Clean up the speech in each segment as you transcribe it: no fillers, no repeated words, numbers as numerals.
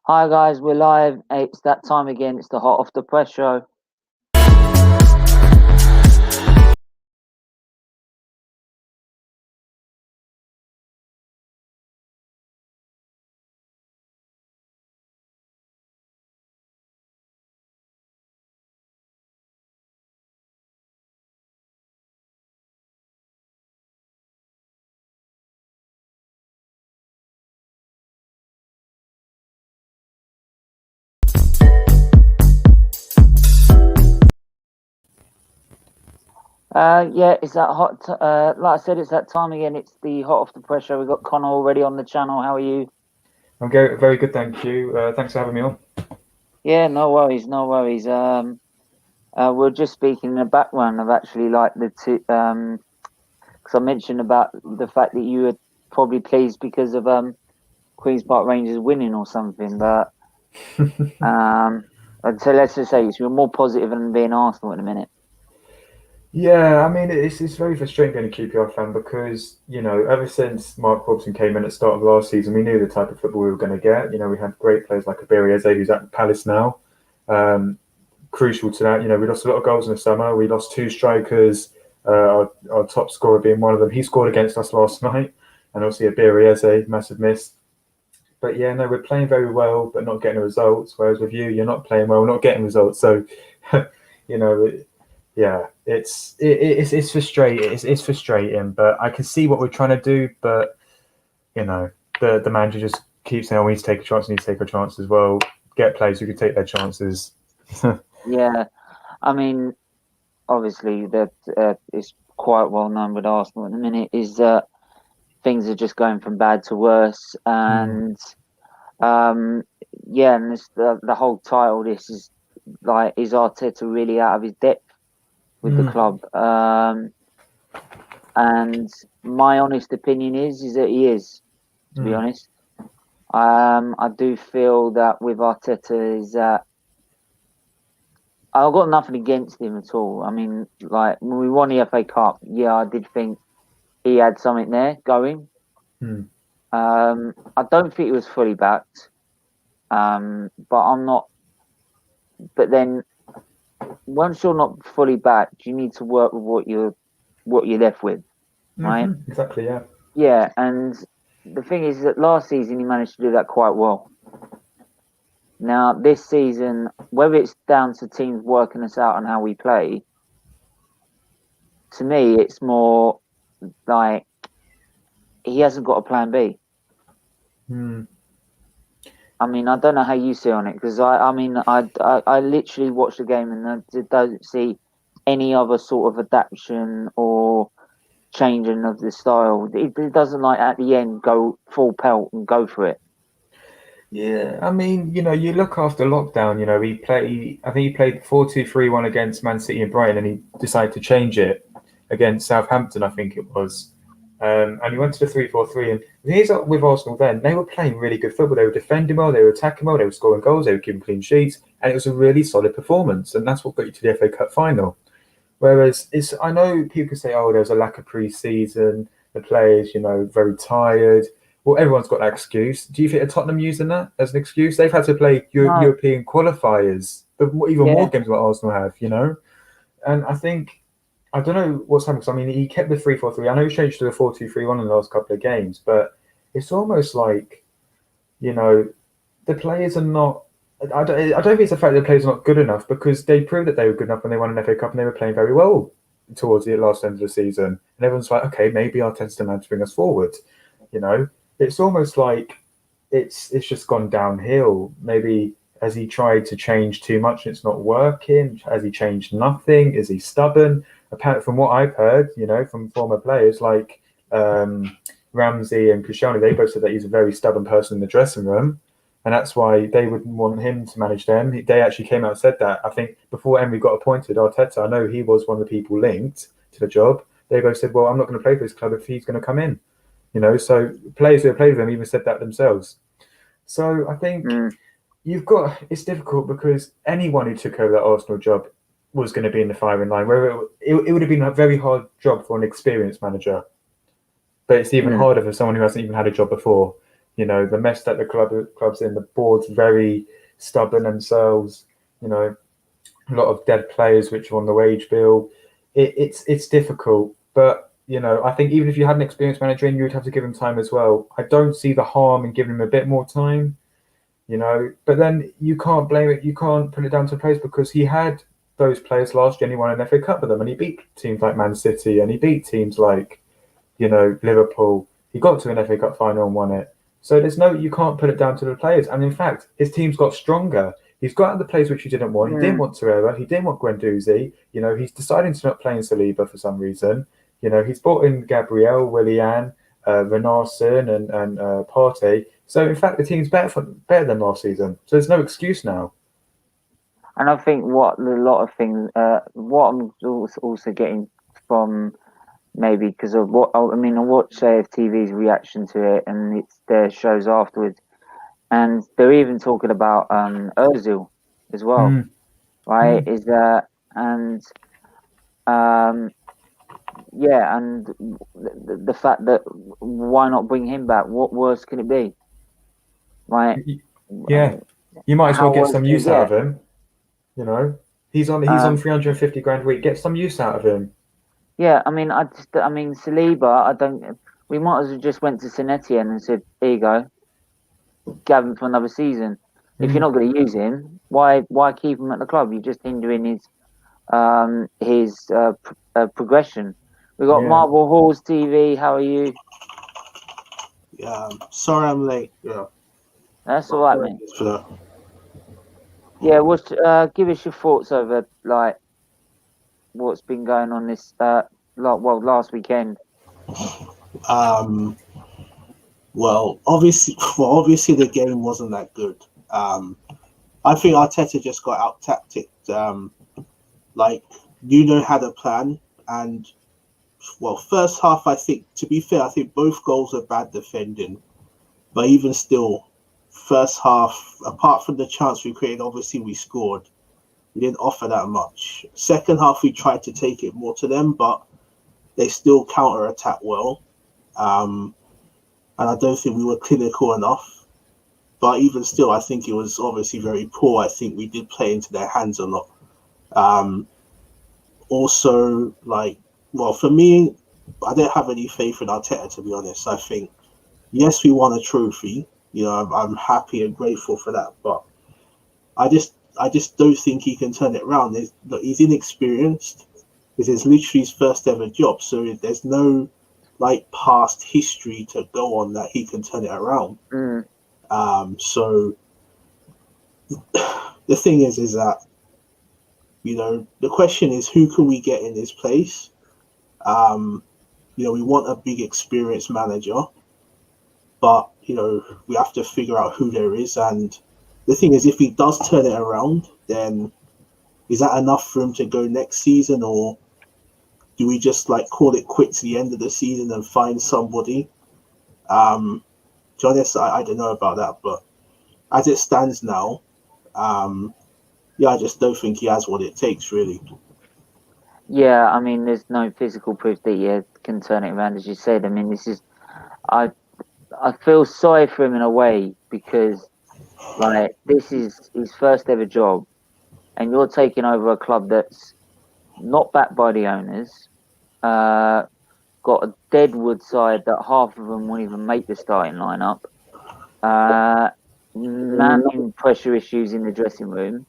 Hi guys, we're live. It's that time again. It's the Hot Off the Press show. Yeah, it's that like I said, it's that time again. It's the Hot Off the Press show. We've got Connor already on the channel. How are you? I'm very good, thank you. Thanks for having me on. Yeah, no worries, no worries. We're just speaking in the background of actually like the two. Because I mentioned about the fact that you were probably pleased because of Queens Park Rangers winning or something, but um, so let's just say you're more positive than being Arsenal in a minute. Yeah, I mean it's very frustrating being a QPR fan because ever since Mark Robson came in at the start of last season, we knew the type of football we were going to get. We had great players like Eze, who's at Palace now. Um, Crucial to that, we lost a lot of goals in the summer. We lost two strikers. Our top scorer being one of them. He scored against us last night, and obviously Eze, massive miss. But yeah, no, we're playing very well, but not getting results. Whereas with you, you're not playing well, not getting results. So, you know, yeah, it's frustrating. It's frustrating, but I can see what we're trying to do. But the manager just keeps saying, "Oh, we need to take a chance. We need to take a chance as well. Get players who can take their chances." Yeah, I mean, obviously that is quite well known with Arsenal at the minute is that things are just going from bad to worse, Mm, and um, yeah, and the whole title. This is like, is Arteta really out of his depth with the mm, club? And my honest opinion is that he is, to be mm, honest. I do feel that with Arteta is that I've got nothing against him at all. I mean, like when we won the FA Cup, yeah, I did think he had something there going. mm, I don't think it was fully backed, but I'm not. But then once you're not fully backed, you need to work with what you're left with, right? exactly. Yeah. Yeah, and the thing is that last season he managed to do that quite well. Now this season, whether it's down to teams working us out on how we play, to me it's more like he hasn't got a plan B. Mm, I mean, I don't know how you see on it because I mean, I literally watched the game and I don't see any other sort of adaptation or changing of the style. It doesn't like at the end go full pelt and go for it. yeah, I mean, you look after lockdown. He played. I think he played 4-2-3-1 against Man City and Brighton, and he decided to change it against Southampton. I think it was, and he went to the 3-4-3. And here's with Arsenal. Then they were playing really good football. They were defending well. They were attacking well. They were scoring goals. They were keeping clean sheets, and it was a really solid performance. And that's what got you to the FA Cup final. Whereas I know people can say, oh, there's a lack of pre-season, the players, very tired. Well, everyone's got that excuse. Do you think Tottenham using that as an excuse? They've had to play No, European qualifiers, but even more yeah, games than what Arsenal have. And I think, I don't know what's happened, because I mean, he kept the 3-4-3. I know he changed to the 4-2-3-1 in the last couple of games, but it's almost like, you know, the players are not. I don't think it's the fact that the players are not good enough, because they proved that they were good enough when they won an FA Cup and they were playing very well towards the last end of the season. And everyone's like, okay, maybe Arteta's the man to bring us forward. You know, it's almost like it's just gone downhill. Maybe has he tried to change too much and it's not working? Has he changed nothing? Is he stubborn? Apparently, from what I've heard, from former players like Ramsey and Cristiano, they both said that he's a very stubborn person in the dressing room, and that's why they wouldn't want him to manage them. They actually came out and said that. I think before Emery got appointed, Arteta, I know he was one of the people linked to the job. They both said, "Well, I'm not going to play for this club if he's going to come in." So players who have played with him even said that themselves. So I think mm, it's difficult, because anyone who took over that Arsenal job was going to be in the firing line. Where it would have been a very hard job for an experienced manager, but it's even mm, harder for someone who hasn't even had a job before. the mess that the club's in. The board's very stubborn themselves. A lot of dead players which are on the wage bill. It's difficult, but I think even if you had an experienced manager in, you would have to give him time as well. I don't see the harm in giving him a bit more time. But then you can't blame it. You can't put it down to players because he had those players last year and he won an FA Cup with them, and he beat teams like Man City and he beat teams like Liverpool. He got to an FA Cup final and won it. So you can't put it down to the players. And in fact, his team's got stronger. He's got out the players which he didn't want. He didn't want Torreira. He didn't want Guendouzi. He's deciding to not play in Saliba for some reason. He's brought in Gabriel, Willian, Renarson and Partey. So in fact, the team's better than last season. So there's no excuse now. And I think what I'm also getting from maybe because of I watched AFTV's reaction to it and it's their shows afterwards, and they're even talking about Ozil as well, right? Is that and and the fact that why not bring him back? What worse can it be? Right? Yeah, you might as well get some use out of him. He's on 350 grand a week. Get some use out of him. Yeah, Saliba. We might as well just went to Saint Etienne and said, "Here you go, have him for another season." If you're not going to use him, why keep him at the club? You're just hindering his progression. We got Marble Halls TV. How are you? Yeah, sorry I'm late. Yeah, that's all right, mate. Yeah, give us your thoughts over what's been going on this last weekend. Well, obviously the game wasn't that good. I think Arteta just got out tacticked. Nuno had a plan, and first half, I think both goals are bad defending, but even still, first half, apart from the chance we created, obviously we scored. We didn't offer that much. Second half, we tried to take it more to them, but they still counter-attack well. And I don't think we were clinical enough. But even still, I think it was obviously very poor. I think we did play into their hands a lot. Also, for me, I don't have any faith in Arteta, to be honest. I think, yes, we won a trophy. I'm happy and grateful for that. But I just don't think he can turn it around. He's inexperienced. This is literally his first ever job. So there's no past history to go on that he can turn it around. So the thing is that, the question is, who can we get in his place? We want a big experienced manager, but, we have to figure out who there is. And the thing is, if he does turn it around, then is that enough for him to go next season, or do we just call it quits at the end of the season and find somebody? To be honest, I don't know about that, but as it stands now, I just don't think he has what it takes, really. Yeah, there's no physical proof that he can turn it around, as you said. I feel sorry for him in a way because, this is his first ever job, and you're taking over a club that's not backed by the owners, got a deadwood side that half of them won't even make the starting lineup, mounting pressure issues in the dressing room.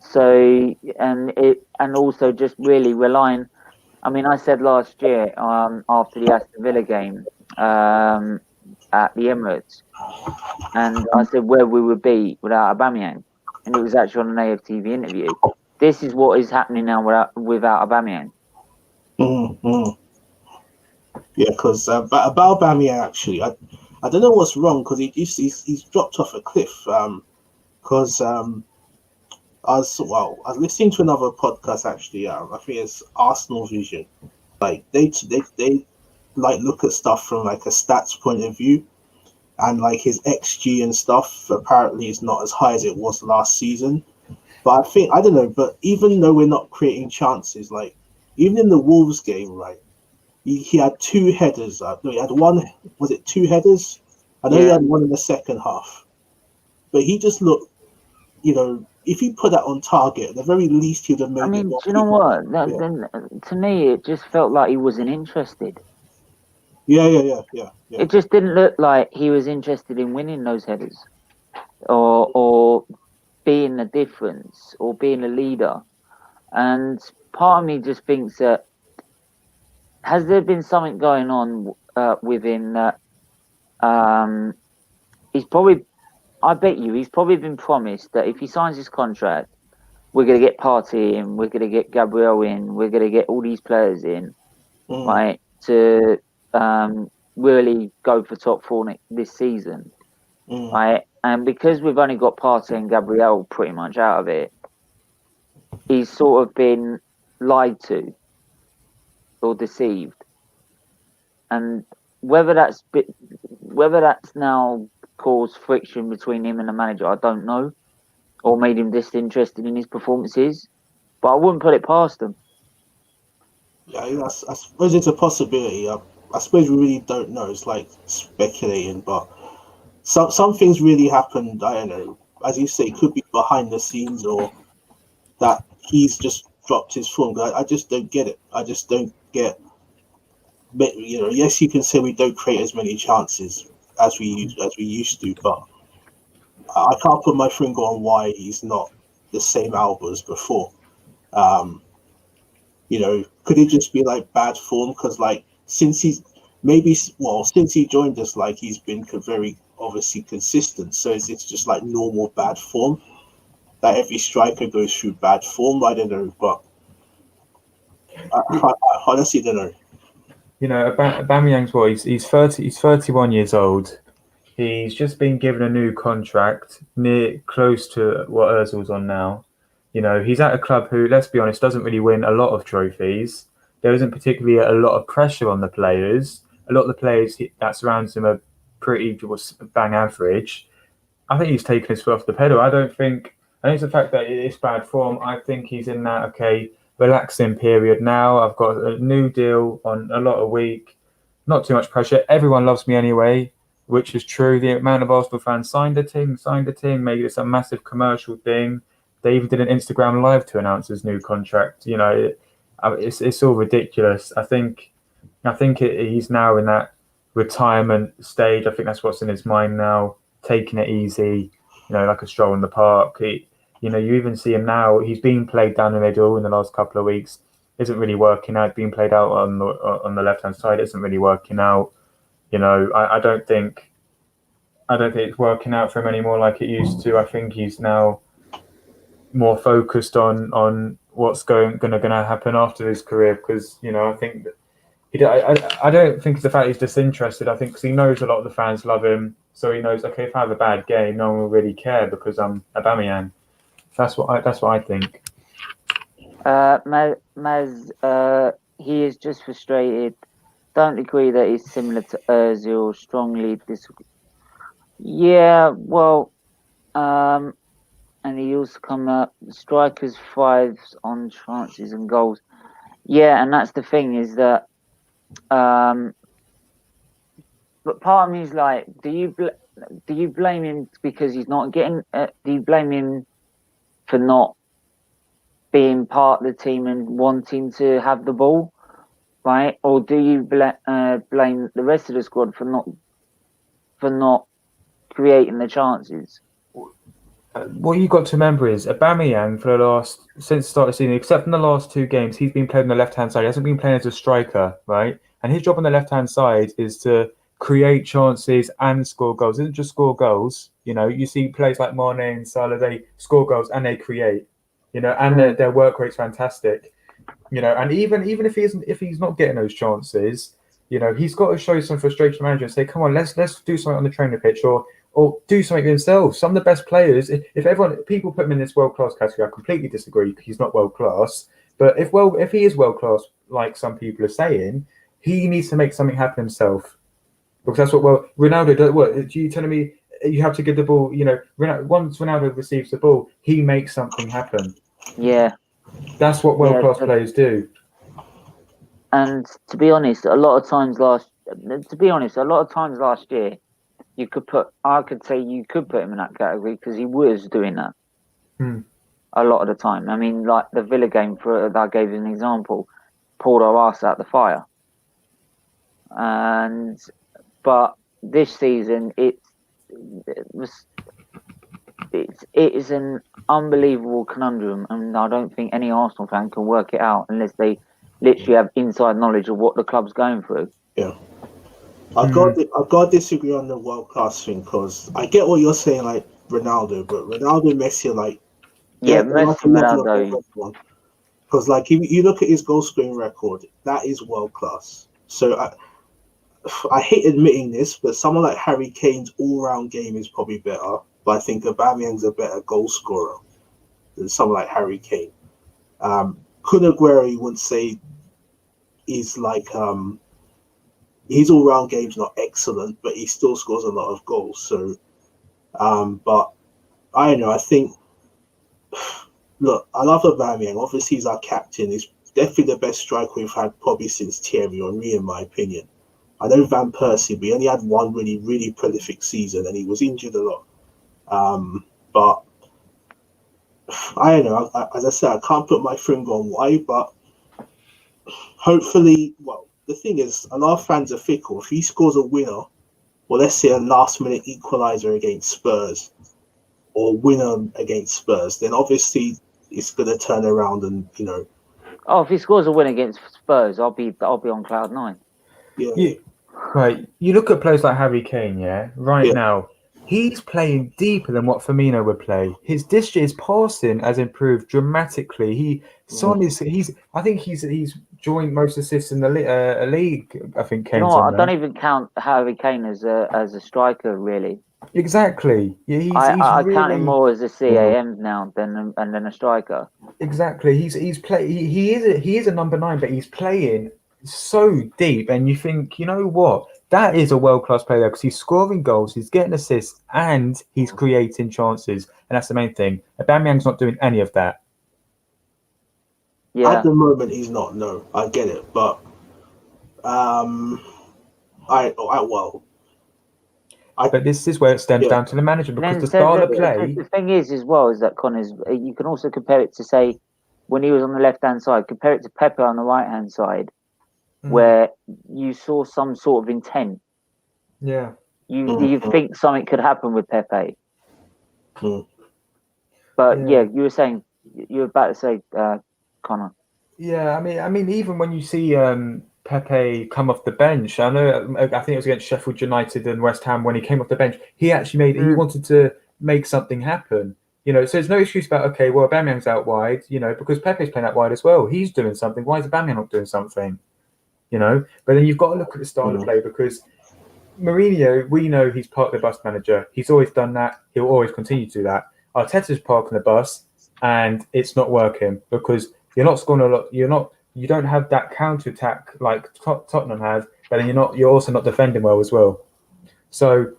So and also just really relying. I said last year after the Aston Villa game at the Emirates, and I said where we would be without Aubameyang, and it was actually on an AFTV interview. This is what is happening now without Aubameyang. Yeah, because about Aubameyang, actually, I don't know what's wrong because he's dropped off a cliff. Because I was listening to another podcast actually. I think it's Arsenal Vision. They look at stuff from a stats point of view, and his XG and stuff apparently is not as high as it was last season. But I don't know. But even though we're not creating chances, even in the Wolves game, right? He had two headers. He had one. Was it two headers? I know he had one in the second half, but he just looked, if he put that on target, at the very least he'd have made I mean, it. do you know what? Then to me, it just felt like he wasn't interested. Yeah. It just didn't look like he was interested in winning those headers, or being the difference, or being a leader. And part of me just thinks that, has there been something going on within that? He's probably, I bet you, he's probably been promised that if he signs his contract, we're going to get Partey in, we're going to get Gabriel in, we're going to get all these players in, right, to really go for top four this season, right? And because we've only got Partey and Gabriel pretty much out of it, he's sort of been lied to or deceived. And whether that's now caused friction between him and the manager, I don't know, or made him disinterested in his performances. But I wouldn't put it past him. Yeah, I suppose it's a possibility. I suppose we really don't know. It's like speculating, but some things really happened. I don't know. As you say, it could be behind the scenes, or that he's just dropped his form. I just don't get it. I just don't get. Yes, you can say we don't create as many chances as we used to, but I can't put my finger on why he's not the same Alba as before. Could it just be like bad form? Because since he joined us, he's been very obviously consistent. So it's just like normal bad form. That every striker goes through bad form. I don't know, but I honestly don't know. Aubameyang's what? He's 30. He's 31 years old. He's just been given a new contract close to what Ozil's on now. He's at a club who, let's be honest, doesn't really win a lot of trophies. There isn't particularly a lot of pressure on the players. A lot of the players that surrounds him are pretty bang average. I think he's taken his foot off the pedal. I think it's the fact that it's bad form. I think he's in that, relaxing period now. I've got a new deal on a lot of week. Not too much pressure. Everyone loves me anyway, which is true. The amount of Arsenal fans signed a team, made it a massive commercial thing. They even did an Instagram live to announce his new contract. It's all ridiculous. I think he's now in that retirement stage. I think that's what's in his mind now, taking it easy, like a stroll in the park. You even see him now. He's being played down the middle in the last couple of weeks. Isn't really working out. Being played out on the left hand side isn't really working out. I don't think it's working out for him anymore like it used to. I think he's now more focused on what's going to happen after his career, because I think that I don't think it's the fact he's disinterested. I think because he knows a lot of the fans love him, so he knows, okay, if I have a bad game, no one will really care because I'm Aubameyang. That's what I think. Maz, he is just frustrated. Don't agree that he's similar to Ozil. Strongly disagree. Yeah, well, and he also come up strikers 5s on chances and goals. Yeah, and that's the thing is that. But part of me is like, do you blame him because he's not getting? Do you blame him for not being part of the team and wanting to have the ball, right? Or do you blame the rest of the squad for not creating the chances? What you got to remember is Aubameyang since the start of the season, except in the last 2 games, he's been playing on the left-hand side. He hasn't been playing as a striker, right? And his job on the left-hand side is to create chances and score goals. It isn't just score goals. You see players like Mane and Salah, they score goals and they create. And their work rate's fantastic. And even if he's not getting those chances, he's got to show some frustration to the manager and say, come on, let's do something on the training pitch, or do something themselves. Some of the best players, if people put him in this world-class category, I completely disagree. He's not world-class. But if he is world-class, like some people are saying, he needs to make something happen himself. Because that's what Ronaldo does. What are you telling me? You have to give the ball. Once Ronaldo receives the ball, he makes something happen. Yeah, that's what world-class players do. And to be honest, a lot of times last year, I could say you could put him in that category because he was doing that a lot of the time. I mean, like the Villa game that I gave as an example, pulled our arse out the fire. But this season, it is an unbelievable conundrum, and I don't think any Arsenal fan can work it out unless they literally have inside knowledge of what the club's going through. Yeah. I've got to disagree on the world class thing because I get what you're saying, like Ronaldo, but Ronaldo and Messi are like Messi, Ronaldo. Because like if you look at his goal scoring record, that is world class. So I hate admitting this, but someone like Harry Kane's all round game is probably better. But I think Aubameyang's a better goal scorer than someone like Harry Kane. Kun Aguero would say is like his all-round game's not excellent, but he still scores a lot of goals. So, but I don't know. I think, look, I love Aubameyang. Obviously, he's our captain. He's definitely the best striker we've had probably since Thierry Henry, in my opinion. I know Van Persie, but he only had one really, really prolific season, and he was injured a lot. But I don't know. As I said, I can't put my finger on why, but hopefully, well, the thing is, a lot of fans are fickle. If he scores a winner, or let's say a last-minute equaliser against Spurs, or winner against Spurs, then obviously it's going to turn around and, you know. Oh, if he scores a win against Spurs, I'll be on cloud 9. Yeah. Right. You look at players like Harry Kane, now. He's playing deeper than what Firmino would play. His passing has improved dramatically. I think he's joined most assists in the league. I think Kane's I don't even count Harry Kane as a striker, really. Exactly. Yeah, I count him more as a CAM now than a striker. Exactly. He is a number 9, but he's playing so deep, and you think, you know what? That is a world-class player because he's scoring goals, he's getting assists, and he's creating chances. And that's the main thing. Aubameyang's not doing any of that. Yeah. At the moment, he's not. No, I get it, but But this is where it stems down to the manager because the style of play. The thing is, as well, is that Connors, you can also compare it to, say, when he was on the left-hand side, compare it to Pepe on the right-hand side, where you saw some sort of intent. Yeah. You think something could happen with Pepe. But you were about to say, Connor. Yeah, I mean, even when you see Pepe come off the bench, I think it was against Sheffield United and West Ham when he came off the bench. He actually he wanted to make something happen. You know, so there's no excuse about Aubameyang's out wide. You know, because Pepe's playing out wide as well. He's doing something. Why is Aubameyang not doing something? You know, but then you've got to look at the style of play because Mourinho, we know he's parked the bus manager. He's always done that. He'll always continue to do that. Arteta's parking the bus, and it's not working because you're not scoring a lot. You don't have that counter attack like Tottenham have, but then you're also not defending well as well. So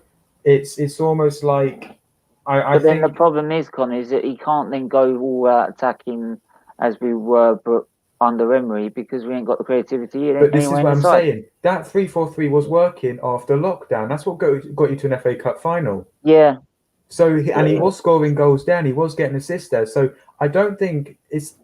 it's almost like I think. Then the problem is, Connor, is that he can't then go all out attacking as we were, but under Emery because we ain't got the creativity. But this is what I'm saying. That 3-4-3 was working after lockdown. That's what got you to an FA Cup final. Yeah. So he was scoring goals there, and he was getting assists there. So I don't think it's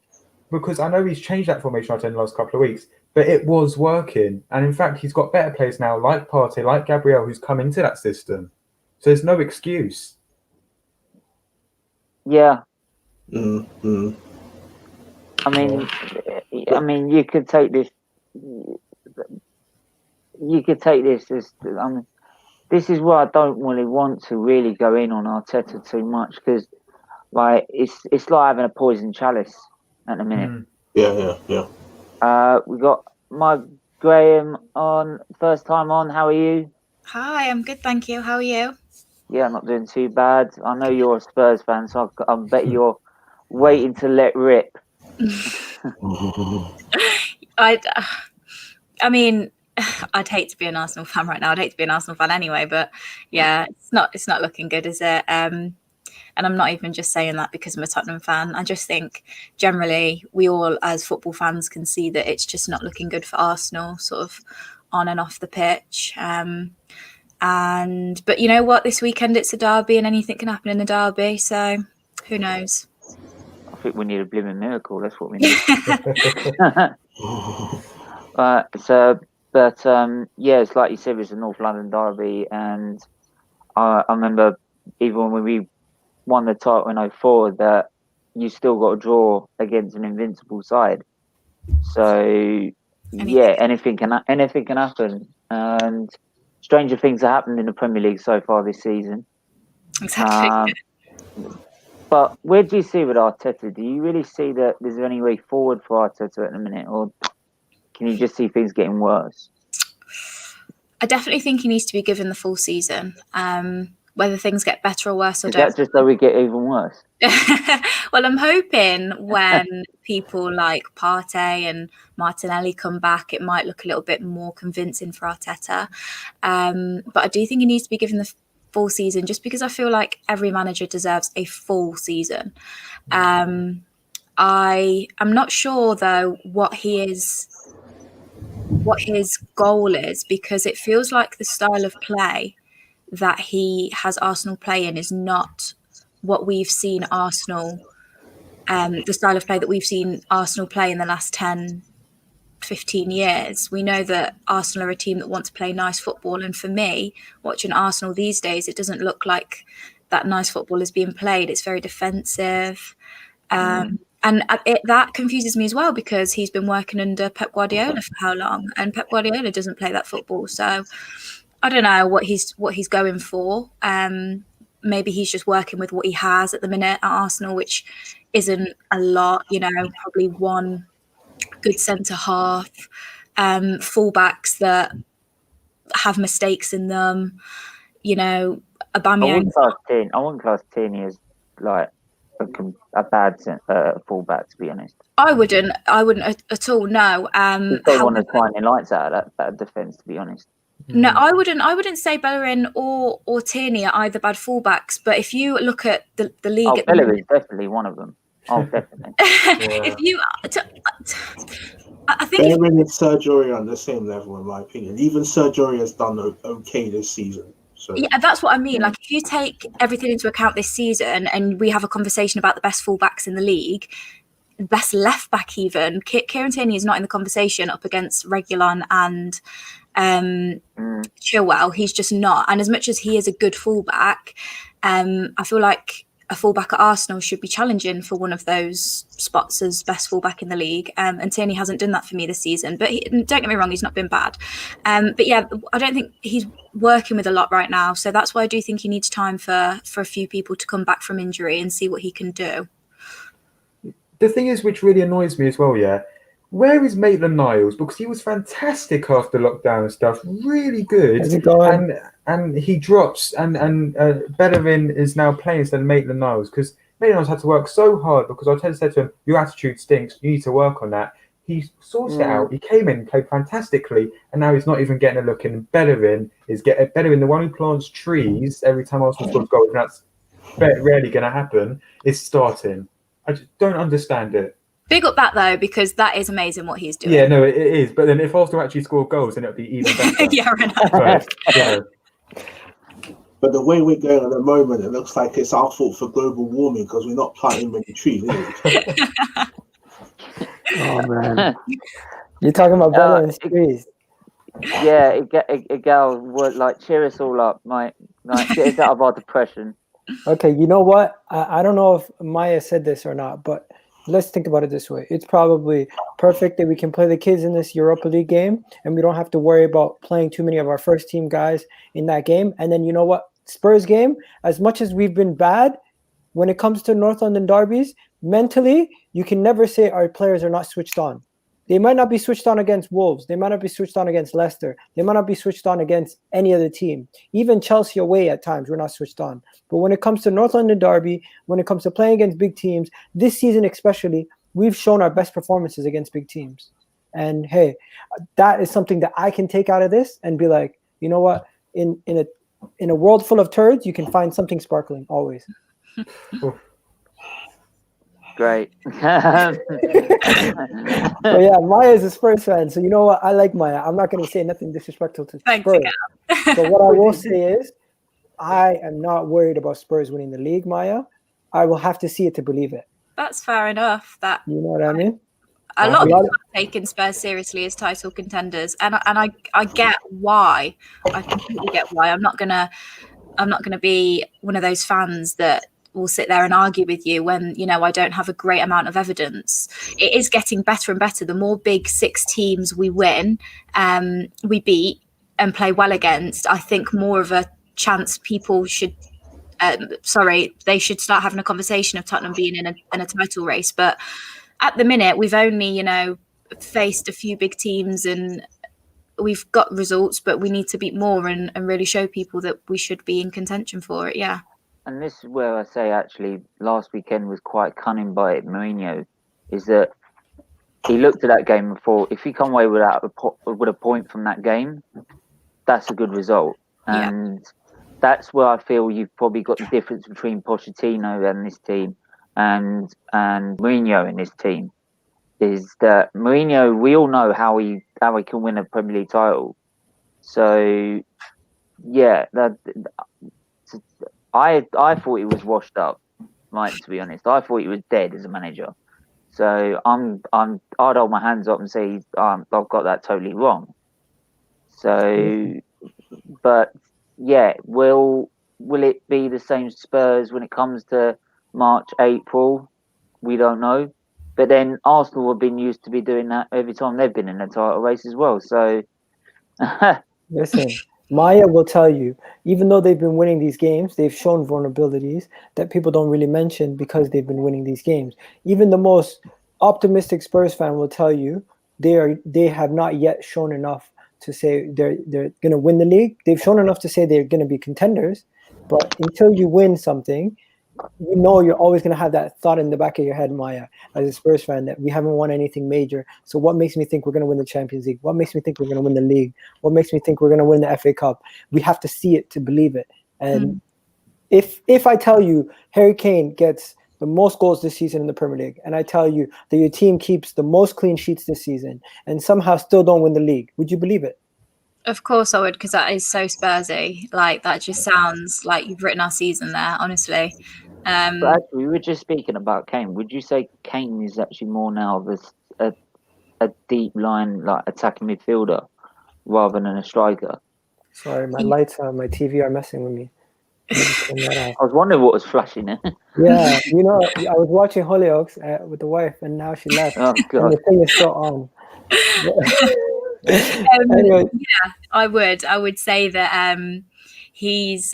because I know he's changed that formation in the last couple of weeks, but it was working. And in fact, he's got better players now, like Partey, like Gabriel, who's come into that system. So there's no excuse. Yeah. I mean, you could take this. As this is why I don't really want to really go in on Arteta too much because, like, it's like having a poison chalice at the minute. Yeah. We got Mike Graham on, first time on. How are you? Hi, I'm good, thank you. How are you? Yeah, not doing too bad. I know you're a Spurs fan, so I bet you're waiting to let rip. I mean, I'd hate to be an Arsenal fan right now. I'd hate to be an Arsenal fan anyway, but yeah, it's not looking good, is it? And I'm not even just saying that because I'm a Tottenham fan. I just think generally we all as football fans can see that it's just not looking good for Arsenal, sort of on and off the pitch. But you know what? This weekend it's a derby, and anything can happen in the derby. So who knows? I think we need a blooming miracle. That's what we need. Yeah, it's like you said, it's a North London derby, and I remember even when we won the title in 2004 that you still got a draw against an invincible side. So yeah, anything can happen, and stranger things have happened in the Premier League so far this season. Exactly. But where do you see with Arteta? Do you really see that there's any way forward for Arteta at the minute, or can you just see things getting worse? I definitely think he needs to be given the full season. Whether things get better or worse, Is that just so we get even worse? Well, I'm hoping when people like Partey and Martinelli come back, it might look a little bit more convincing for Arteta. But I do think he needs to be given the full season, just because I feel like every manager deserves a full season. I am not sure though what his goal is, because it feels like the style of play that he has Arsenal play in is not what we've seen Arsenal, the style of play that we've seen Arsenal play in the last 10, 15 years. We know that Arsenal are a team that want to play nice football. And for me, watching Arsenal these days, it doesn't look like that nice football is being played. It's very defensive. And that confuses me as well, because he's been working under Pep Guardiola for how long? And Pep Guardiola doesn't play that football. So I don't know what he's going for. Maybe he's just working with what he has at the minute at Arsenal, which isn't a lot, probably one good centre half, fullbacks that have mistakes in them, Aubameyang. I wouldn't class Tierney as like a bad fullback, to be honest. I wouldn't at all. No. They want to find the lights out of that defence, to be honest. No, I wouldn't say Bellerin or Tierney are either bad fullbacks. But if you look at the league, Bellerin is definitely one of them. Oh, definitely. I think Bellerin and Sergio Aurier on the same level, in my opinion. Even Sergio Aurier has done okay this season. So yeah, that's what I mean. Like, if you take everything into account this season, and we have a conversation about the best fullbacks in the league, best left back, even Kieran Tierney is not in the conversation up against Reguilon and Chilwell. He's just not. And as much as he is a good fullback, I feel like a fullback at Arsenal should be challenging for one of those spots as best fullback in the league. And Tierney hasn't done that for me this season. But don't get me wrong, he's not been bad. But yeah, I don't think he's working with a lot right now. So that's why I do think he needs time for a few people to come back from injury and see what he can do. The thing is, which really annoys me as well, where is Maitland-Niles? Because he was fantastic after lockdown and stuff, really good. And he drops, and Bellerin is now playing instead of Maitland-Niles, because Maitland-Niles had to work so hard, because Arteta said to him, your attitude stinks, you need to work on that. He sorted it out, he came in, played fantastically, and now he's not even getting a look in. Bellerin, the one who plants trees every time Arsenal scores goals, and that's rarely going to happen, is starting. I just don't understand it. Big up that though, because that is amazing what he's doing. Yeah, no, it is. But then if Arsenal actually score goals, then it'll be even better. Yeah, I know. But the way we're going at the moment, it looks like it's our fault for global warming because we're not planting many trees, is it? Oh man, you're talking about Bellerin trees. Yeah, Gal would like cheer us all up, mate. Like, get us out of our depression. Okay, you know what? I don't know if Maya said this or not, but let's think about it this way. It's probably perfect that we can play the kids in this Europa League game, and we don't have to worry about playing too many of our first team guys in that game. And then you know what? Spurs game, as much as we've been bad when it comes to North London derbies, mentally, you can never say our players are not switched on. They might not be switched on against Wolves. They might not be switched on against Leicester. They might not be switched on against any other team. Even Chelsea away at times, we're not switched on. But when it comes to North London derby, when it comes to playing against big teams, this season especially, we've shown our best performances against big teams. And hey, that is something that I can take out of this and be like, you know what? In a world full of turds, you can find something sparkling always. great. But yeah, Maya's a Spurs fan, so you know what? I like Maya. I'm not going to say nothing disrespectful to Thanks Spurs. again. So what I will say is, I am not worried about Spurs winning the league, Maya. I will have to see it to believe it. That's fair enough. That You know what I mean? a lot of people have taken Spurs seriously as title contenders, and I get why. I completely get why. I'm not gonna be one of those fans that will sit there and argue with you when, you know, I don't have a great amount of evidence. It is getting better and better. The more big six teams we win, we beat and play well against, I think more of a chance people should they should start having a conversation of Tottenham being in a title race. But at the minute, we've only, you know, faced a few big teams and we've got results, but we need to beat more and really show people that we should be in contention for it. Yeah. And this is where I say actually last weekend was quite cunning by Mourinho, is that he looked at that game and thought, if he come away with a point from that game, that's a good result. And that's where I feel you've probably got the difference between Pochettino and this team and Mourinho and this team, is that Mourinho, we all know how he can win a Premier League title. So yeah, I thought he was washed up, like, to be honest. I thought he was dead as a manager. So I'd hold my hands up and say I've got that totally wrong. So, but yeah, will it be the same Spurs when it comes to March, April? We don't know. But then Arsenal have been used to be doing that every time they've been in the title race as well. So Listen, Maya will tell you, even though they've been winning these games, they've shown vulnerabilities that people don't really mention because they've been winning these games. Even the most optimistic Spurs fan will tell you they have not yet shown enough to say they're going to win the league. They've shown enough to say they're going to be contenders, but until you win something, you know you're always going to have that thought in the back of your head, Maya, as a Spurs fan, that we haven't won anything major. So what makes me think we're going to win the Champions League? What makes me think we're going to win the league? What makes me think we're going to win the FA Cup? We have to see it to believe it. And if I tell you Harry Kane gets the most goals this season in the Premier League, and I tell you that your team keeps the most clean sheets this season and somehow still don't win the league, would you believe it? Of course I would, because that is so Spursy. Like, that just sounds like you've written our season there, honestly. But actually, we were just speaking about Kane. Would you say Kane is actually more now of a deep line, like attacking midfielder, rather than a striker? Sorry, my lights on my TV are messing with me. I was wondering what was flashing there. Yeah, you know, I was watching Hollyoaks with the wife, and now she left. Oh And God! the thing is still on. Yeah, I would say that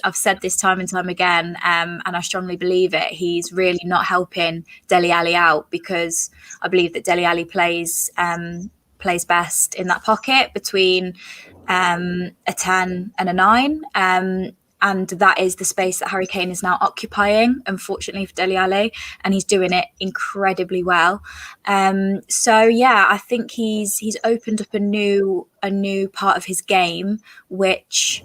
I've said this time and time again, and I strongly believe it, he's really not helping Dele Alli out, because I believe that Dele Alli plays best in that pocket between a 10 and a 9. And that is the space that Harry Kane is now occupying, unfortunately for Dele Alli, and he's doing it incredibly well. So yeah, I think he's opened up a new part of his game, which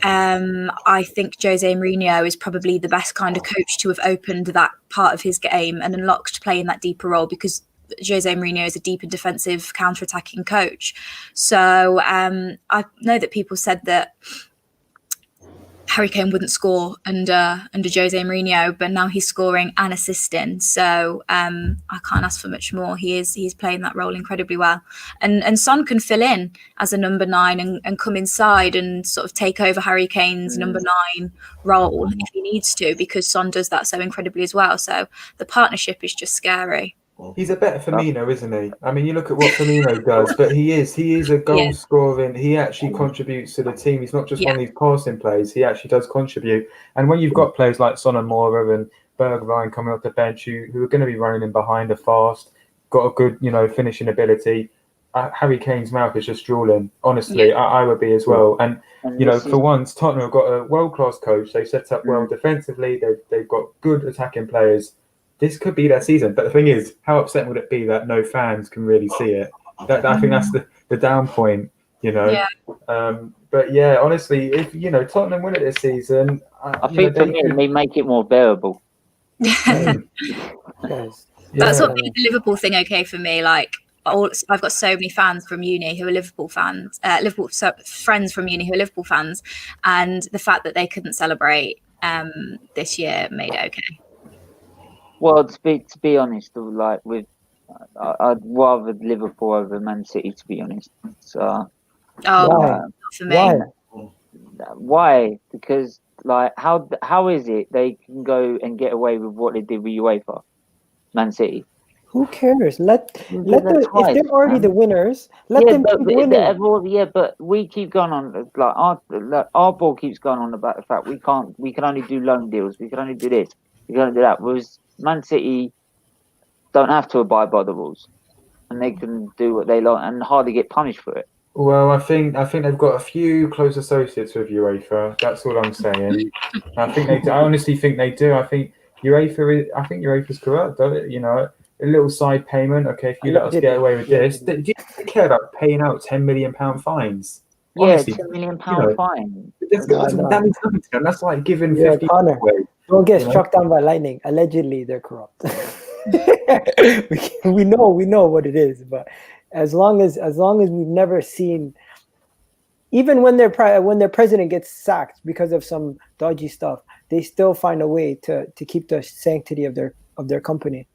I think Jose Mourinho is probably the best kind of coach to have opened that part of his game and unlocked playing that deeper role, because Jose Mourinho is a deep and defensive counter-attacking coach. So I know that people said that Harry Kane wouldn't score under Jose Mourinho, but now he's scoring and assisting. So I can't ask for much more. He's playing that role incredibly well. And Son can fill in as a number 9 and come inside and sort of take over Harry Kane's number 9 role if he needs to, because Son does that so incredibly as well. So the partnership is just scary. He's a better Firmino, isn't he? I mean, you look at what Firmino does, but he is a goal scoring. He actually contributes to the team. He's not just one of these passing players. He actually does contribute. And when you've got players like Son and Mora and Bergwijn coming off the bench, who are going to be running in behind, are fast, got a good, finishing ability. Harry Kane's mouth is just drooling. Honestly, I would be as well. And for once, Tottenham have got a world-class coach. They set up well defensively. They've got good attacking players. This could be their season. But the thing is, how upsetting would it be that no fans can really see it? I think that's the down point, Yeah. But yeah, honestly, if Tottenham win it this season, I think for me, it may make it more bearable. Guys, That's what made the Liverpool thing okay for me. Like, I've got so many fans from uni who are Liverpool fans, friends from uni who are Liverpool fans, and the fact that they couldn't celebrate this year made it okay. Well, to be honest, like I'd rather Liverpool over Man City, to be honest. So, why? For me. Why? Because like how is it they can go and get away with what they did with UEFA, Man City? Who cares? If they're already the winners, let them keep winning. Yeah, but we keep going on like our ball keeps going on about the fact we can only do loan deals, we can only do this, we can only do that. Whereas Man City don't have to abide by the rules, and they can do what they like and hardly get punished for it. Well, I think they've got a few close associates with UEFA. That's all I'm saying. I honestly think they do. I think UEFA's corrupt. You know, a little side payment. Okay, if you let us get away with this, do you care about paying out £10 million fines? Honestly, £10 million fine. That means nothing to them. That's like giving 50 Connor, away. Don't get struck down by lightning. Allegedly, they're corrupt. we know what it is, but as long as we've never seen, even when their president gets sacked because of some dodgy stuff, they still find a way to keep the sanctity of their company.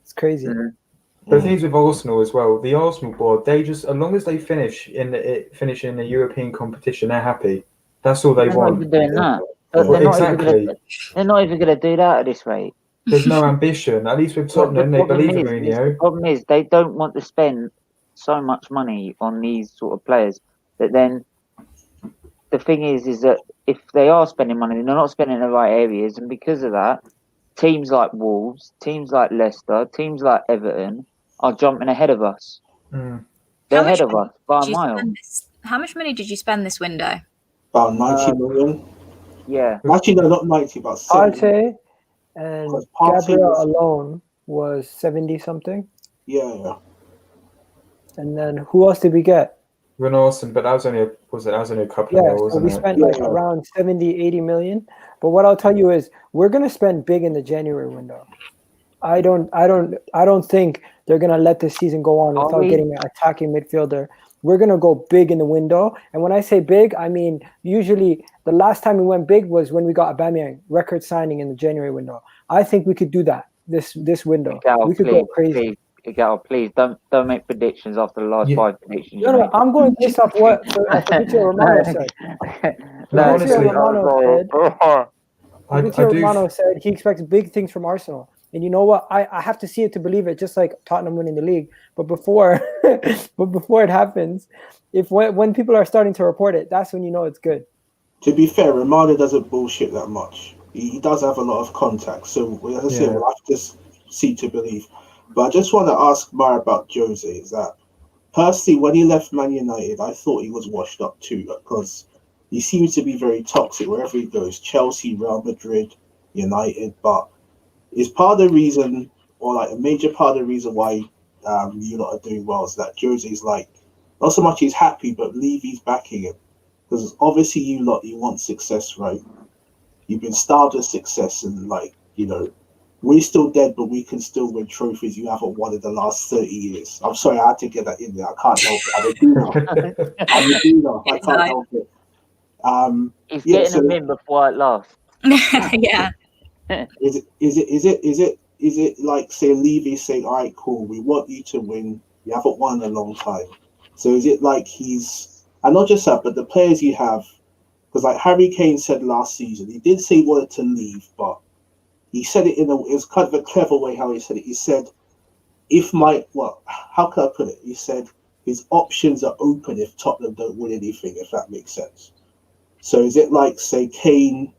It's crazy. Mm-hmm. The things with Arsenal as well, the Arsenal board, they just, as long as they finish in the European competition, they're happy. That's all they want. Not even doing that. They're not even going to do that at this rate. There's no ambition. At least with Tottenham, they believe in Mourinho. The problem is they don't want to spend so much money on these sort of players. That then the thing is that if they are spending money, they're not spending in the right areas, and because of that, teams like Wolves, teams like Leicester, teams like Everton are jumping ahead of us. Mm. They're ahead of us by a mile. How much money did you spend this window? About 90 million. Yeah. Actually, no, not 90, about 70. Partey and Gabriel alone was 70 something. Yeah. And then who else did we get? Renarson, but that was only a couple of mil, so we spent around 70-80 million. But what I'll tell you is we're gonna spend big in the January window. I don't think they're gonna let this season go on without getting an attacking midfielder. We're gonna go big in the window, and when I say big, I mean usually the last time we went big was when we got Aubameyang, record signing in the January window. I think we could do that this window. We could go crazy. Please don't make predictions after the last 5 predictions. No, I'm going based off what Fabrizio Romano said. Fabrizio Romano said he expects big things from Arsenal. And you know what? I have to see it to believe it, just like Tottenham winning the league. But before it happens, when people are starting to report it, that's when you know it's good. To be fair, Romano doesn't bullshit that much. He does have a lot of contacts. So as I said, we'll have to see to believe. But I just want to ask Mara about Jose. Is that personally, when he left Man United, I thought he was washed up too, because he seems to be very toxic wherever he goes. Chelsea, Real Madrid, United, but is part of the reason, or like a major part of the reason why you lot are doing well, is that Jose's like, not so much he's happy, but Levy's backing him. Because obviously you want success, right? You've been starved of success, and like, you know, we're still dead, but we can still win trophies you haven't won in the last 30 years. I'm sorry, I had to get that in there. I can't help it. I'm a Dino. I can't help it. He's getting them in before it lasts. Yeah. Is it like, say, Levy saying, all right, cool, we want you to win, you haven't won in a long time, so is it like he's, and not just that, but the players you have, because like Harry Kane said last season, he did say he wanted to leave, but he said it it was kind of a clever way how he said it. He said, how can I put it, he said his options are open if Tottenham don't win anything, if that makes sense. So is it like, say, Kane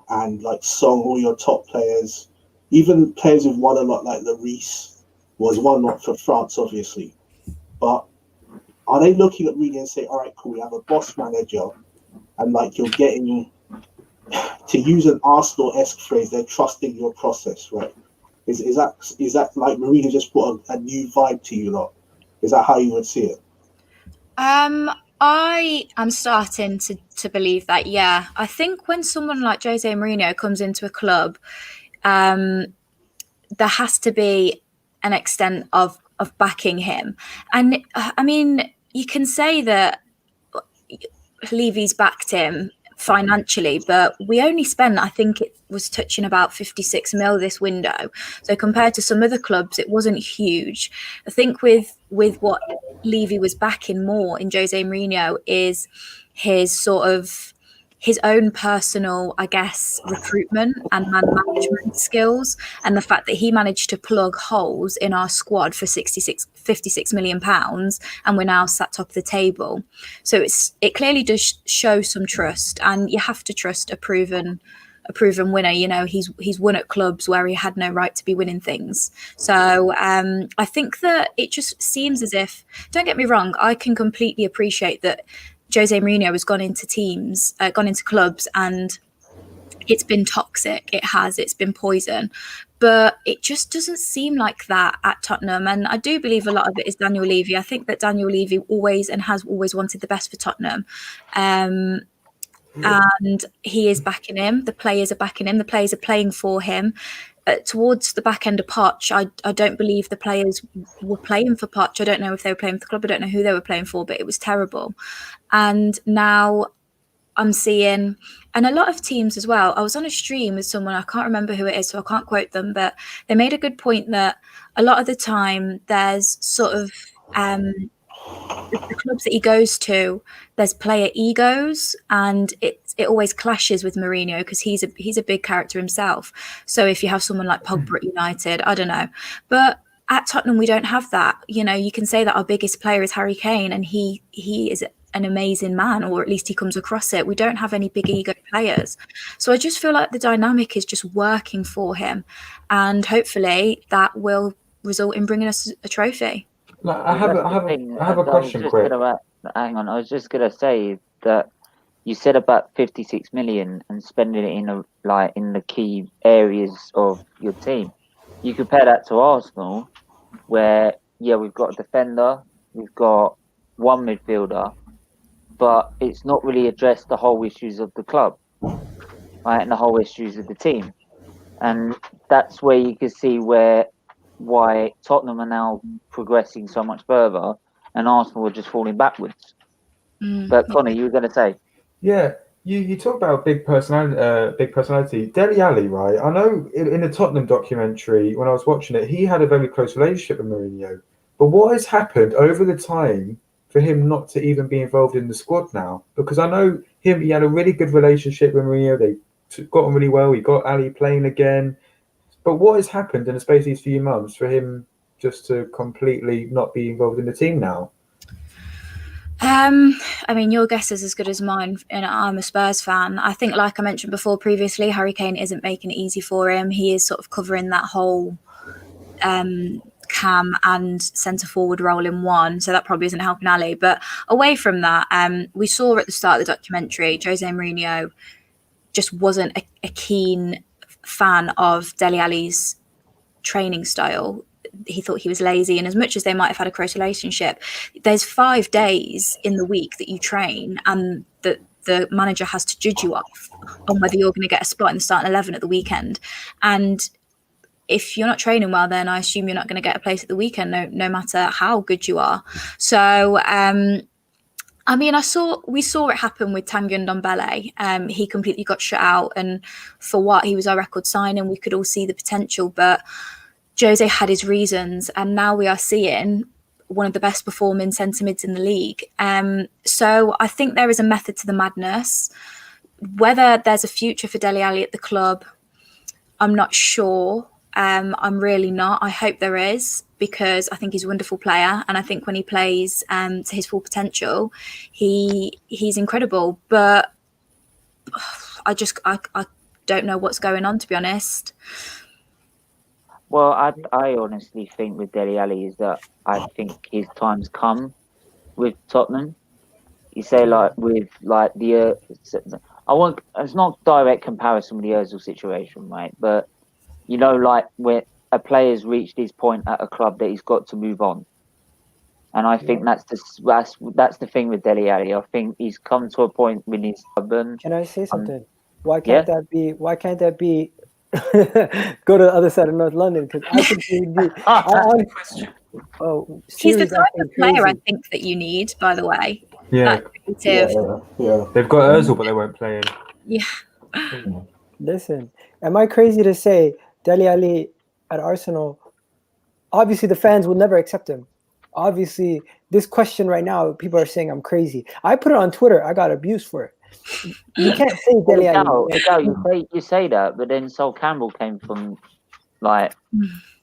and like Song, all your top players, even players who've won a lot, like Lloris was won a lot for France, obviously. But are they looking at Mourinho and say, all right, cool, we have a boss manager, and like you're getting, to use an Arsenal-esque phrase, they're trusting your process, right? Is that like Mourinho just put a new vibe to you lot? Is that how you would see it? I am starting to believe that, yeah. I think when someone like Jose Mourinho comes into a club, there has to be an extent of backing him. And I mean, you can say that Levy's backed him financially, but we only spent, I think it was touching about 56 mil this window. So compared to some other clubs, it wasn't huge. I think with what Levy was backing more in Jose Mourinho is his sort of his own personal, I guess, recruitment and man management skills, and the fact that he managed to plug holes in our squad for 56 million pounds, and we're now sat top of the table. So it clearly does show some trust, and you have to trust a proven winner. You know, he's won at clubs where he had no right to be winning things. So I think that it just seems as if, don't get me wrong, I can completely appreciate that Jose Mourinho has gone into clubs, and it's been toxic. It's been poison, but it just doesn't seem like that at Tottenham. And I do believe a lot of it is Daniel Levy. I think that Daniel Levy always and has always wanted the best for Tottenham. And he is backing him. The players are backing him. The players are playing for him. Towards the back end of Poch, I don't believe the players were playing for Poch. I don't know if they were playing for the club. I don't know who they were playing for, but it was terrible. And now I'm seeing, and a lot of teams as well. I was on a stream with someone, I can't remember who it is, so I can't quote them, but they made a good point that a lot of the time there's sort of the clubs that he goes to, there's player egos, and it always clashes with Mourinho because he's a big character himself. So if you have someone like Pogba at United, I don't know, but at Tottenham we don't have that. You know, you can say that our biggest player is Harry Kane, and he is an amazing man, or at least he comes across it. We don't have any big ego players, so I just feel like the dynamic is just working for him, and hopefully that will result in bringing us a trophy. I have a question, quick. Hang on, I was just gonna say that you said about 56 million and spending it in the key areas of your team. You compare that to Arsenal, where we've got a defender, we've got one midfielder, but it's not really addressed the whole issues of the club, right, and the whole issues of the team, and that's where you can see why Tottenham are now progressing so much further, and Arsenal are just falling backwards. But Connor, you were going to say? Yeah, you talk about big personality. Dele Alli, right? I know in the Tottenham documentary, when I was watching it, he had a very close relationship with Mourinho. But what has happened over the time for him not to even be involved in the squad now? Because I know he had a really good relationship with Mourinho. They got on really well. He got Ali playing again. But what has happened in the space of these few months for him just to completely not be involved in the team now? I mean, your guess is as good as mine, and I'm a Spurs fan. I think, like I mentioned before previously, Harry Kane isn't making it easy for him. He is sort of covering that whole cam and centre forward role in one, so that probably isn't helping Ali. But away from that, we saw at the start of the documentary, Jose Mourinho just wasn't a keen fan of Dele Alli's training style. He thought he was lazy, and as much as they might have had a close relationship, there's 5 days in the week that you train, and the manager has to judge you off on whether you're going to get a spot in the starting 11 at the weekend. And if you're not training well, then I assume you're not going to get a place at the weekend, no matter how good you are. So I mean, we saw it happen with Tanguy Ndombele. He completely got shut out, and for what? He was our record signing. We could all see the potential, but Jose had his reasons, and now we are seeing one of the best performing centre mids in the league. So I think there is a method to the madness. Whether there's a future for Dele Alli at the club, I'm not sure. I'm really not. I hope there is, because I think he's a wonderful player, and I think when he plays to his full potential, he's incredible. But I don't know what's going on, to be honest. Well, I honestly think with Dele Alli is that I think his time's come with Tottenham. You say it's not direct comparison with the Ozil situation, right? But you know, like when a player's reached his point at a club that he's got to move on, and I think that's the thing with Dele Alli. I think he's come to a point when he's stubborn. Can I say something? Why can't that be Go to the other side of North London because I think you need. Oh, He's the Siri's type of acting player I crazy. think that you need, by the way. Yeah, That creative. Yeah. they've got Ozil, but they won't play him. Yeah. Listen, am I crazy to say Dele Alli at Arsenal? Obviously, the fans will never accept him. Obviously, this question right now, people are saying I'm crazy. I put it on Twitter. I got abused for it. You can't say Dele Alli. You say that, but then Sol Campbell came from like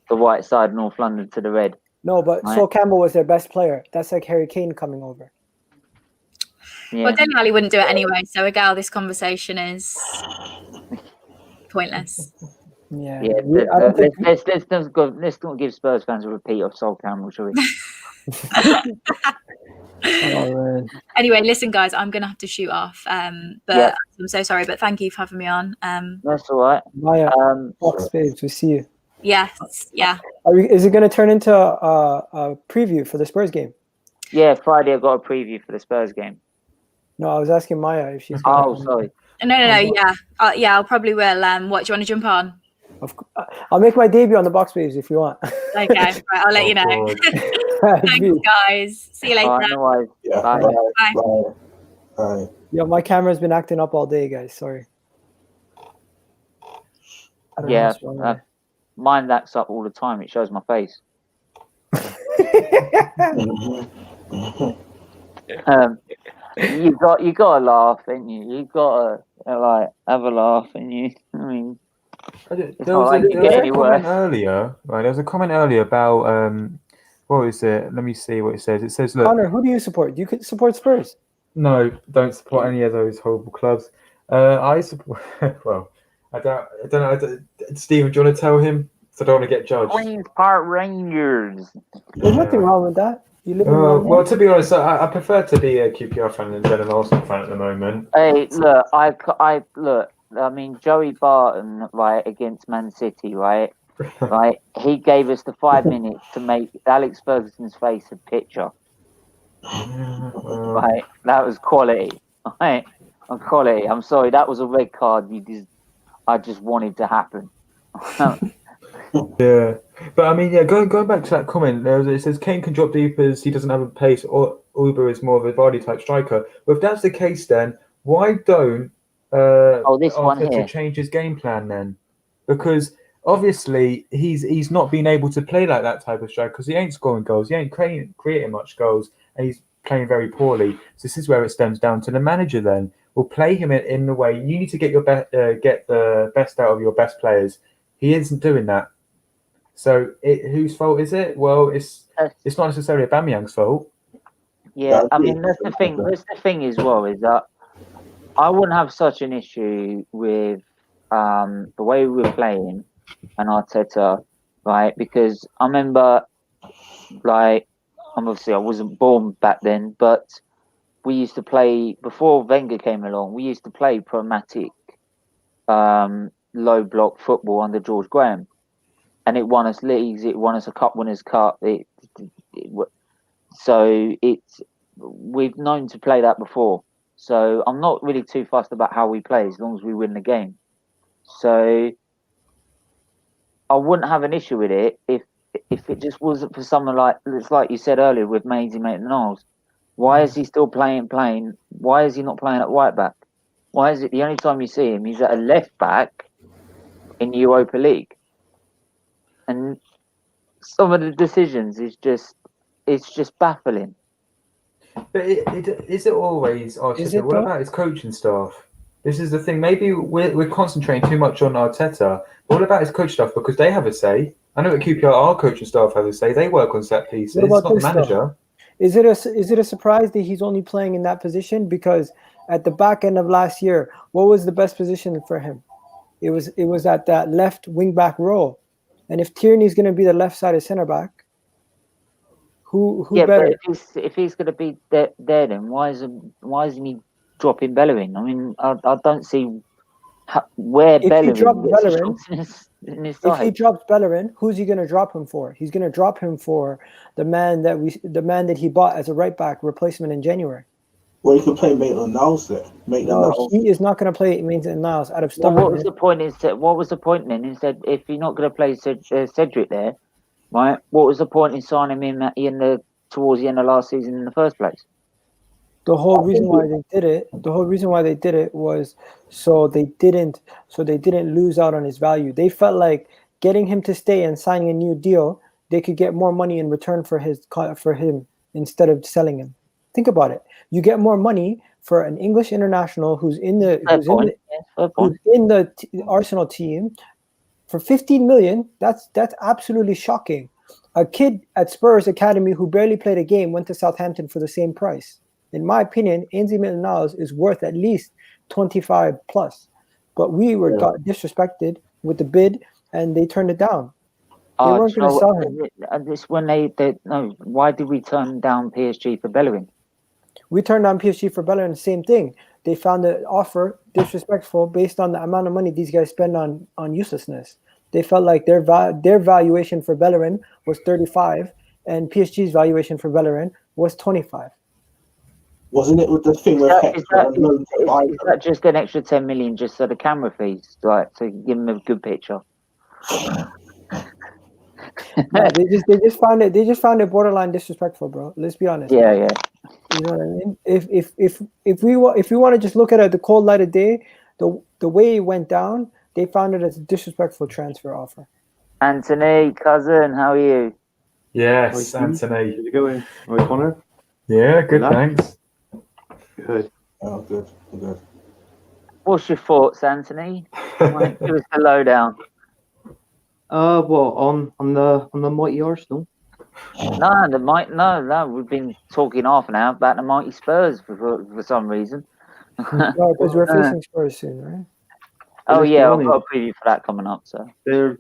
the white side, North London, to the red. No, but Right. Sol Campbell was their best player. That's like Harry Kane coming over. Yeah. Well, Dele Alli wouldn't do it anyway. So, Agal, this conversation is pointless. Yeah. Yeah. I don't think Let's not give Spurs fans a repeat of Sol Campbell, shall we? Oh, man. Anyway, listen, guys, I'm going to have to shoot off. But Yeah. I'm so sorry, but thank you for having me on. That's all right. Maya, Fox Babes, we see you. Yes, yeah. Is it going to turn into a preview for the Spurs game? Yeah, Friday I've got a preview for the Spurs game. No, I was asking Maya if she's. Oh, sorry. No, yeah. Yeah, I'll probably will. What, do you want to jump on? I'll make my debut on the Box Babes if you want. Okay, right, I'll let you know. Thanks, guys. See you later. All right, no worries. Yeah. Bye. Bye. Yo, my camera's been acting up all day, guys. Sorry. I don't know Yeah, what's wrong with it. mine acts up all the time. It shows my face. You gotta laugh, ain't you? You gotta like have a laugh, ain't you? I mean, There not was like a you get any comment worse. earlier. Right, there was a comment earlier about what is it? Let me see what it says. It says, look, Connor, who do you support? You could support Spurs. no, don't support any of those horrible clubs. I support. Well, I don't know. Stephen, do you want to tell him? So I don't want to get judged. Queens Park Rangers. There's nothing wrong with that. You live in London. Well, to be honest, I prefer to be a QPR fan than an Arsenal fan at the moment. Hey, look, I mean, Joey Barton, right, against Man City, right? Right, he gave us the 5 minutes to make Alex Ferguson's face a picture. Right, that was quality. Right, quality. I'm sorry, that was a red card. I just wanted to happen. Yeah, but I mean, yeah, going back to that comment, it says Kane can drop deep as he doesn't have a pace, or Uber is more of a body type striker. Well, if that's the case, then why don't this one Arteta here. change his game plan then? Because obviously he's not been able to play like that type of striker because he ain't scoring goals, he ain't creating much goals, and he's playing very poorly. So this is where it stems down to the manager. Then will play him in the way you need to get the best out of your best players. He isn't doing that. So whose fault is it? Well, it's not necessarily Aubameyang's fault. Yeah, I mean that's the thing. That's the thing as well is that I wouldn't have such an issue with the way we were playing and Arteta, right? Because I remember, like, obviously I wasn't born back then, but we used to play before Wenger came along. We used to play pragmatic, low block football under George Graham. And it won us leagues. It won us a Cup Winners' Cup. So we've known to play that before. So I'm not really too fussed about how we play as long as we win the game. So I wouldn't have an issue with it if it just wasn't for someone like you said earlier with Maisie Maitland-Niles. Why is he still playing? Why is he not playing at right back? Why is it the only time you see him he's at a left back in the Europa League? And some of the decisions it's just baffling. But is it always Arteta? Is it What though? about his coaching staff? This is the thing. Maybe we're concentrating too much on Arteta. But what about his coach staff? Because they have a say. I know at QPR, our coaching staff have a say. They work on set pieces. What about It's not the this manager. stuff? Is it a surprise that he's only playing in that position? Because at the back end of last year, what was the best position for him? It was at that left wing back role. And if Tierney's going to be the left-sided center back, who better? But if he's going to be there, then why isn't he dropping Bellerin? I mean, I don't see where Bellerin gets in his side. If he drops Bellerin, who's he going to drop him for? He's going to drop him for the man that he bought as a right back replacement in January. Well, you could play Maitland-Niles there. No, he is not going to play Maitland-Niles out of Well, stubbornness. what was the point? What was the point then? Instead, if you're not going to play Cedric there, right? What was the point in signing him towards the end of last season in the first place? The whole reason why they did it was so they didn't lose out on his value. They felt like getting him to stay and signing a new deal, they could get more money in return for him instead of selling him. Think about it. You get more money for an English international who's in the Arsenal team for 15 million. That's absolutely shocking. A kid at Spurs Academy who barely played a game went to Southampton for the same price. In my opinion, Ainsley Maitland-Niles is worth at least 25 plus. But we got disrespected with the bid and they turned it down. They weren't going to sell him. This when why did we turn down PSG for Bellerin? We turned down PSG for Bellerin, same thing. They found the offer disrespectful based on the amount of money these guys spend on uselessness. They felt like their valuation for Bellerin was 35 and PSG's valuation for Bellerin was 25. Wasn't it with the thing where is that just an extra 10 million just for the camera fees, like to give them a good picture? No, they just found it borderline disrespectful, bro. Let's be honest. Yeah. You know what I mean? If we want to just look at it the cold light of day, the way it went down, they found it as a disrespectful transfer offer. Anthony, cousin, how are you? Yes, Anthony. How's it going? Right, Connor? Yeah, good, thanks. Good. Oh, good. What's your thoughts, Anthony? Give us the lowdown. On the mighty Arsenal. No. We've been talking half an hour about the mighty Spurs for some reason. No, because we're facing Spurs soon, right? Oh yeah, I've got a preview for that coming up. So they're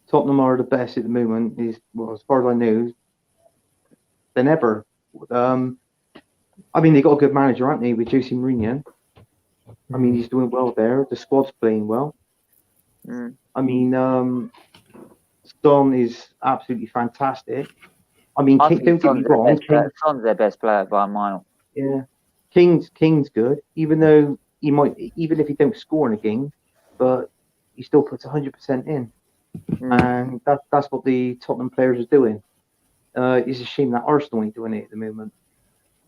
Tottenham are the best at the moment. As far as I know, than ever. They got a good manager, aren't they, with Jose Mourinho? He's doing well there. The squad's playing well. Son is absolutely fantastic. I don't get me wrong. Son's their best player by a mile. Yeah, King's good, even if he don't score in a game, but he still puts 100% in, and that's what the Tottenham players are doing. It's a shame that Arsenal ain't doing it at the moment.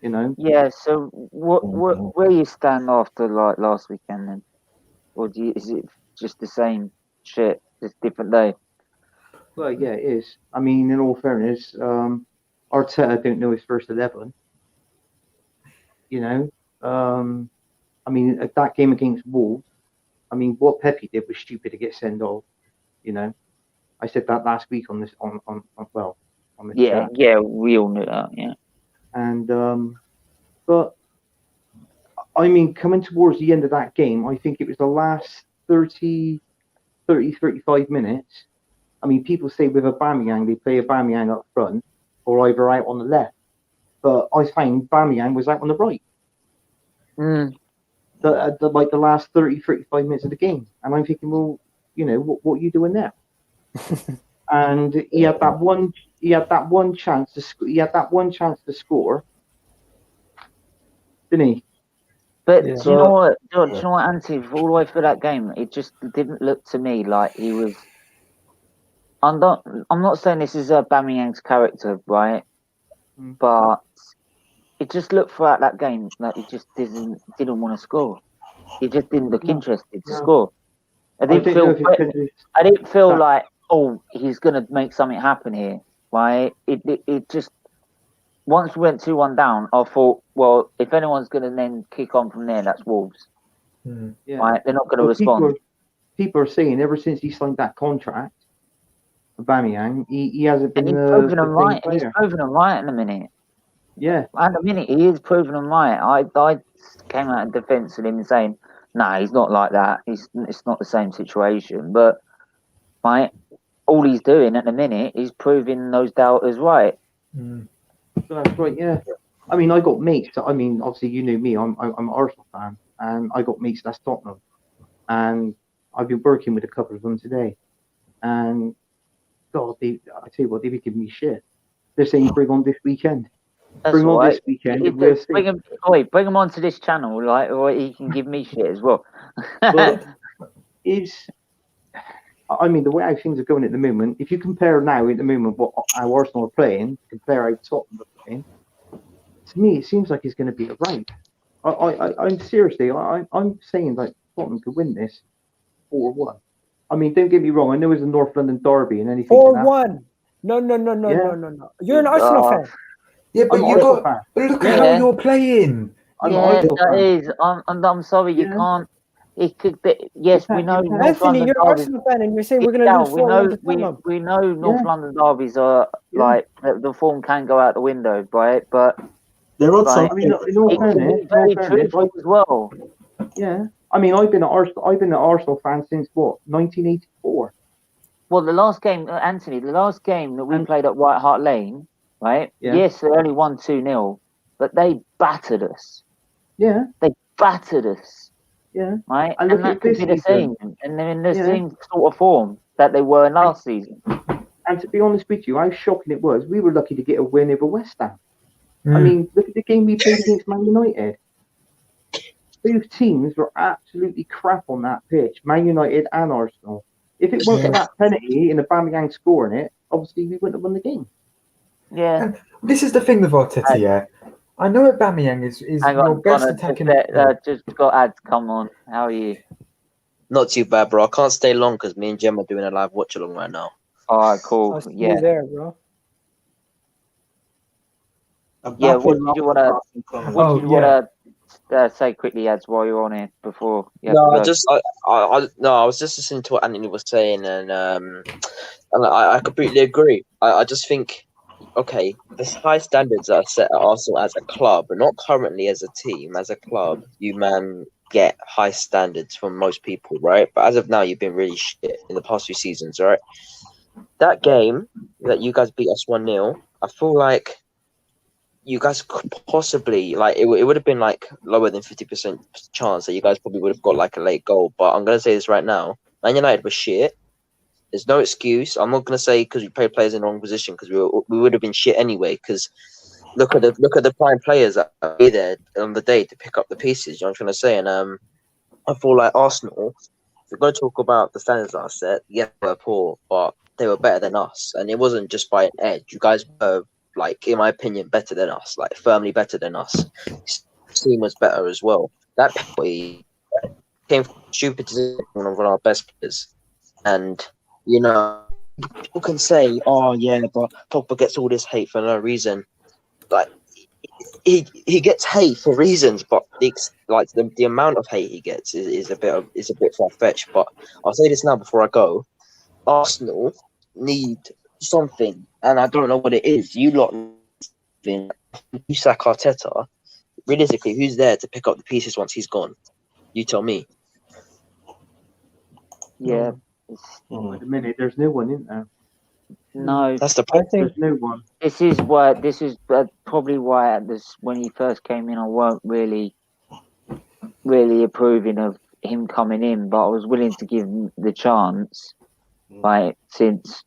You know. Yeah. So where you stand after like last weekend then, or is it just the same shit, just different day? Well, yeah, it is. In all fairness, Arteta don't know his first 11. You know, that game against Wolves, what Pepe did was stupid to get sent off. You know, I said that last week on this on the chat. Yeah, we all knew that. Yeah, and but coming towards the end of that game, I think it was the last 35 minutes. People say with Aubameyang, they play Aubameyang up front or either out on the left. But I find Aubameyang was out on the right. The last 35 minutes of the game. And I'm thinking, well, you know, what are you doing there? And he had that one chance to score, didn't he? But do you know what? Do you know what, Anthony? All the way through that game, it just didn't look to me like he was. I'm not saying this is Aubameyang's character, right? But it just looked throughout that game like he just didn't want to score. He just didn't look interested to score. I didn't feel like, oh, he's gonna make something happen here, right? It just, once we went 2-1 down, I thought, well, if anyone's gonna then kick on from there, that's Wolves. Yeah. Right? They're not gonna respond. People are saying ever since he signed that contract, Aubameyang, he hasn't been. And he's proven them right. And he's proven them right in a minute. Yeah. At the minute, he is proving them right. I came out in defence of him and saying, no, he's not like that. It's not the same situation. But right, all he's doing at the minute is proving those doubters right. That's right. Yeah. I got mates. Obviously, you know me. I'm an Arsenal fan, and I got mates that's Tottenham, and I've been working with a couple of them today, and God, I tell you what, they've been giving me shit. They're saying bring on this weekend. That's Bring all on right. this weekend. We'll see. Bring him onto this channel, like, or he can give me shit as well. But I mean, the way how things are going at the moment, if you compare now at the moment how Arsenal are playing, compare how Tottenham are playing, to me it seems like it's going to be a race. I'm seriously, I'm saying like Tottenham could win this 4-1. I mean, don't get me wrong. I know it's a North London derby and anything. 4-1. No. You're an Arsenal fan. Yeah, but look at how you're playing. I'm sorry, you can't. It could be. Yes, we know. Anthony, you're an Arsenal fan, and you're saying we're going to lose 4-1 to Tottenham. We know North London derbies are like the form can go out the window, right? But they're on some. I mean, in all fairness, very truthful as well. Yeah, I mean, I've been an Arsenal fan since what 1984. Well, the last game, Anthony, that we played at White Hart Lane, right? Yeah. Yes, they only won 2-0, but they battered us. Yeah. They battered us. Yeah. Right? And that could be the same. And they're in the same sort of form that they were in last season. And to be honest with you, how shocking it was. We were lucky to get a win over West Ham. I mean, look at the game we played against Man United. Both teams were absolutely crap on that pitch, Man United and Arsenal. If it wasn't for that penalty and Aubameyang scoring it, obviously we wouldn't have won the game. Yeah. And this is the thing with Arteta, yeah. I know Aubameyang is your best attacking. Just got ads. Come on, how are you? Not too bad, bro. I can't stay long because me and Jem are doing a live watch along right now. All right, cool. Yeah, there, bro. Yeah, what did you want to say quickly, ads, while you're on it before? I was just listening to what Anthony was saying, and I completely agree. I just think, okay, there's high standards that are set at Arsenal as a club, but not currently as a team. As a club, you get high standards from most people, right? But as of now, you've been really shit in the past few seasons, right? That game that you guys beat us 1-0, I feel like you guys could possibly, like, it would have been like lower than 50% chance that you guys probably would have got like a late goal. But I'm going to say this right now, Man United was shit. There's no excuse. I'm not going to say because we played players in the wrong position, because we would have been shit anyway. Because look at the prime players that are there on the day to pick up the pieces. You know what I'm trying to say? And I feel like Arsenal, if we're going to talk about the standards that are set, yeah, they were poor, but they were better than us. And it wasn't just by an edge. You guys were, like, in my opinion, better than us, like firmly better than us. Team was better as well. That penalty came from stupid to one of our best players. And, you know, people can say, oh, yeah, but Pogba gets all this hate for no reason. Like, he gets hate for reasons, but the amount of hate he gets is a bit far-fetched. But I'll say this now before I go. Arsenal need something, and I don't know what it is. You lot, you sack Arteta. Realistically, who's there to pick up the pieces once he's gone? You tell me. Yeah. At the minute, there's no one in there. No, that's the point. There's no one. This is probably why when he first came in, I weren't really approving of him coming in, but I was willing to give him the chance, right? Since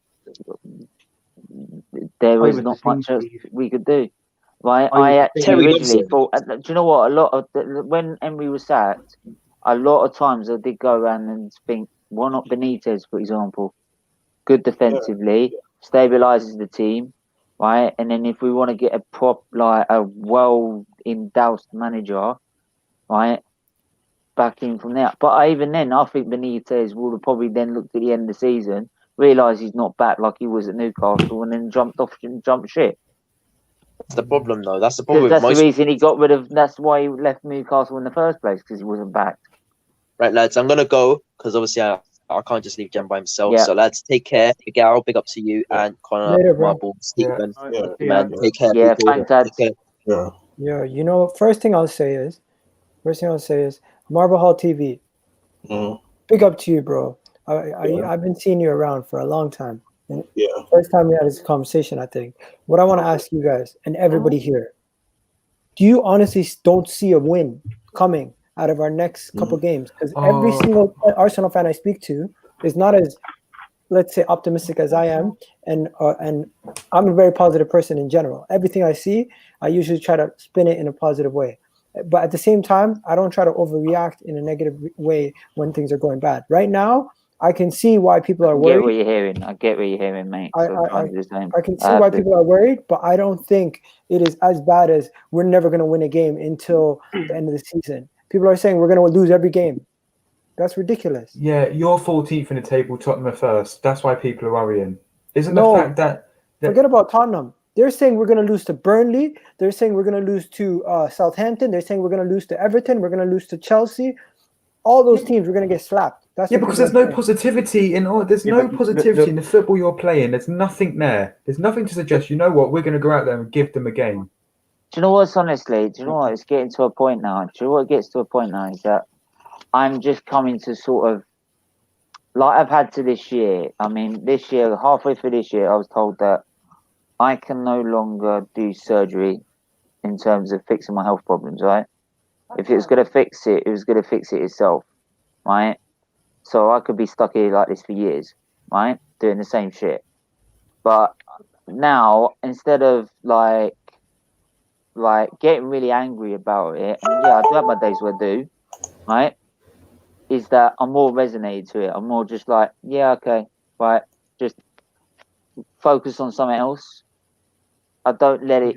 there was not much else we could do, right? I actually originally thought, do you know what? A lot of when Emery was sacked, a lot of times I did go around and think, why not Benitez, for example? Good defensively. Stabilizes the team, right? And then if we want to get a well-endowed manager, right, back in from there. But even then, I think Benitez would have probably then looked at the end of the season, realised he's not back like he was at Newcastle, and then jumped ship. That's the problem, though. That's the problem. That's the reason he got rid of. That's why he left Newcastle in the first place, because he wasn't back. Right, lads. I'm gonna go because obviously I can't just leave Jem by himself. Yeah. So, lads, take care. Miguel, big up to you. And Connor, Marble, Stephen. Man, take care. Yeah, thanks, Dad. Yeah, you know, first thing I'll say is Marble Hall TV. Big up to you, bro. I've been seeing you around for a long time. And first time we had this conversation, I think. What I want to ask you guys and everybody here, do you honestly don't see a win coming out of our next couple games? Because every single Arsenal fan I speak to is not as, let's say, optimistic as I am, and I'm a very positive person in general. Everything I see, I usually try to spin it in a positive way. But at the same time, I don't try to overreact in a negative way when things are going bad. Right now, I can see why people are I get worried. what you're hearing. I get what you're hearing, mate. I can see why people are worried, but I don't think it is as bad as we're never going to win a game until the end of the season. People are saying we're going to lose every game. That's ridiculous. Yeah, you're 14th in the table, Tottenham are first. That's why people are worrying. Isn't the fact that forget about Tottenham. They're saying we're going to lose to Burnley. They're saying we're going to lose to Southampton. They're saying we're going to lose to Everton. We're going to lose to Chelsea. All those teams, we're going to get slapped. That's because there's no positivity in positivity in the football you're playing. There's nothing there. There's nothing to suggest, you know what, we're going to go out there and give them a game. Do you know what's honestly? Do you know what? It's getting to a point now. Do you know what gets to a point now is that I'm just coming to sort of, like I've had to this year. I mean, this year, halfway through this year, I was told that I can no longer do surgery in terms of fixing my health problems, right? If it was going to fix it, it was going to fix it itself, right? So I could be stuck here like this for years, right? Doing the same shit. But now, instead of like getting really angry about it, and yeah, I do have my days where I do, right? Is that I'm more resonated to it. I'm more just like, yeah, okay, right, just focus on something else. I don't let it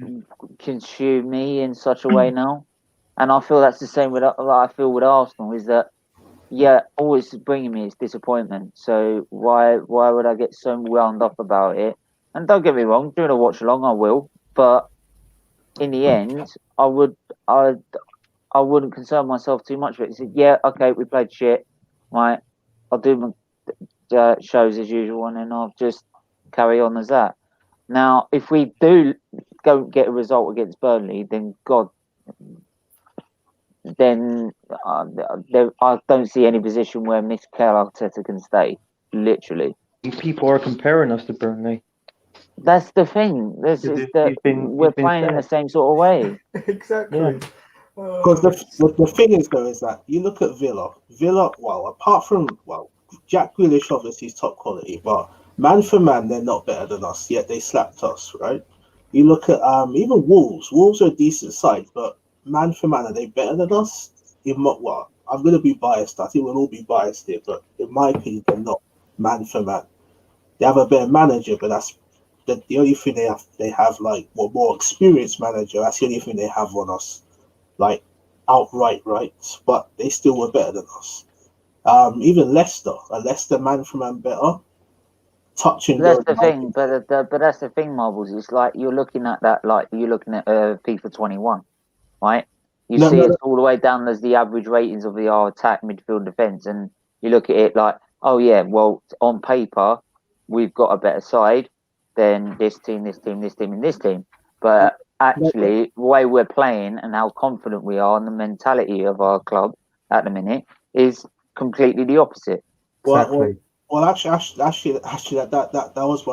consume me in such a way now. And I feel that's the same with I feel with Arsenal, is that, yeah, all it's bringing me is disappointment. So why would I get so wound up about it? And don't get me wrong, doing a watch along, I will. But in the end, I wouldn't concern myself too much with it. So, yeah, okay, we played shit, right? I'll do my shows as usual, and then I'll just carry on as that. Now, if we don't get a result against Burnley, then I don't see any position where Mikel Arteta can stay. Literally, people are comparing us to Burnley. That's the thing. We're playing in the same sort of way. Exactly. Because the thing is, though, is that you look at Villa, well, apart from, Jack Grealish obviously is top quality, but man for man, they're not better than us, yet they slapped us, right? You look at even Wolves. Wolves are a decent side, but man for man, are they better than us? I'm going to be biased. I think we'll all be biased here, but in my opinion, they're not man for man. They have a better manager, but that's the only thing they have. They have more experienced manager. That's the only thing they have on us, like outright, right? But they still were better than us. Even Leicester, a Leicester man for man better. Touching. That's the thing, but that's the thing, Marbles. It's like you're looking at that, like you're looking at FIFA 21, right? You see it all the way down as the average ratings of our attack, midfield, defence, and you look at it like, oh yeah, well on paper we've got a better side than this team, and this team. But actually, the way we're playing and how confident we are, and the mentality of our club at the minute is completely the opposite. Exactly. Well, actually, that was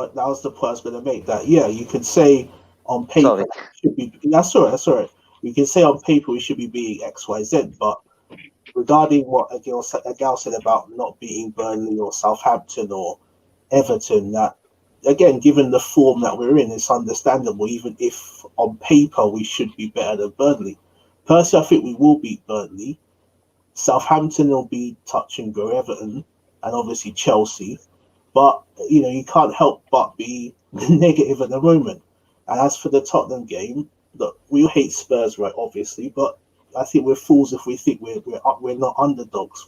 the point I was going to make. That you could say on paper it should be. That's all right. You can say on paper we should be beating X, Y, Z, but regarding what Agal said about not beating Burnley or Southampton or Everton, that again, given the form that we're in, it's understandable. Even if on paper we should be better than Burnley, personally, I think we will beat Burnley. Southampton will be touch and go, Everton, and obviously Chelsea. But you can't help but be negative at the moment. And as for the Tottenham game, look, we hate Spurs, right? Obviously, but I think we're fools if we think we're not underdogs.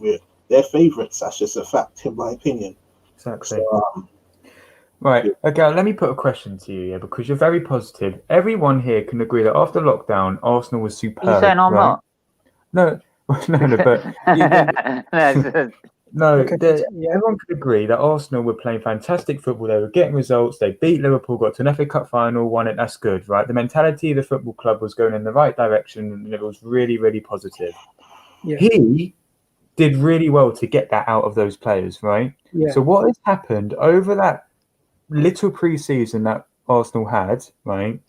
They're favourites. That's just a fact, in my opinion. Exactly. So, right, okay. Let me put a question to you, because you're very positive. Everyone here can agree that after lockdown, Arsenal was superb. Are you saying I'm not? No, but everyone could agree that Arsenal were playing fantastic football. They were getting results. They beat Liverpool, got to an FA Cup final, won it. That's good, right? The mentality of the football club was going in the right direction, and it was really, really positive. Yeah. He did really well to get that out of those players, right? Yeah. So what has happened over that little pre-season that Arsenal had, right,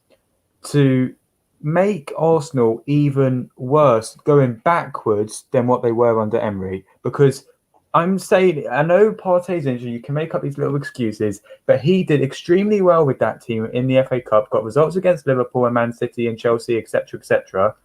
to make Arsenal even worse, going backwards than what they were under Emery? Because I'm saying, I know Partey's injury, you can make up these little excuses, but he did extremely well with that team in the FA Cup, got results against Liverpool and Man City and Chelsea, etc., etc. But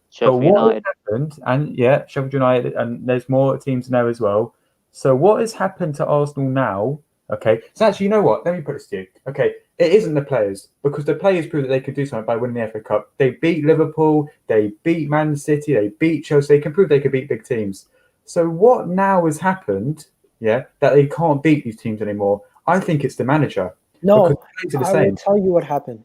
Sheffield what United. has happened, and yeah, Sheffield United, and there's more teams in there as well. So what has happened to Arsenal now? Okay, so actually, you know what? Let me put this to you. Okay, it isn't the players, because the players proved that they could do something by winning the FA Cup. They beat Liverpool, they beat Man City, they beat Chelsea. They can prove they could beat big teams. So what now has happened? Yeah, that they can't beat these teams anymore. I think it's the manager. No, The I same. will tell you what happened.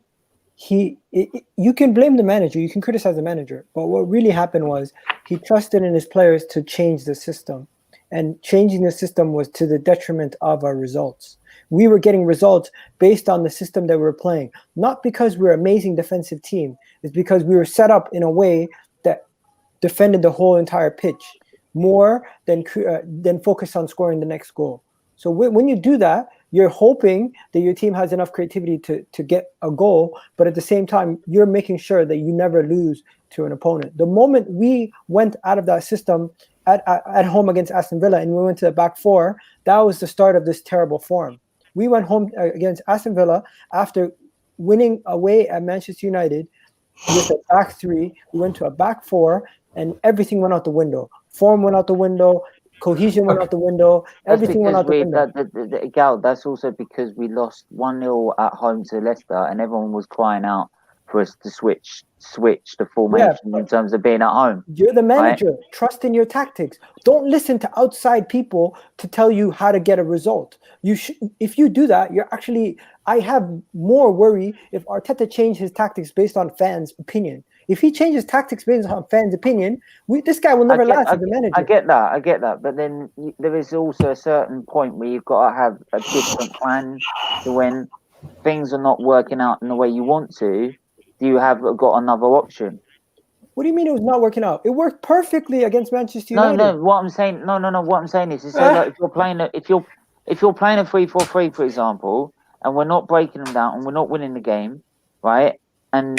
You can blame the manager, you can criticize the manager, but what really happened was he trusted in his players to change the system, and changing the system was to the detriment of our results. We were getting results based on the system that we were playing, not because we're an amazing defensive team. It's because we were set up in a way that defended the whole entire pitch more than focus on scoring the next goal. So when you do that, you're hoping that your team has enough creativity to get a goal, but at the same time, you're making sure that you never lose to an opponent. The moment we went out of that system at home against Aston Villa and we went to the back four, that was the start of this terrible form. We went home against Aston Villa after winning away at Manchester United with a back three. We went to a back four, and everything went out the window. Form went out the window. Cohesion went out the window. Everything went out the window. Gal, that's also because we lost 1-0 at home to Leicester, and everyone was crying out for us to switch the formation in terms of being at home. You're the manager. Right? Trust in your tactics. Don't listen to outside people to tell you how to get a result. If you do that, you're actually. I have more worry if Arteta changed his tactics based on fans' opinion. If he changes tactics based on fans' opinion, this guy will never last as a manager. I get that. But then there is also a certain point where you've got to have a different plan to when things are not working out in the way you want to. Do you have got another option? What do you mean it was not working out? It worked perfectly against Manchester United. No. What I'm saying, no. What I'm saying is, like, if you're playing a 3-4-3, for example, and we're not breaking them down and we're not winning the game, right? And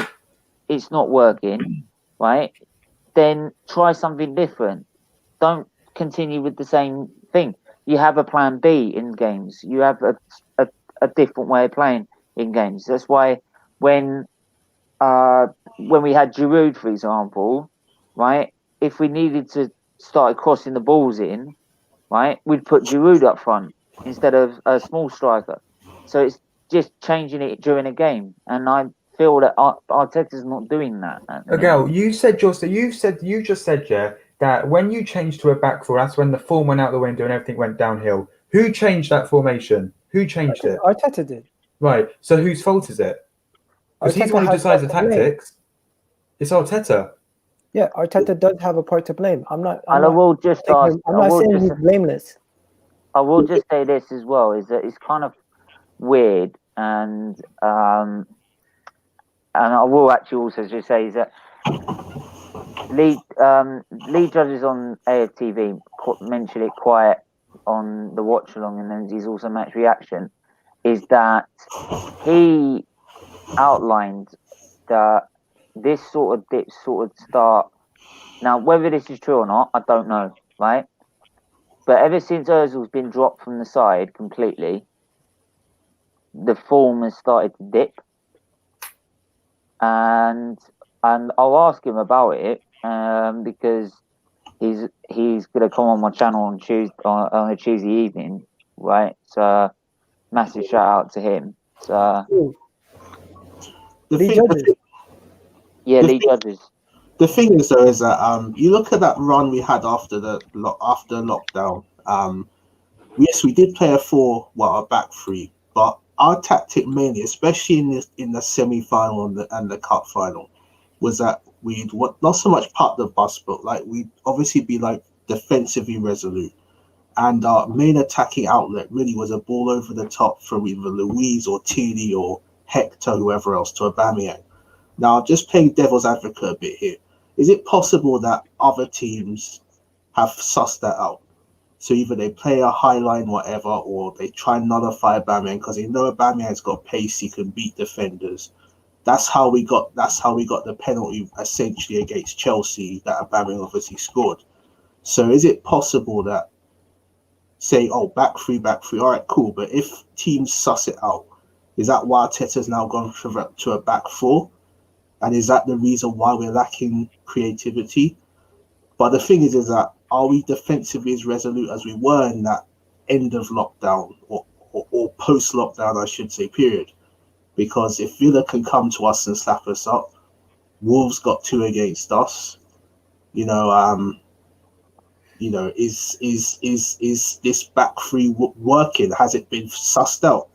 it's not working, right? Then try something different. Don't continue with the same thing. You have a plan B in games. You have a different way of playing in games. That's why when we had Giroud, for example, right? If we needed to start crossing the balls in, right, we'd put Giroud up front instead of a small striker. So it's just changing it during a game, and I feel that Arteta's not doing that. Miguel, you just said, yeah, that when you changed to a back four, that's when the form went out the window and everything went downhill. Who changed that formation? Who changed it? Arteta did. Right. So whose fault is it? Because he's the one who decides the tactics. It's Arteta. Yeah, Arteta does have a part to blame. I'm not saying he's blameless. I will just say this as well: is that it's kind of weird, and I will actually also just say is that Lee Judges on AFTV mentioned it quite on the Watchalong, and then he's also Match Reaction, is that he outlined that this sort of dip sort of start. Now, whether this is true or not, I don't know, right? But ever since Ozil's been dropped from the side completely, the form has started to dip. And I'll ask him about it because he's gonna come on my channel on a Tuesday evening, right? So massive shout out to him. So Lee Judges. Lee Judges. The thing is, though, is that you look at that run we had after lockdown. Yes, we did play a back three, but our tactic mainly, especially in the semi-final and the cup final, was that we'd not so much park the bus, but like we'd obviously be like defensively resolute, and our main attacking outlet really was a ball over the top from either Luiz or Tilly or Hector, whoever else, to Aubameyang. Now, just playing devil's advocate a bit here, is it possible that other teams have sussed that out? So either they play a high line, whatever, or they try and nullify Aubameyang because they know Aubameyang's got pace, he can beat defenders. That's how we got the penalty essentially against Chelsea that Aubameyang obviously scored. So is it possible that say, oh, back three. All right, cool. But if teams suss it out, is that why Arteta's now gone to a back four? And is that the reason why we're lacking creativity? But the thing is that are we defensively as resolute as we were in that end of lockdown or post-lockdown, I should say, period? Because if Villa can come to us and slap us up, Wolves got 2 against us. Is this back three working? Has it been sussed out?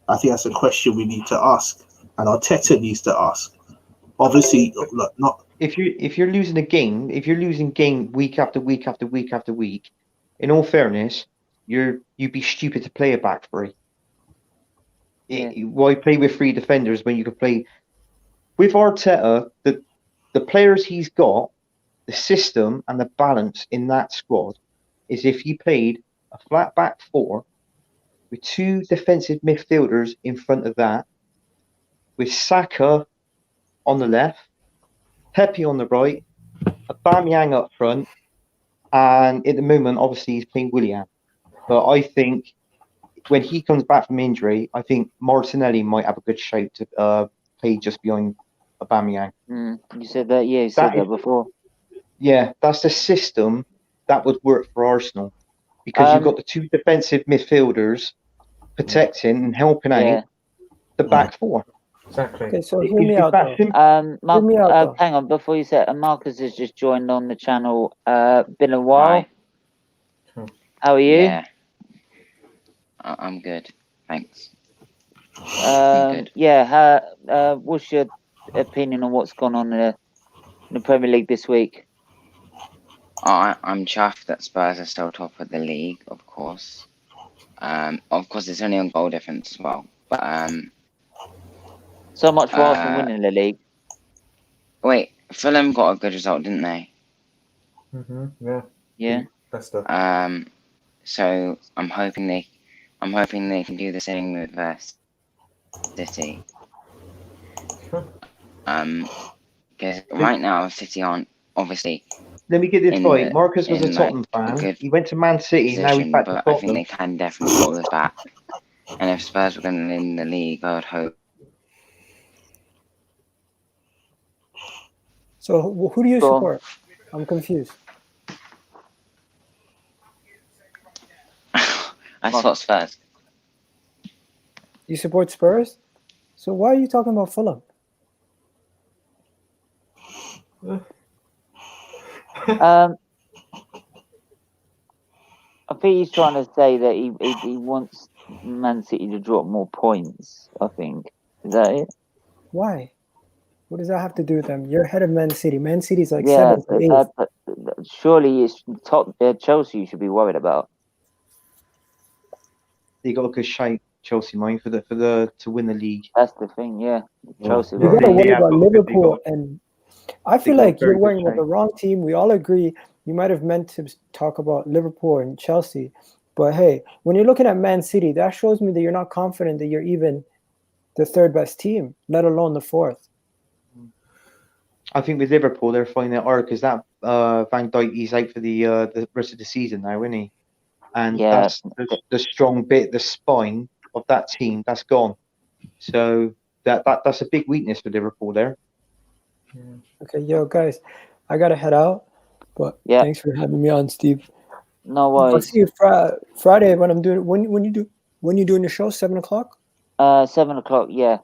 I think that's a question we need to ask, and Arteta needs to ask. Obviously, look, not if you're losing a game, if you're losing game week after week after week after week, in all fairness, you'd be stupid to play a back three. Yeah. Why play with 3 defenders when you could play with Arteta? The players he's got, the system and the balance in that squad is if he played a flat back 4 with 2 defensive midfielders in front of that, with Saka on the left, Pepe on the right, Aubameyang up front, and at the moment, obviously, he's playing Willian. But I think when he comes back from injury, I think Martinelli might have a good shout to play just behind Aubameyang. You said that, yeah, you said that before. Yeah, that's the system that would work for Arsenal because you've got the 2 defensive midfielders protecting and helping out the back 4. Exactly. Okay, so hear me out though. Hang on, before you say it, Marcus has just joined on the channel. Been a while. Hi. How are you? Yeah. I'm good. Thanks. What's your opinion on what's gone on in the Premier League this week? I'm chuffed that Spurs are still top of the league, of course. Of course, it's only on goal difference as well. But so much for Arsenal winning the league. Wait, Fulham got a good result, didn't they? Yeah. Yeah. Best stuff. So I'm hoping they can do the same with City. Because right now City aren't obviously. Let me get this right. Marcus was a Tottenham fan. He went to Man City. Position, now he's back to Tottenham. I think they can definitely pull this back. And if Spurs were going to win the league, I would hope. So who do you support? I'm confused. I thought Spurs. You support Spurs? So why are you talking about Fulham? I think he's trying to say that he wants Man City to drop more points. I think, is that it? Why? What does that have to do with them? You're ahead of Man City. Man City's like 7th or 8th. Surely it's Chelsea you should be worried about. They got a good shape, Chelsea, mate, for the to win the league. That's the thing, yeah. Chelsea. You're gonna worry about Liverpool, and I feel like you're worrying about the wrong team. We all agree. You might have meant to talk about Liverpool and Chelsea, but hey, when you're looking at Man City, that shows me that you're not confident that you're even the 3rd best team, let alone the 4th. I think with Liverpool, they're finding it hard because that Van Dijk is out for the rest of the season now, isn't he? And that's the strong bit, the spine of that team that's gone. So that's a big weakness for Liverpool there. Okay, yo guys, I gotta head out, but thanks for having me on, Steve. No worries. I'll see you Friday when I'm doing when you doing the show, 7:00. 7:00, yeah.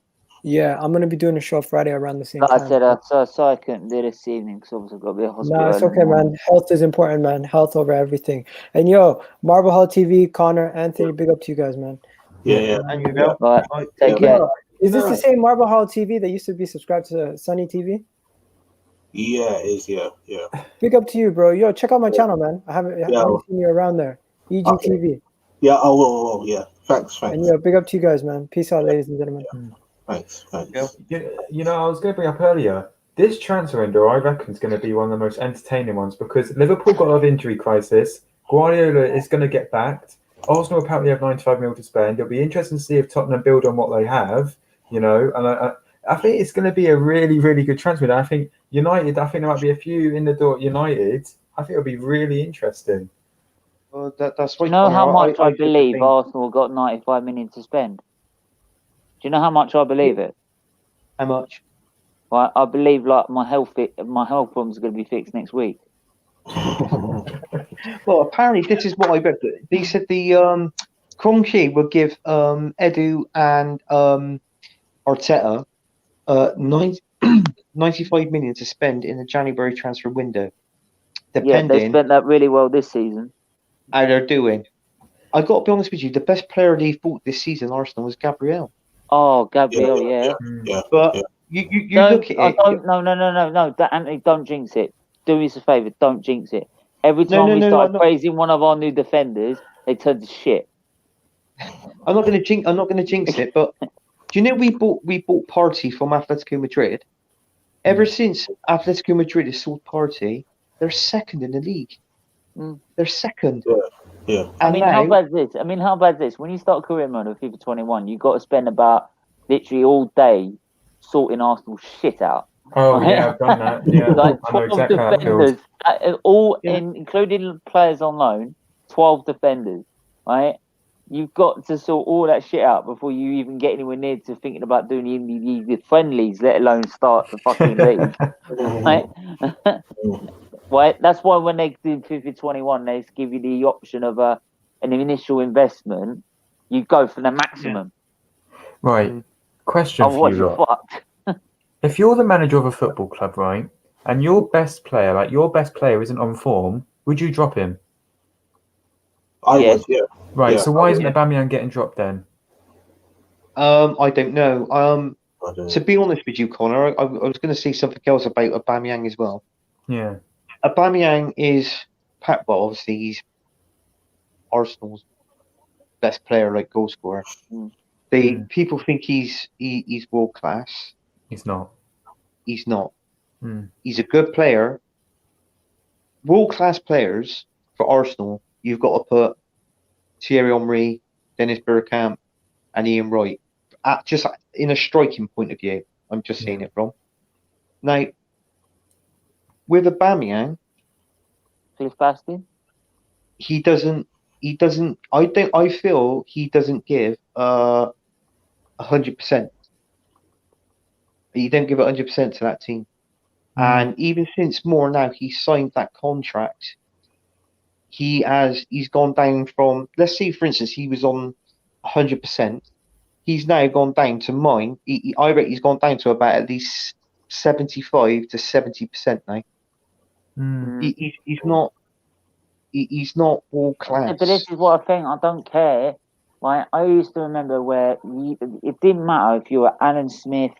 Yeah, I'm gonna be doing a show Friday around the same time. I said so I couldn't do this evening because obviously I've got to be at hospital. No, it's okay, man. Health is important, man. Health over everything. And yo, Marble Hall TV, Connor, Anthony, big up to you guys, man. Yeah. And you know, take care. Is this the same Marble Hall TV that used to be subscribed to Sunny TV? Yeah, it is. Yeah. Big up to you, bro. Yo, check out my channel, man. I haven't seen you around there. EGTV. Okay. Yeah. Oh, yeah. Thanks. And yo, big up to you guys, man. Peace out, ladies and gentlemen. Thanks. You know, I was going to bring up earlier, this transfer window, I reckon, is going to be one of the most entertaining ones because Liverpool got a lot of injury crisis. Guardiola is going to get backed. Arsenal apparently have 95 mil to spend. It'll be interesting to see if Tottenham build on what they have, you know. And I think it's going to be a really, really good transfer window. I think United, there might be a few in the door. United, I think it'll be really interesting. That's Do right. you know how much I did the believe same. Arsenal got 95 million to spend? Do you know how much I believe it? How much? Right, I believe like my health problems are going to be fixed next week. Well, apparently this is what I read. They said the Kroenke will give Edu and Arteta 95 million to spend in the January transfer window, Yeah, they depending spent that really well this season. how they're doing. I got to be honest with you, the best player they've bought this season, Arsenal, was Gabriel. Oh, Gabriel, yeah. But you look at it. No. Anthony, don't jinx it. Do us a favour, don't jinx it. Every time we I'm start not. praising one of our new defenders, they turn to shit. I'm not going to jinx it. But do you know we bought Partey from Atletico Madrid? Ever since Atletico Madrid has sold Partey, they're second in the league. They're second. Yeah. And how bad is this? When you start career mode of FIFA 21, you've got to spend about literally all day sorting Arsenal shit out. Oh right? yeah, I've done that. Yeah, Like I know 12 exactly how that feels. defenders, including players on loan, 12 defenders, right? You've got to sort all that shit out before you even get anywhere near to thinking about doing the friendlies, let alone start the fucking league. Right? Right? That's why when they do FIFA 21, they give you the option of an initial investment. You go for the maximum. Right. Question for Otherwise, you you're lot. fucked. If you're the manager of a football club, right, and your best player isn't on form, would you drop him? I would, yeah. Right. Yeah, So why isn't Aubameyang getting dropped then? I don't know. To be honest with you, Connor, I was going to say something else about Aubameyang as well. Yeah. Aubameyang is, obviously he's Arsenal's best player, like goal scorer. People think he's world class. He's not. He's not. He's a good player. World class players for Arsenal, you've got to put Thierry Henry, Dennis Bergkamp, and Ian Wright. Just in a striking point of view, I'm just saying it from. Now, with Aubameyang, Cliff Bastin? he doesn't. I feel he doesn't give 100%. He don't give 100% to that team. And even since now he's signed that contract, he's gone down from, let's say for instance he was on 100%. He's now gone down to mine. I reckon he's gone down to about at least 75 to 70% now. He's not. He's not world class. Yeah, but this is what I think. I don't care. Like I used to remember where it didn't matter if you were Alan Smith,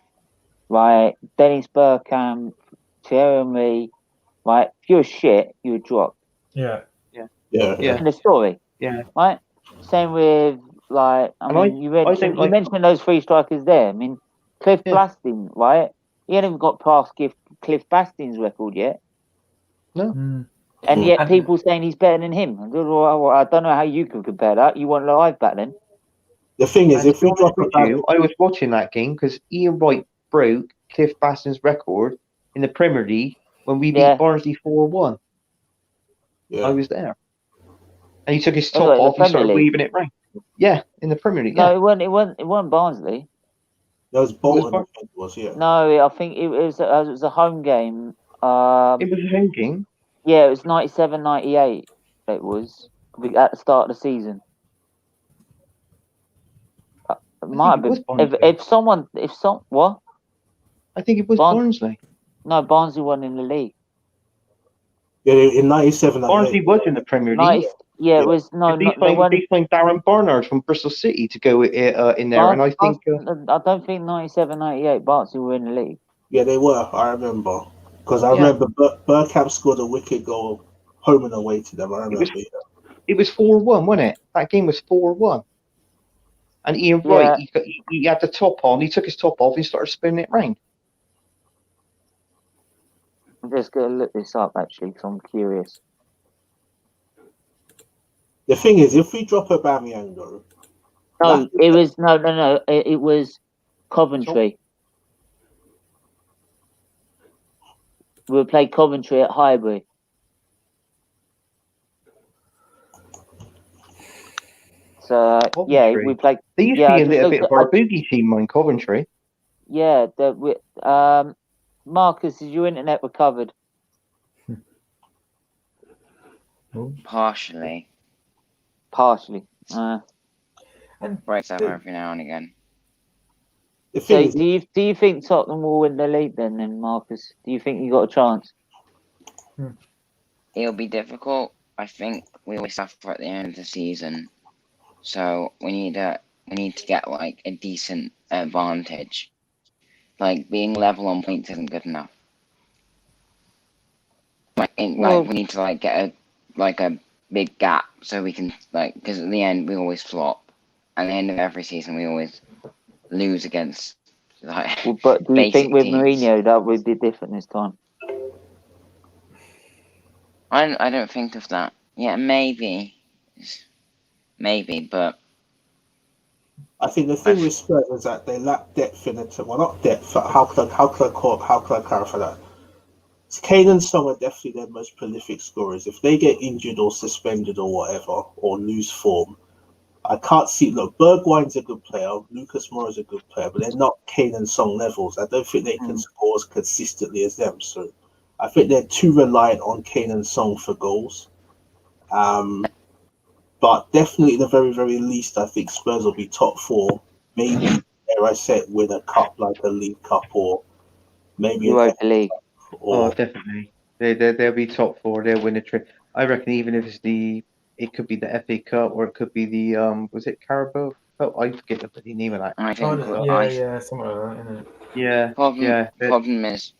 right, Dennis Bergkamp, Thierry Henry, right. If you were shit, you were dropped. Yeah. And the story. Yeah. Right. Same with you mentioned those three strikers there. I mean, Cliff Bastin, right? He hasn't got past Cliff Bastin's record yet. No. And yet people saying he's better than him. I don't know how you can compare that. You weren't live back then. The thing is, if we drop I was watching that game because Ian Wright broke Cliff Bastin's record in the Premier League when we beat Barnsley 4-1. I was there. And he took his top off and started weaving it round. Yeah, in the Premier League. No, it wasn't Barnsley. That was Bolton. No, I think it was a home game. It was a home game. Yeah, it was 97-98. It was at the start of the season. It might have been. What? I think it was Barnsley. No, Barnsley won in the league. Yeah, in 97. Barnsley was in the Premier League. It was They signed Darren Barnard from Bristol City to go in there, and I think I don't think 97-98 Barnsley were in the league. Yeah, they were. I remember because I remember Bergkamp scored a wicked goal home and away to them. I remember. It was 4-1, wasn't it? That game was 4-1. And Ian Wright, he had the top on. He took his top off. And he started spinning it round. I'm just going to look this up actually because I'm curious. The thing is, if we drop Aubameyang though, it was Coventry. We'll play Coventry at Highbury. yeah, Coventry. we played. They used Yeah, to I be a just little looked bit of at- our boogie team in Coventry. Yeah, Marcus, is your internet recovered? Partially. Partially. Breaks up every now and again. The So thing is, do you think Tottenham will win the league then, Marcus? Do you think you got a chance? It'll be difficult. I think we always suffer at the end of the season, so we need to get like a decent advantage. Like being level on points isn't good enough. Well- We need to like get a big gap so we can because at the end we always flop. At the end of every season we always lose against Well, but do you basic think with teams. Mourinho that would be different this time? I don't think of that. Yeah, maybe, but I think the thing with Spurs is that they lack depth in it. Well, not depth. How could I clarify that? Kane and Son are definitely their most prolific scorers. If they get injured or suspended or whatever, or lose form, I can't see. Look, Bergwijn's a good player. Lucas Moura's a good player, but they're not Kane and Son levels. I don't think they can score as consistently as them. So I think they're too reliant on Kane and Son for goals. But definitely, at the very, very least, I think Spurs will be top four. Maybe, dare I say, win a cup like a League Cup or maybe Europa League. Oh, definitely. They'll be top four. They'll win a trip. I reckon even if it could be the FA Cup or it could be the was it Carabao Cup? I forget the bloody name of that. I think something like that, isn't it? Yeah. Problem is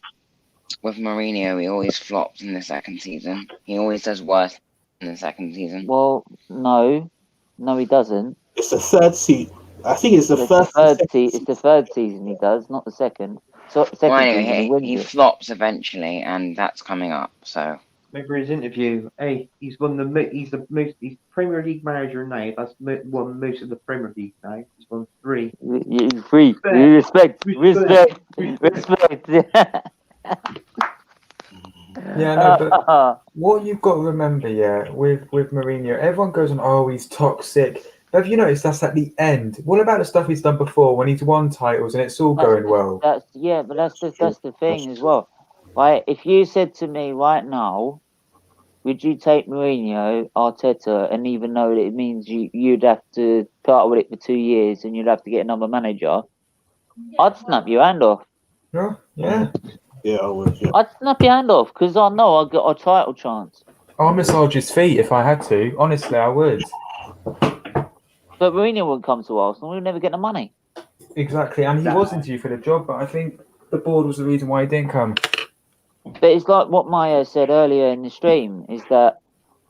with Mourinho, he always flops in the second season. He always does worse in the second season. Well, no, he doesn't. It's the third season. I think it's the first. It's the third season he does, not the second. So second Well, season he anyway, wins he it. flops eventually, and that's coming up. So Remember his interview? Hey, he's won he's Premier League manager now. That's won most of the Premier League now. He's won 3. Free. Respect. Yeah, no, but what you've got to remember, with Mourinho, everyone goes on, oh, he's toxic. But have you noticed that's at the end? What about the stuff he's done before when he's won titles and it's all going well? That's the thing as well. Right? If you said to me right now, would you take Mourinho, Arteta, and even though that it means you'd have to put up with it for 2 years and you'd have to get another manager, I'd snap your hand off. Yeah. Yeah, I would. Yeah. I'd snap your hand off because I know I got a title chance. I'll massage his feet if I had to. Honestly, I would. But Mourinho wouldn't come to Arsenal. We'd never get the money. Exactly, and he was interviewed for the job, but I think the board was the reason why he didn't come. But it's like what Maya said earlier in the stream, is that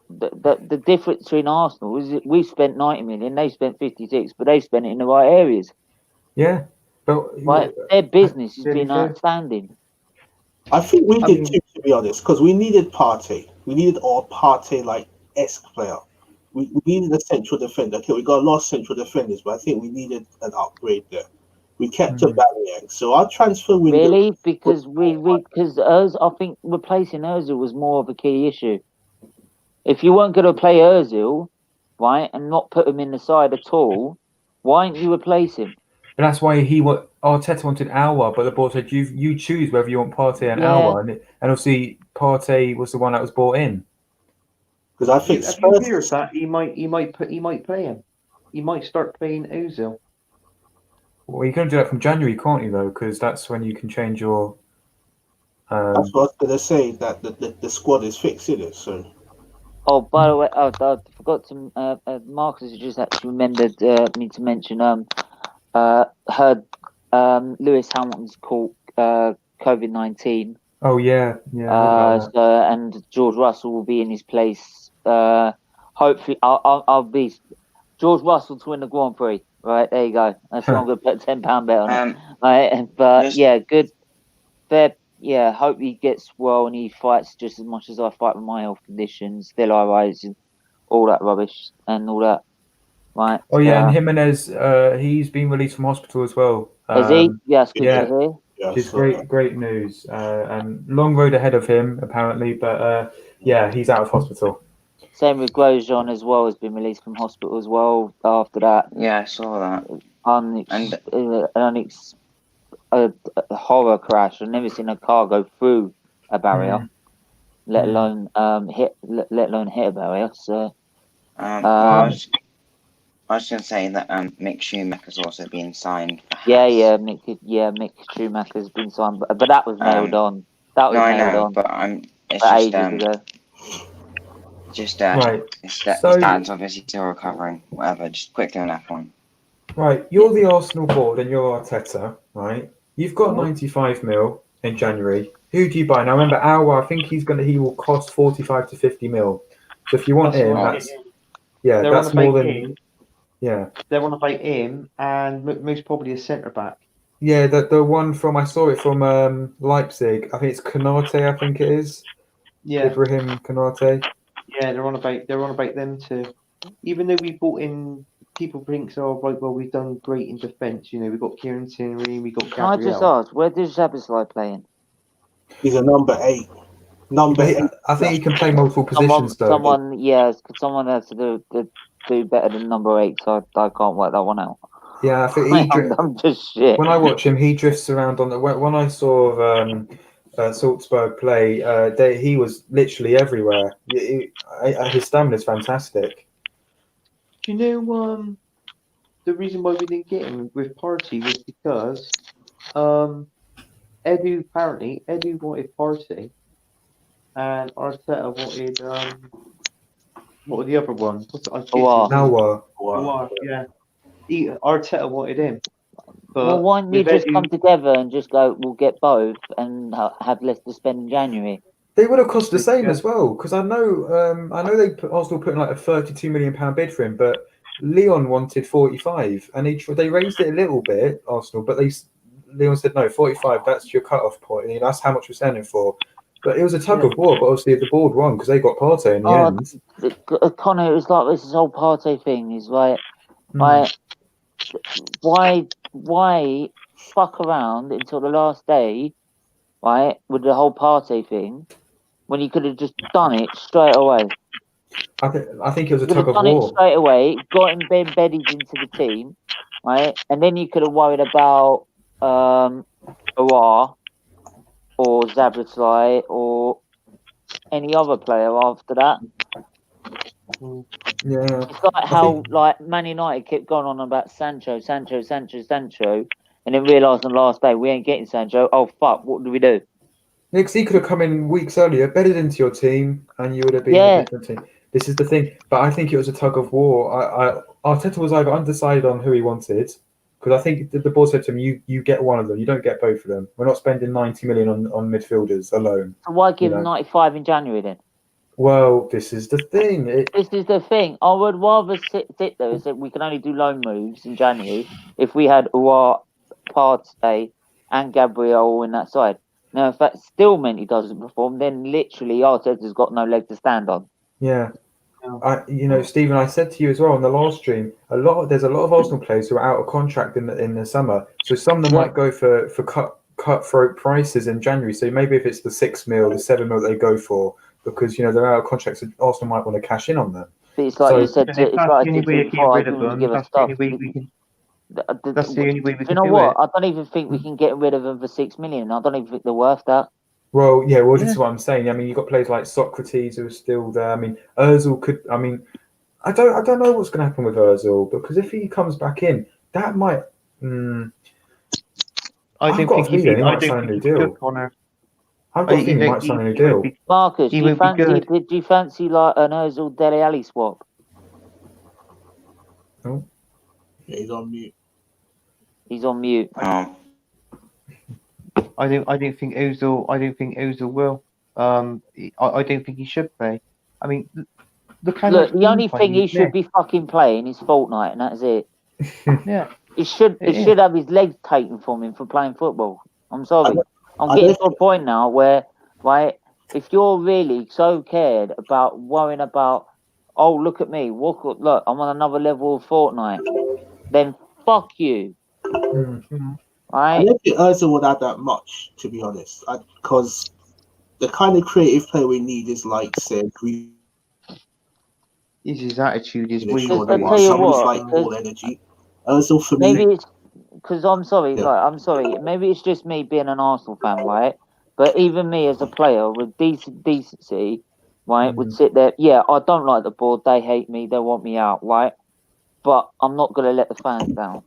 the difference between Arsenal is that we spent 90 million, they spent 56, but they spent it in the right areas. Yeah, but their business has been outstanding. I think we did too, to be honest, because we needed Partey. We needed our Partey-like-esque player. We needed a central defender. Okay, we got a lot of central defenders, but I think we needed an upgrade there. We kept Aubameyang, so our transfer window. Really, because I think replacing Özil was more of a key issue. If you weren't going to play Özil, right, and not put him in the side at all, why didn't you replace him? But that's why Arteta wanted Aouar, but the board said you choose whether you want Partey and Aouar, and obviously Partey was the one that was brought in. Because I think If you hear that, he might play him. He might start playing Ozil. Well, you can do that from January, can't you? Though, because that's when you can change your. That's what I was gonna say. That the squad is fixed, isn't it? So. Oh, by the way, I forgot to. Marcus has just actually remembered me to mention. Heard Lewis Hamilton's caught COVID-19. Oh yeah. And George Russell will be in his place. Hopefully, I'll be George Russell to win the Grand Prix. Right, there you go. That's what I'm going to put a £10 bet on it. Right, but good. Fair. Yeah, hope he gets well and he fights just as much as I fight with my health conditions. Still I rise and all that rubbish and all that. Right. Oh yeah, and Jimenez, he's been released from hospital as well. Is he? Yeah, it's good to hear. It's great news. And long road ahead of him apparently, but he's out of hospital. Same with Grosjean as well, has been released from hospital as well. After that, Yeah, I saw that. A horror crash. I've never seen a car go through a barrier, let alone hit a barrier. So, I was going to say that Mick Schumacher's also been signed for Haas. Mick Schumacher's been signed, but that was nailed on. That was nailed on. But it's just right. His dad's obviously still recovering. Whatever. Just quickly on F1. Right, you're the Arsenal board and you're Arteta, right? You've got 95 mil in January. Who do you buy? Now remember, Aouar, I think he will cost 45 to 50 mil. So if you want him, that's more than. Yeah. They want to buy him and most probably a centre back. Yeah, the one from, I saw it from Leipzig. I think it's Konate, I think it is. Yeah. Ibrahim Konate. Yeah, they're on about them too. Even though we bought in, people think we've done great in defence. You know, we've got Kieran Tierney, we got Gabriel. Can I just ask, where does Szoboszlai play in? He's a number 8. I think he can play multiple positions though. Someone has to do better than number 8, so I can't work that one out. Yeah, I think I'm just shit. When I watch him, he drifts around on the. When I saw Salzburg play, he was literally everywhere. His stamina is fantastic. Do you know the reason why we didn't get him with Partey was because Edu wanted Partey and Arteta wanted the other one? Aouar. Yeah. Arteta wanted him. Well, why don't you just come together and just go, we'll get both and have less to spend in January? They would have cost the same as well, because I know Arsenal put in like a £32 million bid for him, but Leon wanted 45, and they raised it a little bit, Arsenal, but Leon said no, 45. That's your cut-off point. And that's how much we're selling for. But it was a tug of war. But obviously the board won because they got Partey in the end. Connor, it was like this whole Partey thing. Is like, why fuck around until the last day, right, with the whole Partey thing, when you could have just done it straight away? I think it was a tug of war. Done it straight away, got him embedded into the team, right, and then you could have worried about Aouar or Szoboszlai or any other player after that. Yeah, it's like how like Man United kept going on about Sancho, and then realised on the last day we ain't getting Sancho. Oh fuck, what do we do? Because he could have come in weeks earlier, bedded into your team, and you would have been a different team. This is the thing, but I think it was a tug of war. Arteta was either undecided on who he wanted, because I think the board said to him, "You get one of them. You don't get both of them. We're not spending 90 million on midfielders alone." So why give him 95 in January then? Well, this is the thing. This is the thing. I would rather sit there and say we can only do loan moves in January if we had Aouar, Partey, and Gabriel in that side. Now, if that still meant he doesn't perform, then literally Arteta's got no leg to stand on. Yeah. Stephen, I said to you as well on the last stream, there's a lot of Arsenal players who are out of contract in the summer. So some of them might go for cutthroat prices in January. So maybe if it's the 6 mil, the 7 mil they go for, because they're out of contract, so Arsenal might want to cash in on them. But it's like you said, it's like the only way to get rid of them. That's the only way we can. That's the only way we can. You know what? I don't even think we can get rid of them for 6 million. I don't even think they're worth that. Well, this is what I'm saying. I mean, you've got players like Socrates who are still there. I mean, Ozil could. I mean, I don't know what's going to happen with Ozil, because if he comes back in, that might. I don't think he might sign a new deal. I've got a feeling he might sign a new deal. Marcus, do you fancy like an Ozil Dele Alli swap? No. Yeah, he's on mute. He's on mute. I don't think Ozil will. I don't think he should play. I mean, look, the only thing he should be fucking playing is Fortnite, and that's it. Yeah. He should have his legs taken from him for playing football. I'm sorry. I'm getting to a point now where, right, if you're really so cared about worrying about, oh, look at me, look, I'm on another level of Fortnite, then fuck you. Mm-hmm. Right? I don't think Ozil would add that much, to be honest, because the kind of creative player we need is like, say, his attitude is in a way short I'll while. tell you Someone's what, like all energy. Ozil for maybe me. it's because I'm sorry, Yeah. like I'm sorry. Maybe it's just me being an Arsenal fan, right? But even me as a player with decent decency, right, would sit there. Yeah, I don't like the board. They hate me. They want me out, right? But I'm not gonna let the fans down.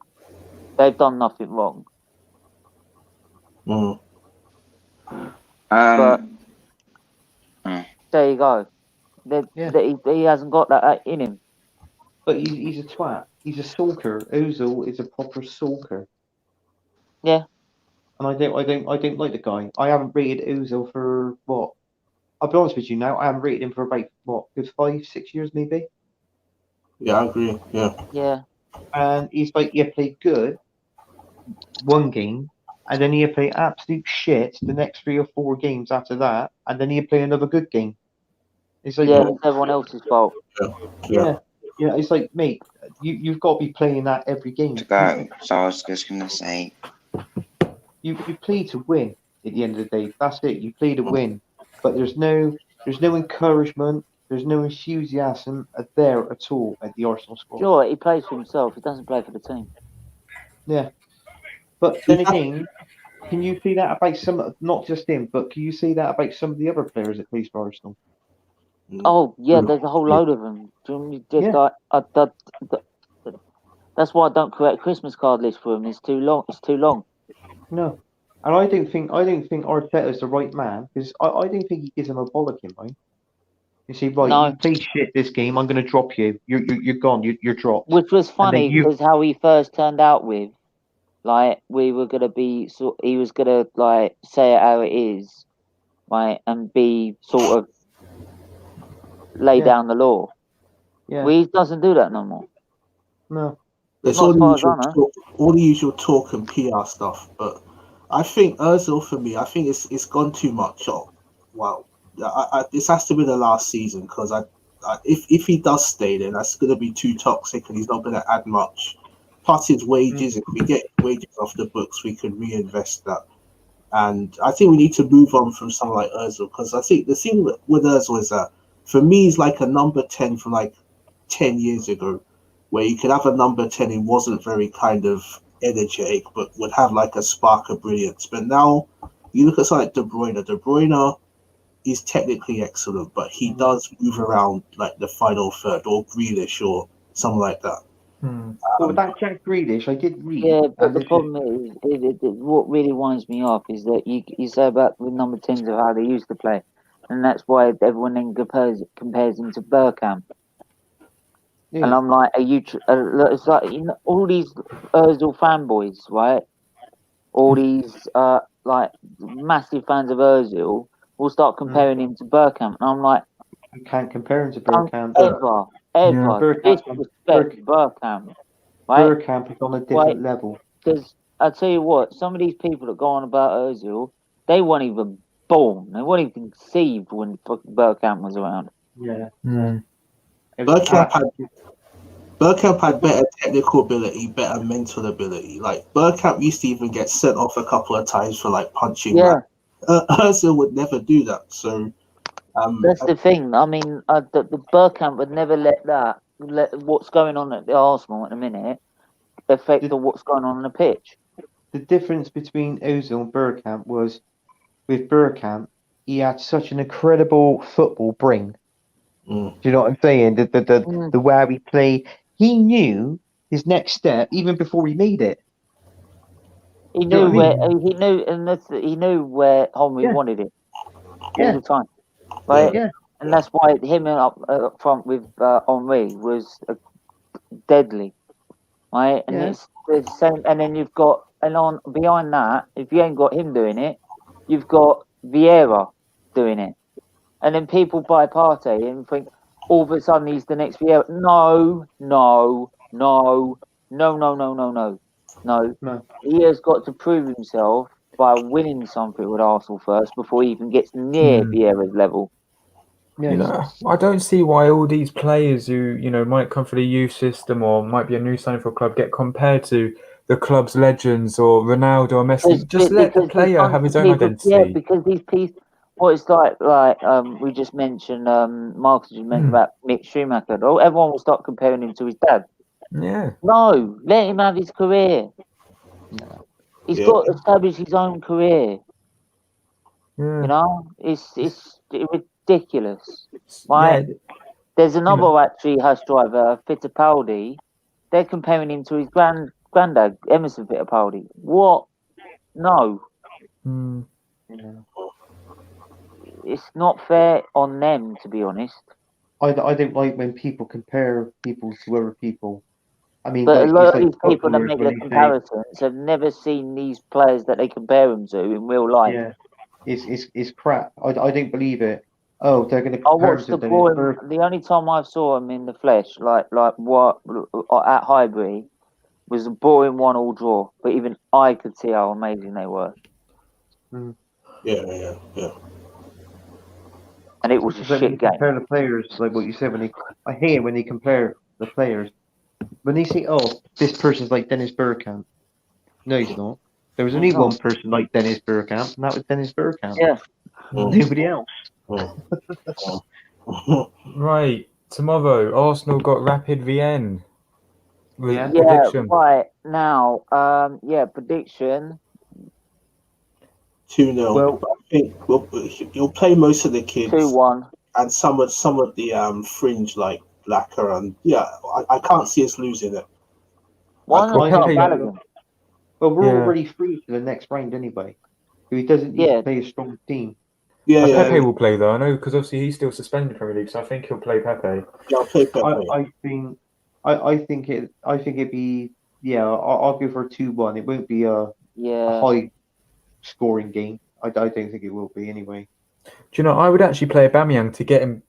They've done nothing wrong. Mm. But mm. there you go. Yeah. He hasn't got that in him. But he's a twat. He's a sulker. Ozil is a proper sulker. Yeah. And I don't like the guy. I haven't rated Ozil for what? I'll be honest with you now. I haven't rated him for about what, good 5-6 years maybe. Yeah, I agree. Yeah. Yeah. And he's like, you play good one game, and then you play absolute shit the next 3 or 4 games after that, and then you play another good game. It's like, Yeah, well, it's everyone else's fault. yeah. It's like, mate, you've got to be playing that every game. To go. So I was just gonna say, You play to win at the end of the day. That's it. You play to win, but there's no encouragement. There's no enthusiasm there at all at the Arsenal squad. Sure, he plays for himself. He doesn't play for the team. Yeah, but then again, can you see that about some? Not just him, but can you see that about some of the other players that plays for Arsenal? Oh yeah, there's a whole load of them. That's why I don't create a Christmas card list for him. It's too long. No, and I don't think Arteta is the right man because I don't think he gives him a bollocking, right? You see, right, No. you played shit this game. I'm going to drop you. You're gone. You're dropped. Which was funny because how he first turned out with, like, we were gonna be he was gonna like say it how it is, right, and be sort of lay down the law. Yeah. He doesn't do that no more. No. It's Not all as far as I know. all the usual talk and PR stuff, but I think Ozil for me, I think it's gone too much. Wow, this has to be the last season because if he does stay, then that's going to be too toxic and he's not going to add much. Plus his wages, if we get wages off the books, we can reinvest that. And I think we need to move on from someone like Ozil because I think the thing with Ozil is that for me, he's like a number 10 from like 10 years ago, where you could have a number 10 who wasn't very kind of energetic, but would have like a spark of brilliance. But now you look at something like De Bruyne. De Bruyne is technically excellent, but he does move around like the final third or Grealish or something like that. Well, that Jack Grealish, I did read. Yeah, but the problem is, what really winds me off is that you say about the number 10s of how they used to play, and that's why everyone then compares him to Bergkamp. Yeah. And I'm like, it's like all these Ozil fanboys, right? All these like massive fans of Ozil will start comparing him to Bergkamp, and I'm like, you can't compare him to don't Bergkamp. ever disrespect Bergkamp. Right? Bergkamp is on a different level. Because I tell you what, some of these people that go on about Ozil, they weren't even born. They weren't even conceived when Bergkamp was around. Yeah. Bergkamp had better technical ability, better mental ability. Like Bergkamp used to even get sent off a couple of times for like punching. Yeah. Ozil would never do that. So that's the thing. I mean, the Bergkamp would never let what's going on at the Arsenal at the minute affect what's going on the pitch. The difference between Ozil and Bergkamp was with Bergkamp, he had such an incredible football brain. Do you know what I'm saying? The way we play, he knew his next step even before he made it. He knew he knew where Henry wanted it all the time, right? Yeah. And that's why him up front with Henry was deadly, right? And it's the same. And then you've got behind that, if you ain't got him doing it, you've got Vieira doing it. And then people buy Partey and think all of a sudden he's the next Vieira. No. He has got to prove himself by winning something with Arsenal first before he even gets near Vieira's level. You know, I don't see why all these players who, might come through the youth system or might be a new signing for a club get compared to the club's legends or Ronaldo or Messi. Just let the player have his own identity. Yeah, because these people, What it's like we just mentioned, Marcus just mentioned about Mick Schumacher. Oh, everyone will start comparing him to his dad. Yeah. No, let him have his career. He's got to establish his own career. Yeah. You know, it's ridiculous. Right? Yeah. There's another actually Haas driver, Fittipaldi. They're comparing him to his granddad, Emerson Fittipaldi. What? No. Mm. It's not fair on them, to be honest. I don't like when people compare people to other people. I mean, But like, a lot it's of like these people that footballers make when the they say, comparisons have never seen these players that they compare them to in real life. yeah, it's crap. I don't believe it. Oh, they're going to I compare him watched to the Dennis boy. Bergkamp. The only time I saw him in the flesh, like what at Highbury, was a boring 1-1 draw. But even I could see how amazing they were. Yeah. And it was a It's like when you shit game. compare the players, like what you said, I hate it when they compare the players. When they say, oh, this person's like Dennis Bergkamp. No, he's not. There was only one person like Dennis Bergkamp, and that was Dennis Bergkamp. Yeah. Nobody else. Right. Tomorrow, Arsenal got Rapid Vienna. Yeah. Prediction. Right now. Prediction. 2-0. Well, I think you'll play most of the kids 2-1. and some of the fringe like Lacquer and I can't see us losing it. Why not Pepe- start Balogun? Well, we're Yeah. already through to the next round anyway. So he doesn't need to play a strong team. Pepe will play though. I know because obviously he's still suspended from the league, so I think he'll play Pepe. Yeah, I'll play Pepe. I think it'd be I'll go for a 2-1. It won't be a high scoring game. I don't think it will be anyway. Do you know? I would actually play Aubameyang to get him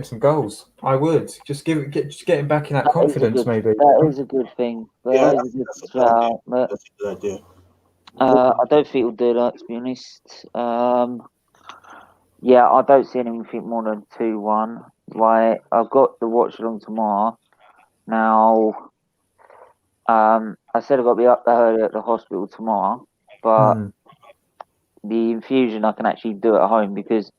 some goals. I would just get him back in that confidence. Maybe that is a good thing. That's a good idea. I don't think he'll do that, to be honest. I don't see anything more than 2-1. Like, I've got the watch-along tomorrow. Now, I said I've got to be up early at the hospital tomorrow, but the infusion I can actually do at home because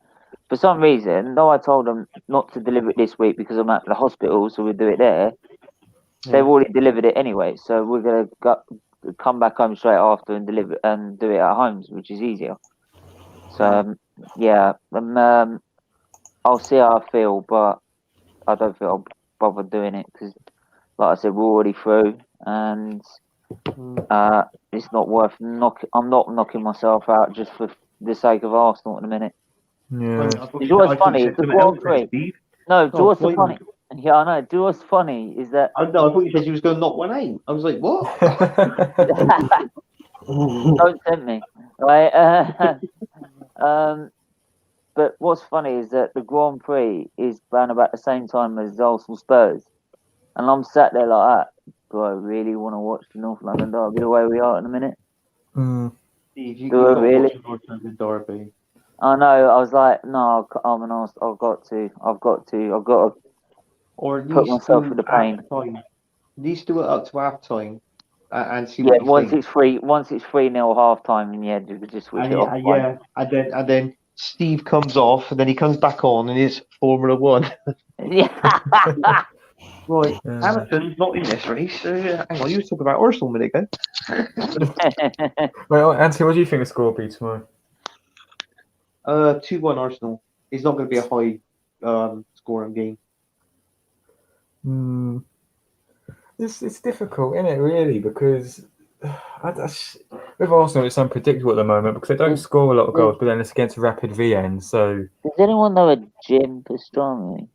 for some reason, though I told them not to deliver it this week because I'm at the hospital, so we'll do it there, they've already delivered it anyway, so we're going to come back home straight after and deliver and do it at home, which is easier. So, I'll see how I feel, but I don't think I'll bother doing it because, like I said, we're already through, and it's not worth I'm not knocking myself out just for the sake of Arsenal at the minute. Yeah. Do you know what's funny? The Grand Prix. No, do you know what's funny? Yeah, I know. Do you know what's funny is that. I thought you said you was going to knock one out. I was like, what? Don't tempt me, right? But what's funny is that the Grand Prix is around about the same time as Arsenal Spurs, and I'm sat there like that. Do I really want to watch the North London Derby the way we are in a minute? Steve, do I really? North London Derby. I know. I was like, no, I'm an Arsenal. I've got to. Or put myself through the pain. At least do it up to half time and see what you once think. It's 3-0 half time, and you just switch it off. And then Steve comes off, and then he comes back on, and it's Formula One. Yeah. Right, Hamilton's not in this race. Hang on, you were talking about Arsenal a minute ago. Well, Anthony, what do you think the score will be tomorrow? 2-1 Arsenal. It's not going to be a high scoring game. It's difficult, isn't it, really? Because with Arsenal, it's unpredictable at the moment because they don't score a lot of goals, but then it's against Rapid Vienna. So, does anyone know a Jim Pastrami?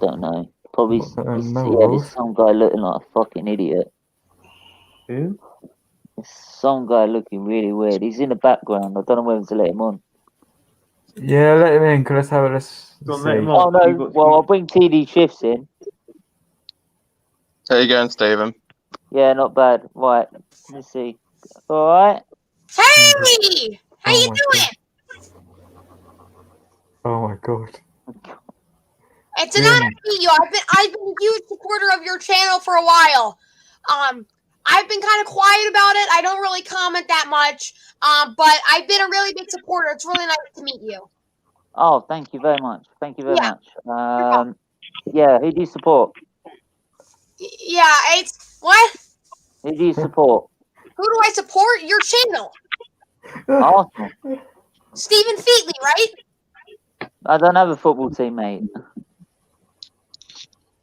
Don't know. Probably there's some guy looking like a fucking idiot. Who? There's some guy looking really weird. He's in the background. I don't know whether to let him on. Yeah, let him in. Let's have it. Let's see. Oh no! Well, I'll bring TD Shifts in. How you going, Stephen? Yeah, not bad. Right, let's see. All right. Hey, how you doing? Oh my god! It's an honor to meet you. I've been a huge supporter of your channel for a while. I've been kind of quiet about it. I don't really comment that much. But I've been a really big supporter. It's really nice to meet you. Oh, thank you very much. Thank you very Yeah. much. Yeah, who do you support? Yeah, it's what? Who do you support? Who do I support? Your channel. Arsenal. Stephen Featley, right? I don't have a football team, mate.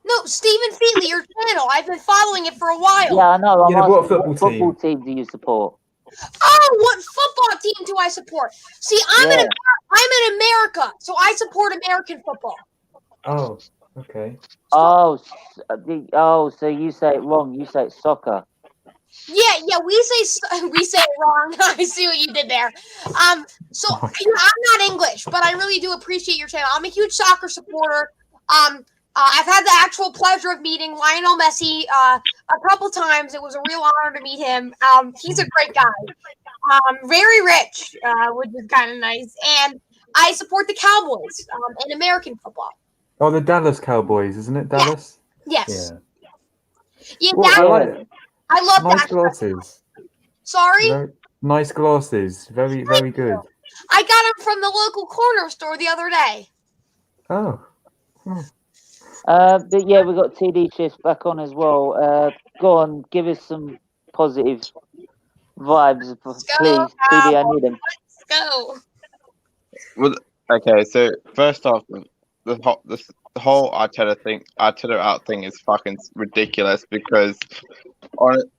No, Stephen Featley, your channel. I've been following it for a while. Yeah, I know. I'm Yeah, what asking, football football team do you support? Oh, what football team do I support? See, I'm in America, so I support American football. Oh, okay. So you say it wrong. You say it's soccer. Yeah, we say it wrong. I see what you did there. I'm not English, but I really do appreciate your channel. I'm a huge soccer supporter. I've had the actual pleasure of meeting Lionel Messi a couple times. It was a real honor to meet him. He's a great guy. Very rich, which is kind of nice. And I support the Cowboys in American football. Oh, the Dallas Cowboys, isn't it? Dallas? Yes. Yeah. Yeah, I love nice that. glasses. Sorry? Nice glasses. Very, very good. I got them from the local corner store the other day. Oh. But yeah, we've got TD Shifts back on as well. Go on, give us some positive vibes, please. TD, I need them. Let's go. Well, okay, so first off, the whole Arteta out thing is fucking ridiculous because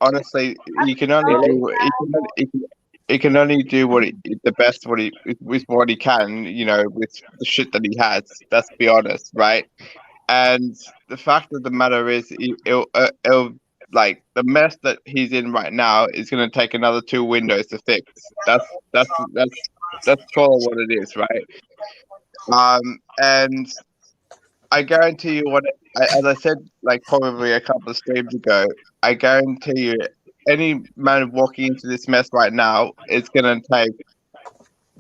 honestly, he can only do what he can, you know, with the shit that he has. Let's be honest, right? And the fact of the matter is, it'll like the mess that he's in right now is going to take another 2 windows to fix. That's all what it is, right? And I guarantee you, as I said, like probably a couple of streams ago, I guarantee you, any man walking into this mess right now is going to take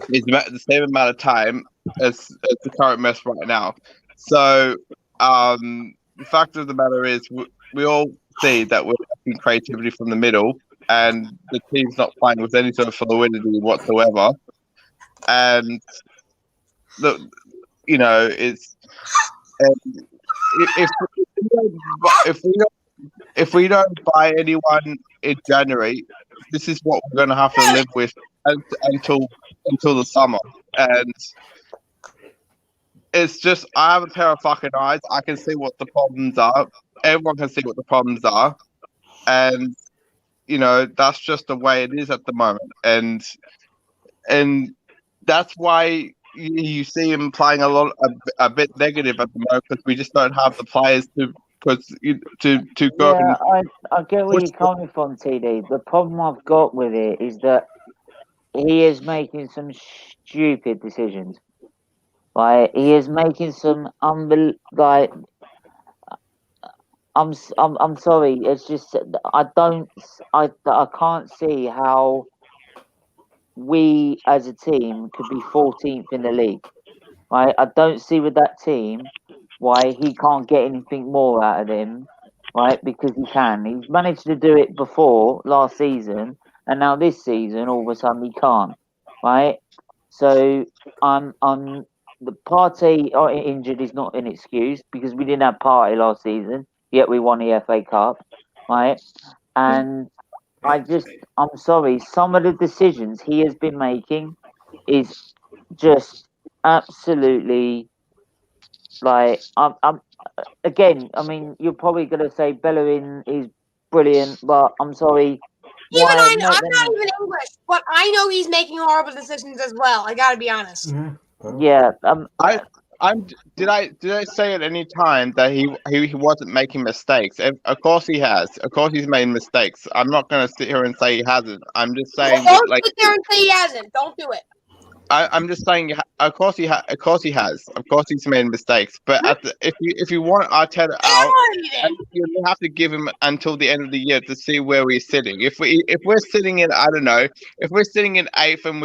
the same amount of time as the current mess right now. So the fact of the matter is, we all see that we're lacking creativity from the middle, and the team's not playing with any sort of fluidity whatsoever. And it's if we don't buy anyone in January, this is what we're going to have to live with until the summer. And it's just, I have a pair of fucking eyes. I can see what the problems are. Everyone can see what the problems are. And, that's just the way it is at the moment. And that's why you see him playing a bit negative at the moment, because we just don't have the players to go. Yeah, I get where you're coming from, TD. The problem I've got with it is that he is making some stupid decisions. Like, he is making some I'm sorry. It's just I can't see how we as a team could be 14th in the league. Right? I don't see with that team why he can't get anything more out of him. Right? Because he can. He's managed to do it before last season, and now this season all of a sudden he can't. Right? So the Partey injured is not an excuse, because we didn't have Partey last season, yet we won the FA Cup, right? And I'm sorry, some of the decisions he has been making is just absolutely, like, again, I mean, you're probably going to say Bellerin is brilliant, but I'm sorry. I'm not even English, but I know he's making horrible decisions as well. I got to be honest. Yeah. Did I say at any time that he wasn't making mistakes? Of course he has. Of course he's made mistakes. I'm not going to sit here and say he hasn't. I'm just saying. Don't sit there and say he hasn't. Don't do it. I'm just saying. Of course he has. Of course he's made mistakes. But if you want Arteta out, you have to give him until the end of the year to see where we're sitting. If we're sitting in, I don't know, if we're sitting in 8th and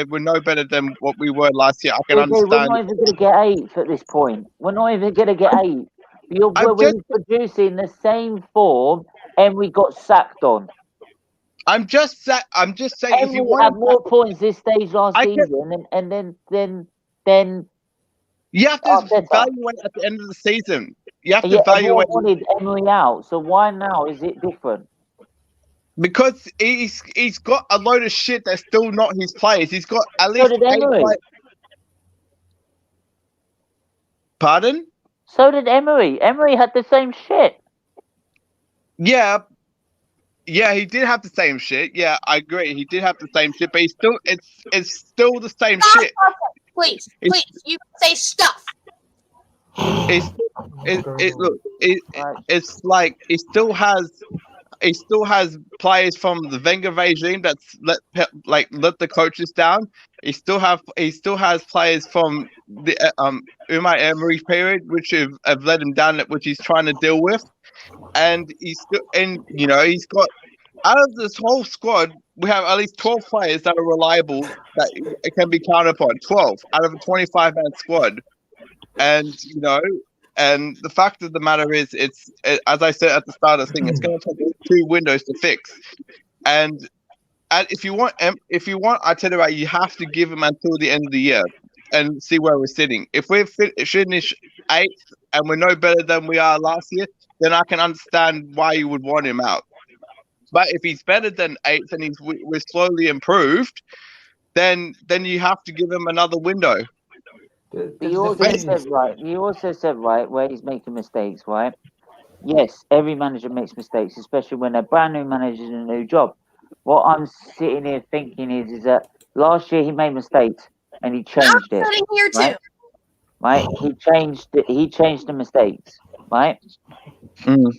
we're no better than what we were last year, I can understand. We're not even going to get 8th at this point. We're not even going to get 8th. We're producing the same form Emery got sacked on. I'm just saying. If you Emery want had more points this stage last I get- season, and then you have to Arteta. evaluate at the end of the season. You have to Yeah, everyone evaluate wanted Emery out. So why now is it different? because he's got a load of shit that's still not his players. He's got at So least did 8 Emery. players. Pardon? So did Emery. Emery had the same shit. Yeah, he did have the same shit. Yeah, I agree. He did have the same shit, but it's still the same shit. Please, you can say stuff. It's like he still has players from the Wenger regime that's let the coaches down. He still has players from the Unai Emery period which have let him down, which he's trying to deal with. And he's got out of this whole squad, we have at least 12 players that are reliable that can be counted upon. 12 out of a 25-man squad, and and the fact of the matter is, as I said at the start of the thing, it's going to take 2 windows to fix. And if you want Arteta, you have to give him until the end of the year and see where we're sitting. If we finish 8th and we're no better than we are last year, then I can understand why you would want him out. But if he's better than 8th and we're slowly improved, then you have to give him another window. You also said right where he's making mistakes, right? Yes, every manager makes mistakes, especially when they're brand new managers in a new job. What I'm sitting here thinking is that last year he made mistakes and he changed it. I'm sitting here too. Right? He changed the mistakes, right? Mm.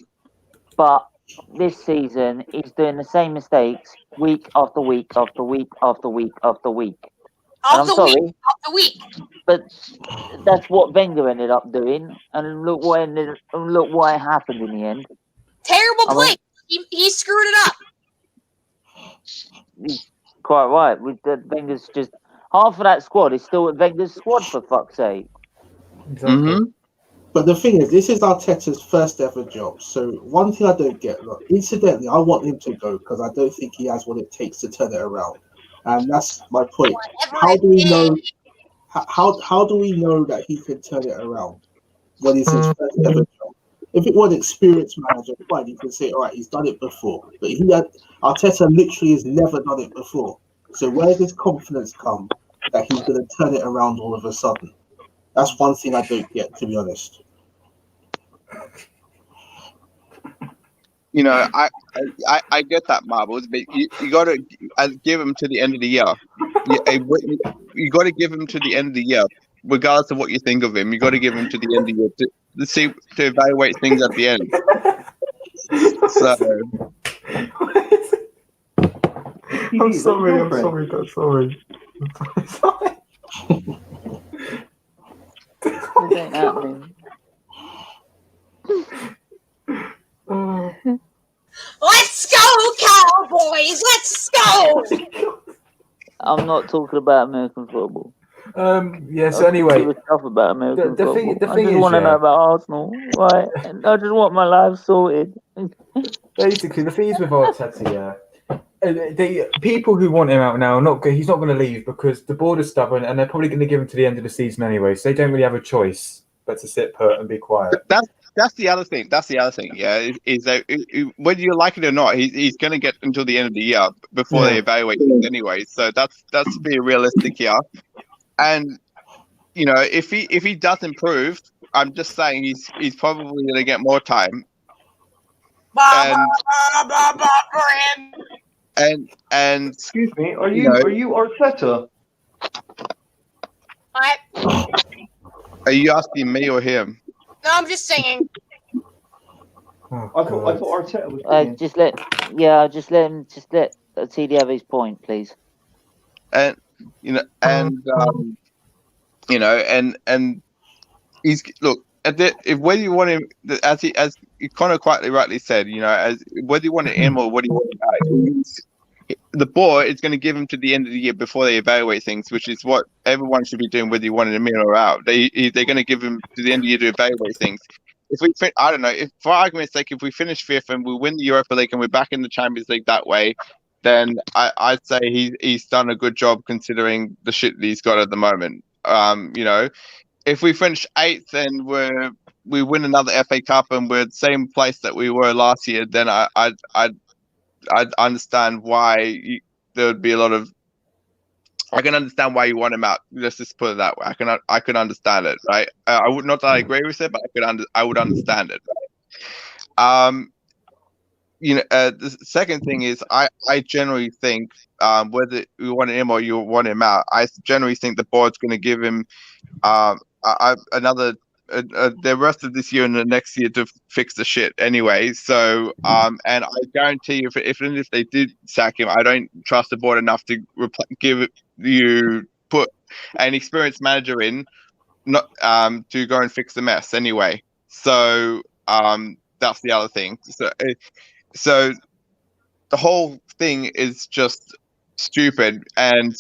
But this season he's doing the same mistakes week after week after week after week after week. After week. But that's what Wenger ended up doing, and look what happened in the end. Terrible play. He screwed it up. He's quite right. With the Wenger's just half of that squad is still at Wenger's squad, for fuck's sake. Exactly. Mm-hmm. But the thing is, this is Arteta's first ever job. So one thing I don't get, look, incidentally, I want him to go because I don't think he has what it takes to turn it around. And that's my point. How do we know? How do we know that he can turn it around when it's his first ever job? If it was an experienced manager, fine, you can say, all right, he's done it before. But Arteta literally has never done it before. So where does his confidence come that he's going to turn it around all of a sudden? That's one thing I don't get, to be honest. I get that, Marbles, but you got to give him to the end of the year. You got to give him to the end of the year, regardless of what you think of him. You got to give him to the end of the year to evaluate things at the end. So, I'm sorry. This ain't happening. Let's go, Cowboys! Let's go! I'm not talking about American football. Yeah. So anyway, stuff about American the football. thing I just is, want to know about Arsenal, right? And I just want my life sorted. basically, the thing is with Arteta, yeah, the people who want him out now, he's not going to leave because the board is stubborn and they're probably going to give him to the end of the season anyway. So they don't really have a choice but to sit put and be quiet. that's the other thing. Yeah, is that whether you like it or not, he's going to get until the end of the year before they evaluate things anyway. So that's to be realistic here. And if he does improve, I'm just saying he's probably going to get more time. And excuse me, are you Arteta? What? Are you asking me or him? No, I'm just singing. Oh, I thought Arteta was Just let TD have his point, please. And he's whether you want him, as he Connor quite rightly said, as whether you want him or whether you want him out, the board is going to give him to the end of the year before they evaluate things, which is what everyone should be doing, whether you want him in or out. They're going to give him to the end of the year to evaluate things. I don't know, if for argument's sake, if we finish fifth and we win the Europa League and we're back in the Champions League that way, then I'd say he's done a good job considering the shit that he's got at the moment. If we finish eighth and we win another FA Cup and we're the same place that we were last year, then I'd understand why there would be a lot of. I can understand why you want him out. Let's just put it that way. I can understand it, right? I would not that I agree with it, but I would understand it. Right? The second thing is I generally think whether you want him or you want him out, I generally think the board's going to give him another the rest of this year and the next year to fix the shit anyway. So and I guarantee you, if they did sack him, I don't trust the board enough to put an experienced manager in, not to go and fix the mess anyway. So that's the other thing. So the whole thing is just stupid, and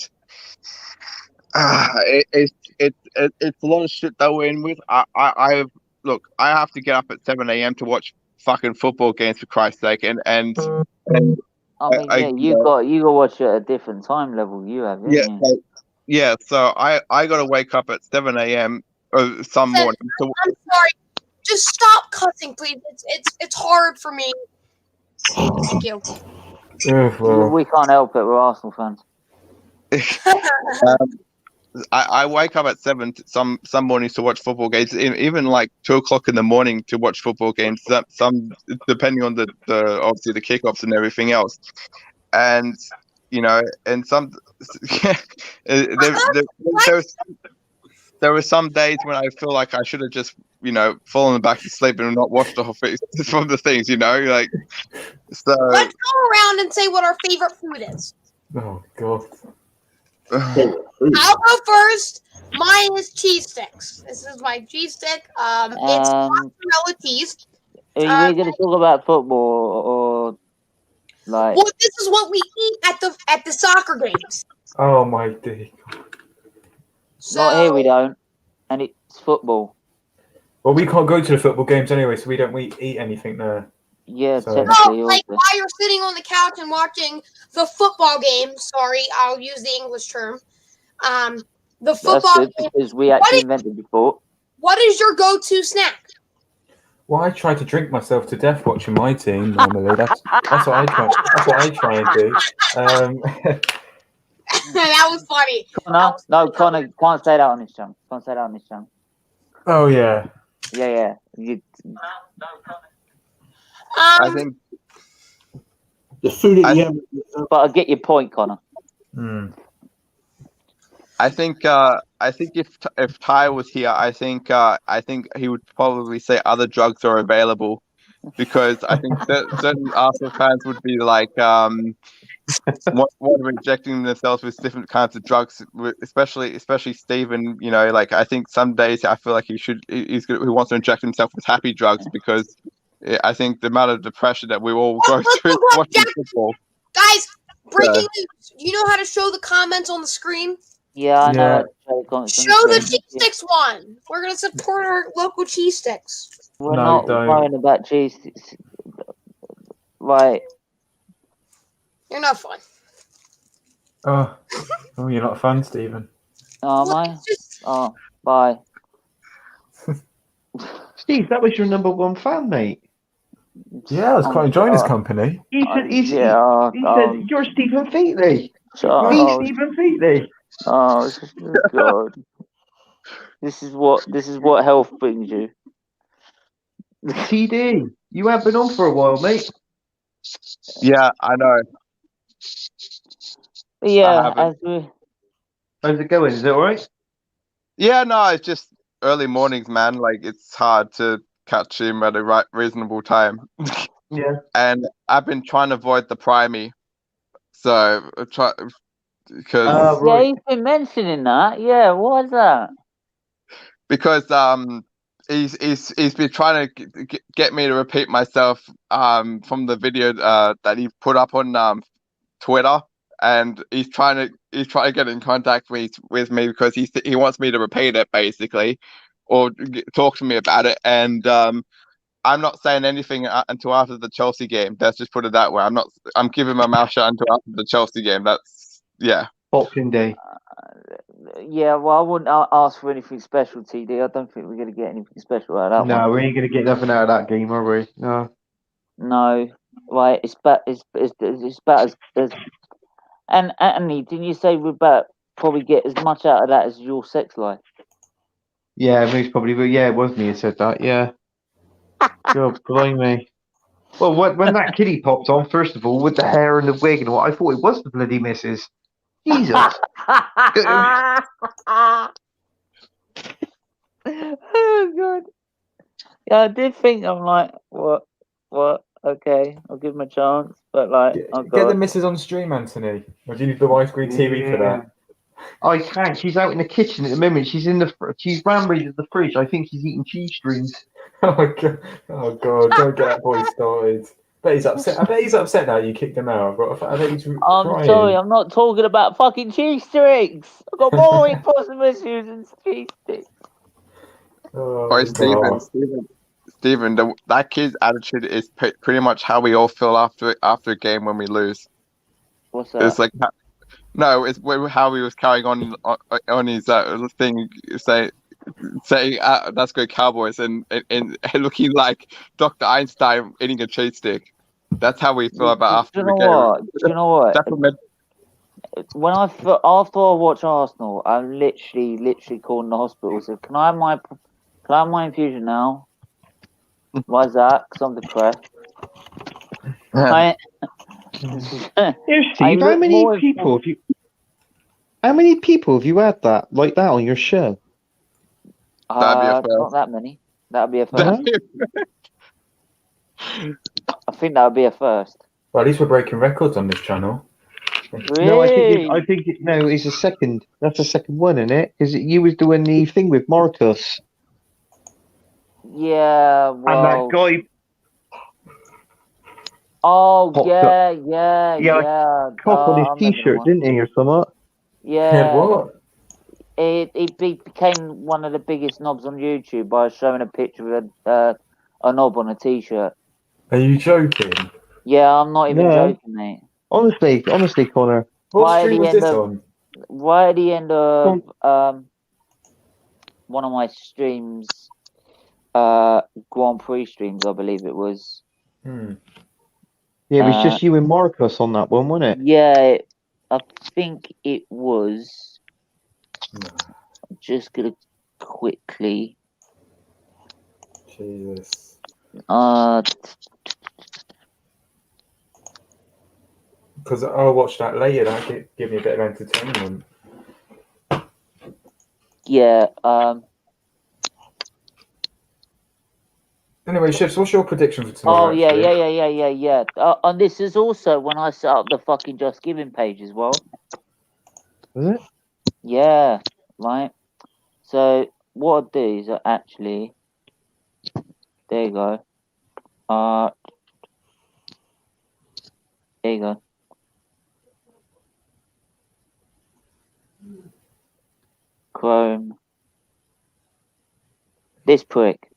it's a lot of shit that we're in with. I have to get up at 7 a.m. to watch fucking football games, for Christ's sake, and I mean, you got to watch it at a different time level. You have, So I got to wake up at 7 a.m. some morning. I'm sorry. Just stop cussing, please. It's hard for me. Thank you. We can't help it. We're Arsenal fans. I wake up at 7 some mornings to watch football games, even like 2 o'clock in the morning to watch football games. Some depending on the obviously the kickoffs and everything else, and and some there were some days when I feel like I should have just fallen back to sleep and not watched the whole thing from the things, like. So let's go around and say what our favorite food is. Oh God. I'll go first. Mine is cheese sticks. This is my cheese stick. It's mozzarella cheese. Are we going to talk about football or like? Well, this is what we eat at the soccer games. Oh my dear. So, not here, we don't, and it's football. Well, we can't go to the football games anyway, so we don't eat anything there. Yeah, so. technically. No, like while you're sitting on the couch and watching the football game. Sorry, I'll use the English term. The football game, because we actually invented the sport. What is your go-to snack? Well, I try to drink myself to death watching my team normally. That's what I try. That's what I try and do. That was funny. Connor, can't say that on this channel. Can't say that on this channel. Oh yeah. Yeah. I think the food at the end. But I get your point, Connor. I think if Ty was here, I think he would probably say other drugs are available, because I think certain Arsenal fans would be like injecting themselves with different kinds of drugs, especially Stephen. Like I think some days I feel like he wants to inject himself with happy drugs, because I think the amount of depression that we all go through watching football. Guys, breaking news. You know how to show the comments on the screen? Yeah, I know. Show the cheese sticks one. We're going to support our local cheese sticks. We're not worrying about cheese sticks. Right. You're not fun. Oh, you're not fun, Stephen. Oh, am I? Oh, bye. Steve, that was your number one fan, mate. Yeah, I was quite enjoying his company. He said, "You're Stephen Featley." Stephen Featley. Oh God! This is what health brings you. TD, you have been on for a while, mate. Yeah, I know. Yeah, how's it going? Is it all right? Yeah, no, it's just early mornings, man. Like it's hard to catch him at a reasonable time. Yeah. And I've been trying to avoid the primey, so because yeah, he's been mentioning that. Yeah, why is that? Because he's been trying to get me to repeat myself from the video that he put up on Twitter, and he's trying to get in contact with me because he wants me to repeat it basically. or talk to me about it. And I'm not saying anything until after the Chelsea game. Let's just put it that way. I'm keeping my mouth shut until after the Chelsea game. That's Boxing Day. Yeah, well, I wouldn't ask for anything special, TD. I don't think we're going to get anything special out of that one. No, we ain't going to get nothing out of that game, are we? No. No, like it's about as and Anthony, didn't you say we're about probably get as much out of that as your sex life? Yeah, most probably. But yeah, it was me who said that. Yeah. God, blimey. Well, when that kiddie popped on, first of all, with the hair and the wig and what, I thought it was the bloody missus. Jesus. Oh god. Yeah, I did think I'm like, what? Okay, I'll give him a chance, but like, get the missus on stream, Anthony. Or do you need the widescreen TV for that? I can't. She's out in the kitchen at the moment. She's ran to the fridge. I think she's eating cheese strings. Oh god! Don't get that boy started. I bet he's upset now you kicked him out. I bet he's crying. I'm sorry, I'm not talking about fucking cheese strings. I've got more important issues than cheese sticks. Stephen, that kid's attitude is pretty much how we all feel after a game when we lose. What's that? It's like it's how he was carrying on his thing, saying "That's good, Cowboys," and looking like Dr. Einstein eating a cheese stick. That's how we feel about after the game. Do you know what? After I watch Arsenal, I'm literally calling the hospital. So can I have my infusion now? Why is that? Because I'm depressed. Steve, how many people have you had that like that on your show? That'd be a first. Not that many. That'd be a first. I think that would be a first. Well, at least we're breaking records on this channel. Really? No, I think it's a second. That's the second one, isn't it? Because you was doing the thing with Marcus. Yeah, well. And that guy. Oh yeah. Cock on his t-shirt, didn't he, or something? Yeah. What? He became one of the biggest knobs on YouTube by showing a picture of a knob on a t-shirt. Are you joking? Yeah, I'm not even joking, mate. Honestly, Connor. What stream was this on? Right at the end of one of my streams, Grand Prix streams, I believe it was. Yeah, it was just you and Marcus on that one, wasn't it? Yeah, I think it was. I'm just gonna quickly. Jesus. Because I'll watch that later. That could give me a bit of entertainment. Yeah. Anyway, Shifts, what's your prediction for tomorrow? Oh yeah. And this is also when I set up the fucking Just Giving page as well. Was it? Yeah, right. So what I'll do is actually, there you go. There you go. Chrome. This prick.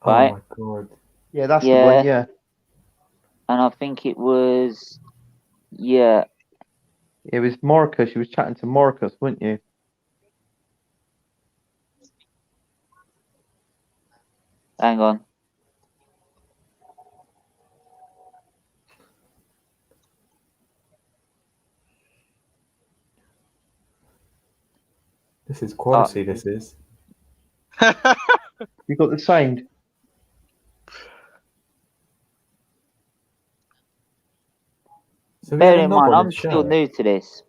Right? Oh my god. Yeah, that's the one, yeah. And I think it was, yeah. It was Marcus. You was chatting to Marcus, weren't you? Hang on. This is quality, this is. You got the sound? So bear in mind, I'm still new to this.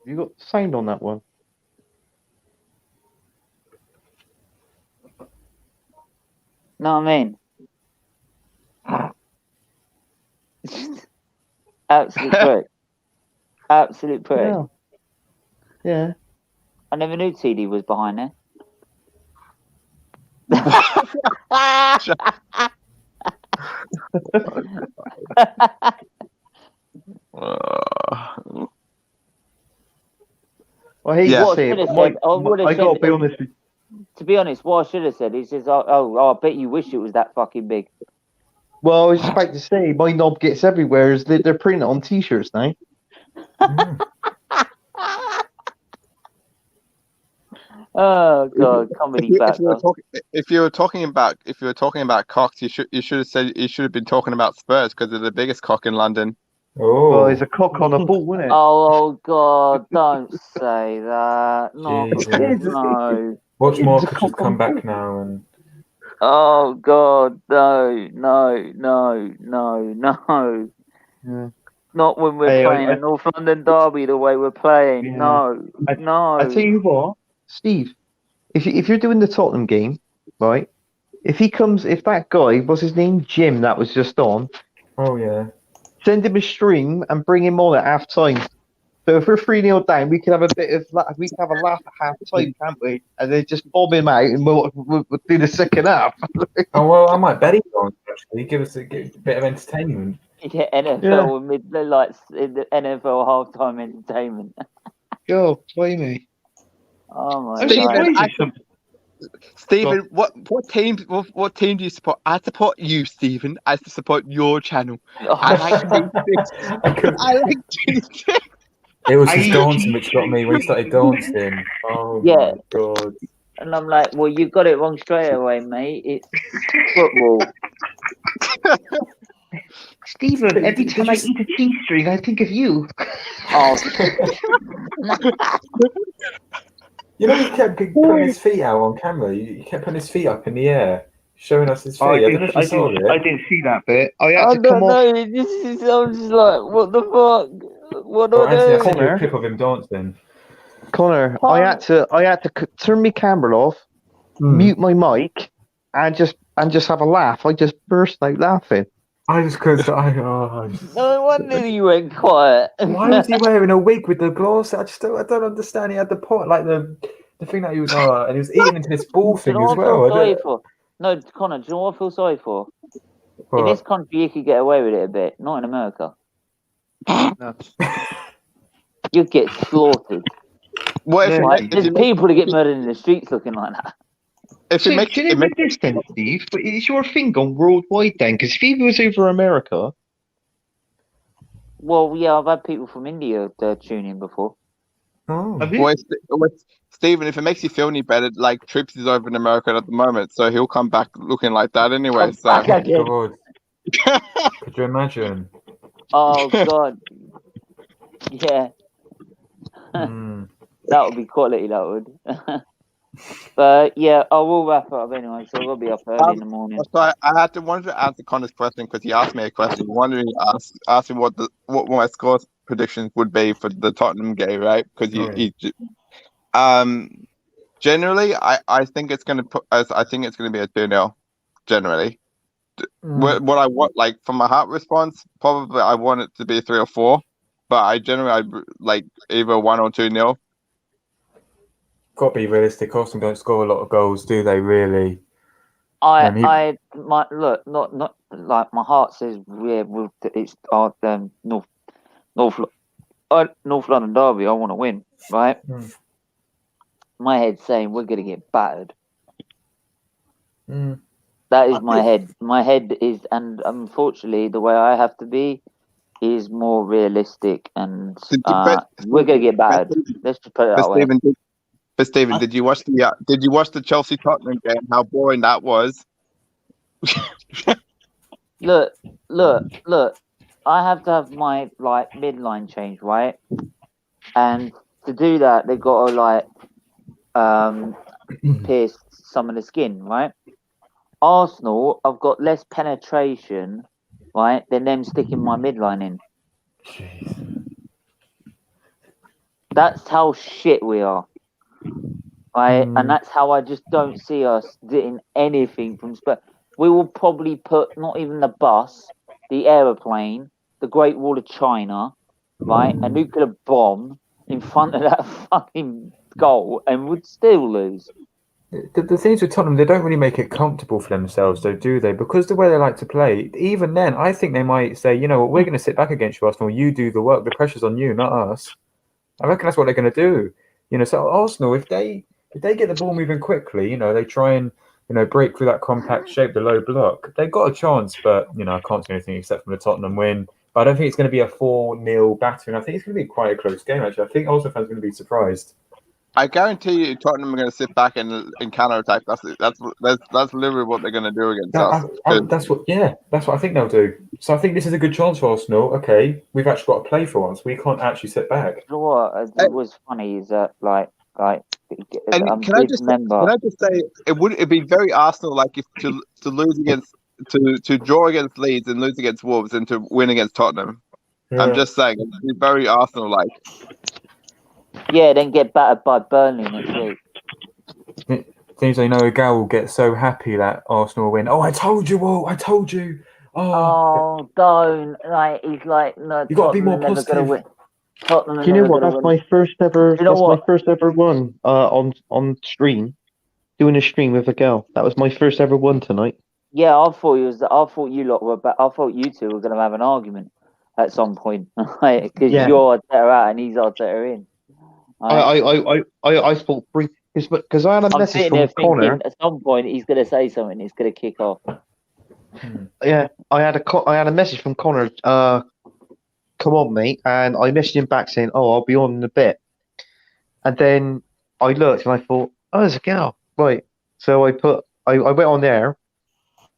You got the sound on that one? Know what I mean? Absolute prick. Absolute prick. Yeah. I never knew TD was behind there. I hate Yeah. to What I say should it, have but said, I would have I gotta said, be honest with to be honest, what I should have said, he says, I bet you wish it was that fucking big. Well, I was just about to say, my knob gets everywhere. Is they're printing it on T-shirts now. Oh god, comedy back. If you were talking about cocks, you should have said you should have been talking about Spurs because they're the biggest cock in London. Well, it's a cock on a ball, isn't it? Oh god, don't say that. No, Jesus. no. Watch more could just come back now and. Oh god, no. Yeah. Not when we're playing a North London derby the way we're playing. Yeah. No. I tell you what, Steve, if you're doing the Tottenham game, right? If that guy, what's his name, Jim, that was just on. Oh yeah. Send him a stream and bring him on at half time. So if we're 3-0 down, we can have a laugh at half time, can't we? And then just bomb him out, and we'll do the second half. Oh well, I might bet it on actually. Give us a bit of entertainment. Yeah, NFL in the NFL halftime entertainment. Go, play me. Oh my Stephen, Stephen, what team do you support? I support you, Stephen. I support your channel. I like Jesus. It was his dancing which got me when he started dancing. Oh my god. And I'm like, well, you got it wrong straight away, mate. It's football. Stephen, every time I eat a cheese string, I think of you. Oh. You know, he kept putting his feet out on camera. He kept putting his feet up in the air, showing us his feet. I don't know if you saw it. I didn't see that bit. I had to come off. I'm just like, what the fuck? What do I Anthony, I do? sent you a clip of him dancing. Connor, I had to turn my camera off, mute my mic, and just have a laugh. I just burst out laughing. I just couldn't. No wonder you went quiet. Why was he wearing a wig with the glass? I don't understand. He had the pot, like the thing that he was, and he was eating into this ball thing as well. No, Connor, do you know what I feel sorry for? In this country, you could get away with it a bit. Not in America. No. You'd get slaughtered. What if there's people that get murdered in the streets looking like that? If it makes this then, Steve, but is your thing gone worldwide then? Because if he was over America. Well, yeah, I've had people from India tune in before. Well, Stephen, if it makes you feel any better, like Trips is over in America at the moment, so he'll come back looking like that anyway. So. God. Could you imagine? Oh God. Yeah. That would be quality, that would. But yeah, I will wrap up anyway, so we'll be up early in the morning. So I wanted to answer Connor's question because he asked me a question. He wanted me to ask me what my score predictions would be for the Tottenham game, right? Because generally, I think it's going to be a 2-0. Generally, what I want, like from my heart response, probably I want it to be 3 or 4, but I like either 1 or 2-0. Got to be realistic. Arsenal don't score a lot of goals, do they? Really? Not like my heart says, yeah, it's our North London derby. I want to win, right? My head's saying we're going to get battered. That is my head. My head is, and unfortunately, the way I have to be is more realistic, and we're going to get battered. Let's just put it that way. But Stephen, did you watch the Chelsea Tottenham game? How boring that was! Look! I have to have my midline change, right? And to do that, they've got to pierce some of the skin, right? Arsenal, I've got less penetration, right, than them sticking my midline in. Jeez. That's how shit we are. And that's how I just don't see us getting anything from Spurs. We will probably put not even the bus, the aeroplane, the Great Wall of China, right, a nuclear bomb in front of that fucking goal, and would still lose. The things with Tottenham, they don't really make it comfortable for themselves, though, do they? Because the way they like to play, even then, I think they might say, you know what, we're going to sit back against you, Arsenal. You do the work. The pressure's on you, not us. I reckon that's what they're going to do. You know, so Arsenal, if they get the ball moving quickly, you know, they try and break through that compact shape, the low block. They've got a chance, but I can't see anything except from the Tottenham win. But I don't think it's going to be a 4-0 battering. I think it's going to be quite a close game. Actually, I think Arsenal fans are going to be surprised. I guarantee you, Tottenham are going to sit back and counter attack. That's literally what they're going to do against us. That's what I think they'll do. So I think this is a good chance for Arsenal. Okay, we've actually got to play for once. We can't actually sit back. You know what? It was funny is that and can I just say it'd be very Arsenal like if to lose against to draw against Leeds and lose against Wolves and to win against Tottenham. Yeah. I'm just saying it'd be very Arsenal like. Yeah, then get battered by Burnley next week. Seems like Gal will get so happy that Arsenal will win. Oh, I told you, Walt. I told you. Oh, don't. Like, he's like, no, you got to be more positive. Win. Do you know what? That's my first ever. My first ever one on stream. Doing a stream with a girl. That was my first ever one tonight. Yeah, I thought you two were going to have an argument at some point because you're Arteta out and he's Arteta in. I thought because I had a message from Connor. At some point, he's going to say something. He's going to kick off. Yeah, I had a message from Connor. Come on, mate, and I messaged him back saying, "Oh, I'll be on in a bit." And then I looked and I thought, "Oh, there's a gal." Right, so I went on there,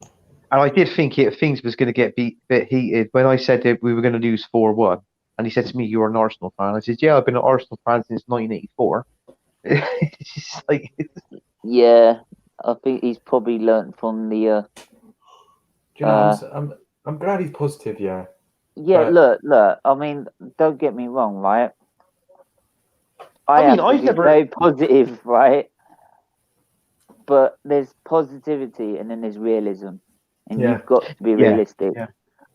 and I did think things was going to get a bit heated when I said that we were going to lose 4-1. And he said to me, "You're an Arsenal fan." I said, "Yeah, I've been an Arsenal fan since 1984." It's like, yeah, I think he's probably learnt from the. I'm glad he's positive. Yeah. Yeah, look. I mean, don't get me wrong, right? I've never very positive, right? But there's positivity, and then there's realism, and you've got to be realistic. Yeah.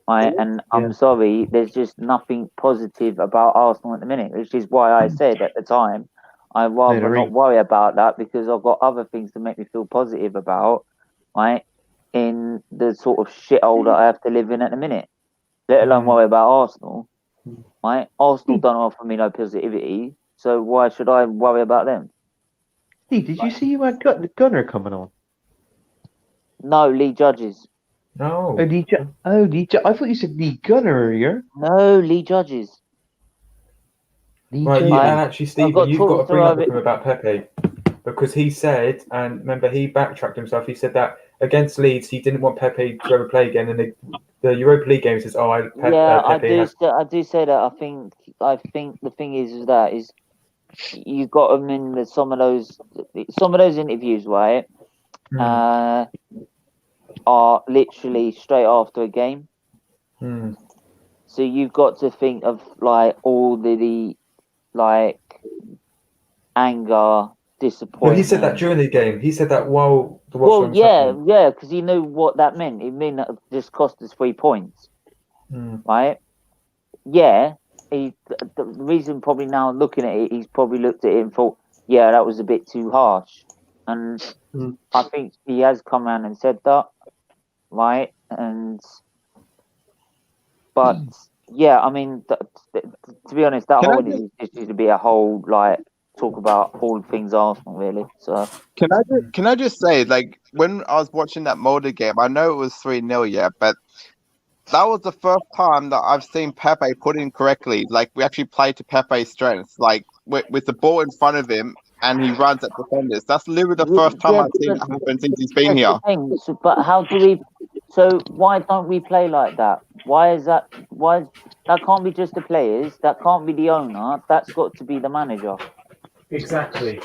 Right, and I'm sorry, there's just nothing positive about Arsenal at the minute, which is why I said at the time I'd rather not worry about that because I've got other things to make me feel positive about, right, in the sort of shithole that I have to live in at the minute, let alone worry about Arsenal, right? Arsenal don't offer me no positivity, so why should I worry about them? Steve, did you see you had Gunner coming on? No, Lee Judges. No. Lee I thought you said Lee Gunner earlier. No, Lee Judges. Right, and actually, Stephen, you've got to bring up with him about Pepe. Because he said, and remember, he backtracked himself. He said that against Leeds, he didn't want Pepe to ever play again. And the Europa League game says, Pepe I do say that. I think the thing is you got him in some of those interviews, right? Are literally straight after a game. So you've got to think of like all the like anger, disappointment. Well, he said that during the game. He said that while the Watchalongs happened. Because he knew what that meant. It meant that it just cost us 3 points. Right? Yeah. The reason probably now looking at it, he's probably looked at it and thought, yeah, that was a bit too harsh. And I think he has come around and said that. Right, but yeah, I mean, to be honest, that whole is just to be a whole like talk about all things Arsenal, really. So can I just say, like, when I was watching that Molde game, I know it was 3-0, but that was the first time that I've seen Pepe put in correctly. Like, we actually played to Pepe's strengths, like with the ball in front of him. And he runs at defenders. That's literally the first time I've seen it happen since he's been here. But how do we? So why don't we play like that? Why is that? That can't be just the players. That can't be the owner. That's got to be the manager. Exactly.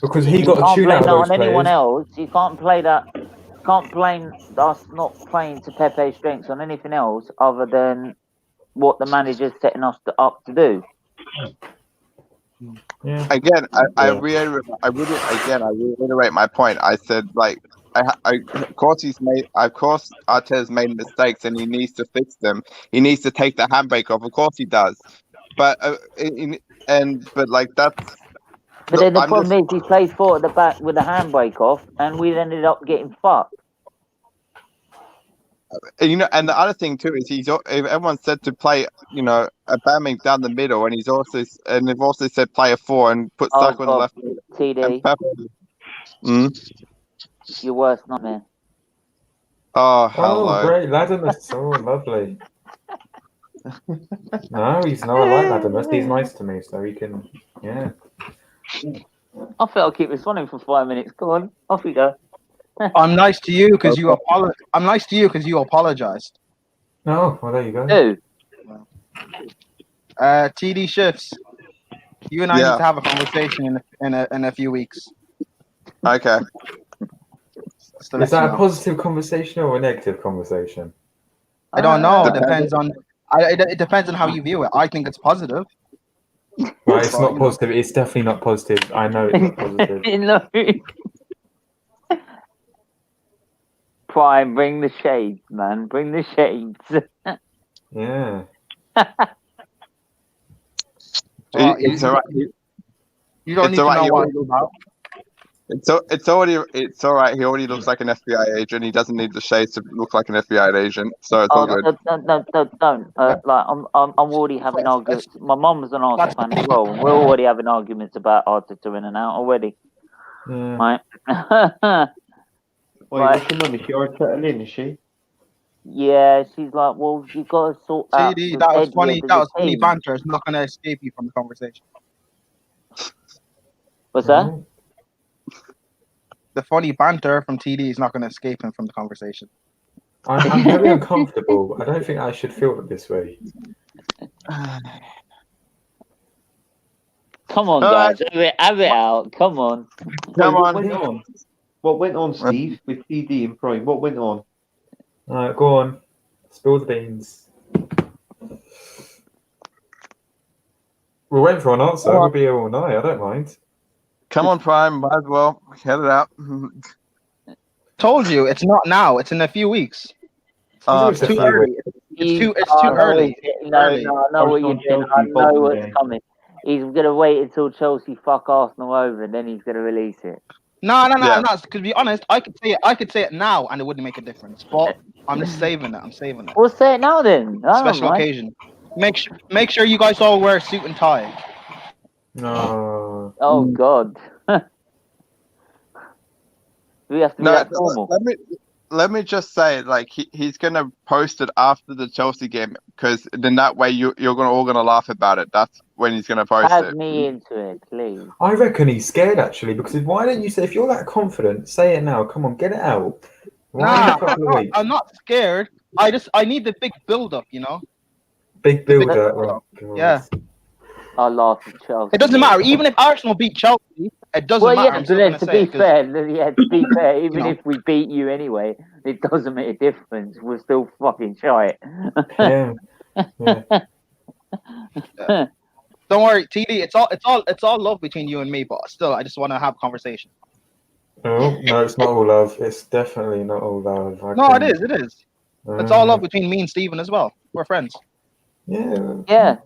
Because he got a tune out of those players. Anyone else? You can't play that. Can't blame us not playing to Pepe's strengths on anything else other than what the manager's setting us up to do. Yeah. Again, I reiterate my point. I said, like, of course Arteta's made mistakes and he needs to fix them. He needs to take the handbrake off. Of course he does. But like that's But then the problem is he played 4 at the back with a handbrake off, and we ended up getting fucked. You know, and the other thing too is everyone said to play, you know, a Aubameyang down the middle, and they've also said play a 4 and put Saka on the left. TD, your worst nightmare. Oh, hello. Oh, great, Latimus. Oh, lovely. No, he's not. I like Latimus. He's nice to me, so he can. Yeah. I feel I'll keep this running for 5 minutes. Go on, off we go. I'm nice to you because you I'm nice to you because you apologized. Oh, well, there you go. Who? TD shifts. You and I need to have a conversation in a few weeks. Okay. Is that a positive conversation or a negative conversation? I don't know. It depends on. It depends on how you view it. I think it's positive. Right, it's not positive. It's definitely not positive. I know it's not positive. Prime, bring the shades, man. Bring the shades. Yeah. It's all right. You don't need to know what it's about. It's all right. He already looks like an FBI agent. He doesn't need the shades to look like an FBI agent, so it's all good. Don't. Like I'm already having arguments. My mum's an Arsenal fan as well. We're already having arguments about Arteta in and out already. Yeah. Right. Wait, what's the mum? Is she Arteta in? Is she? Yeah, she's like, well, you got to sort out. TD, that was funny. That was funny banter. It's not going to escape you from the conversation. What's that? The funny banter from TD is not going to escape him from the conversation. I'm very uncomfortable. I don't think I should feel it this way. Come on, guys. Have it out. Come on. What went on, Steve, with TD and Prime? What went on? Go on. Spill the beans. We're waiting for an answer. We'll be here all night. I don't mind. Come on, Prime. Might as well get it out. Told you, it's not now. It's in a few weeks. It's too early. It's too early. No, I know what you're doing. I know what's coming. He's gonna wait until Chelsea fuck Arsenal over, and then he's gonna release it. No. I'm not. To be honest, I could say it now, and it wouldn't make a difference. But I'm just saving it. I'm saving it. We'll say it now then. Special occasion. Make sure you guys all wear a suit and tie. No. Oh God. We have to be that normal. Let me just say, like he's gonna post it after the Chelsea game, because then that way you're all gonna laugh about it. That's when he's gonna post it. Add me into it, please. I reckon he's scared actually, because why don't you say, if you're that confident, say it now. Come on, get it out. I'm not scared. I need the big build up, you know. Big build up. Right. Yeah. I laugh at Chelsea. It doesn't matter. Even if Arsenal beat Chelsea, it doesn't matter. Yeah, but to be fair, even if we beat you anyway, it doesn't make a difference. We're still fucking shite. Yeah. Don't worry, TD. It's all love between you and me, but still, I just want to have a conversation. No, it's not all love. It's definitely not all love. It is. It is. It's all love between me and Stephen as well. We're friends. Yeah.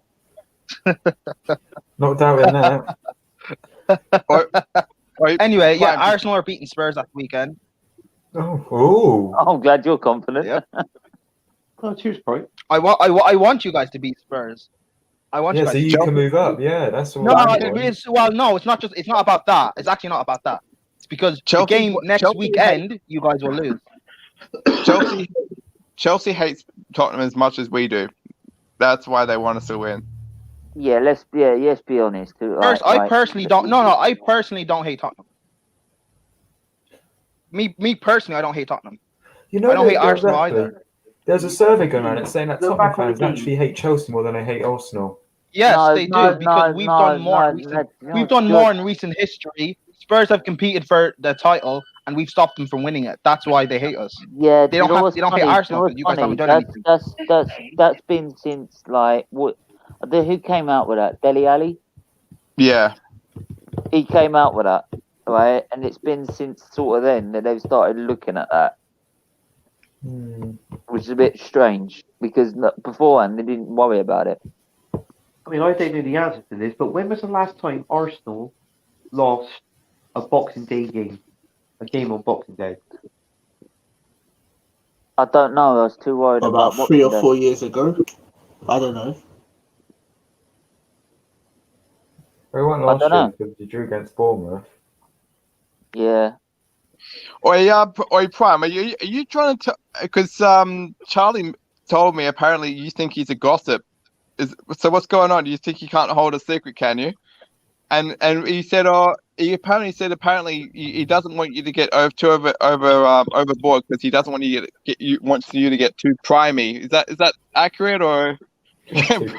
Not doubting that. Anyway, Arsenal are beating Spurs that weekend. Oh. I'm glad you're confident. Yep. Oh, cheers, Prime. I want you guys to beat Spurs. I want you guys. So you can move up. Yeah, that's all. No, it's not about that. It's actually not about that. It's because the game next weekend, you guys will lose. Chelsea hates Tottenham as much as we do. That's why they want us to win. Yeah, let's be honest. I personally don't. No, I personally don't hate Tottenham. Me personally, I don't hate Tottenham. You know, I don't hate Arsenal either. There's a survey going around. It's saying that Tottenham fans actually hate Chelsea more than they hate Arsenal. Yes, they do, because we've done more. We've done more in recent history. Spurs have competed for the title, and we've stopped them from winning it. That's why they hate us. Yeah, they don't hate Arsenal because you guys haven't done anything. That's been since who came out with that? Dele Alli? Yeah. He came out with that, right? And it's been since sort of then that they've started looking at that. Which is a bit strange, because beforehand they didn't worry about it. I mean, I don't know the answer to this, but when was the last time Arsenal lost a Boxing Day game? A game on Boxing Day? I don't know. I was too worried About about 3 or Boxing Day. 4 years ago. I don't know. We won I last don't year know. because you drew against Bournemouth. Yeah. Oi, Prime, are you trying to? Because Charlie told me apparently you think he's a gossip. So what's going on? You think you can't hold a secret, can you? And he said, he apparently he doesn't want you to get overboard because he doesn't want you to wants you to get too primey. Is that accurate or? He's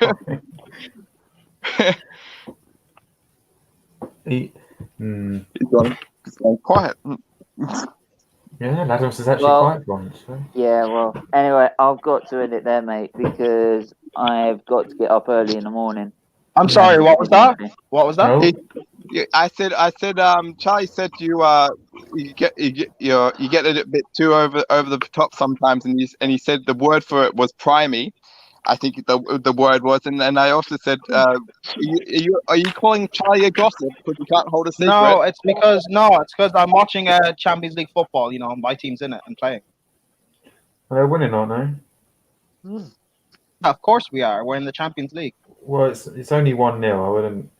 gone quiet. Yeah, Adams is actually quiet once. So. Yeah, well, anyway, I've got to end it there, mate, because I've got to get up early in the morning. I'm sorry, what was that? What was that? No. I said, Charlie said you get a bit too over the top sometimes, and he said the word for it was primey. I think the word was, and I also said, are you calling Charlie a gossip because you can't hold a secret? No, it's because I'm watching Champions League football. You know, my team's in it and playing. They're winning, aren't they? Of course we are. We're in the Champions League. Well, it's only 1-0. I wouldn't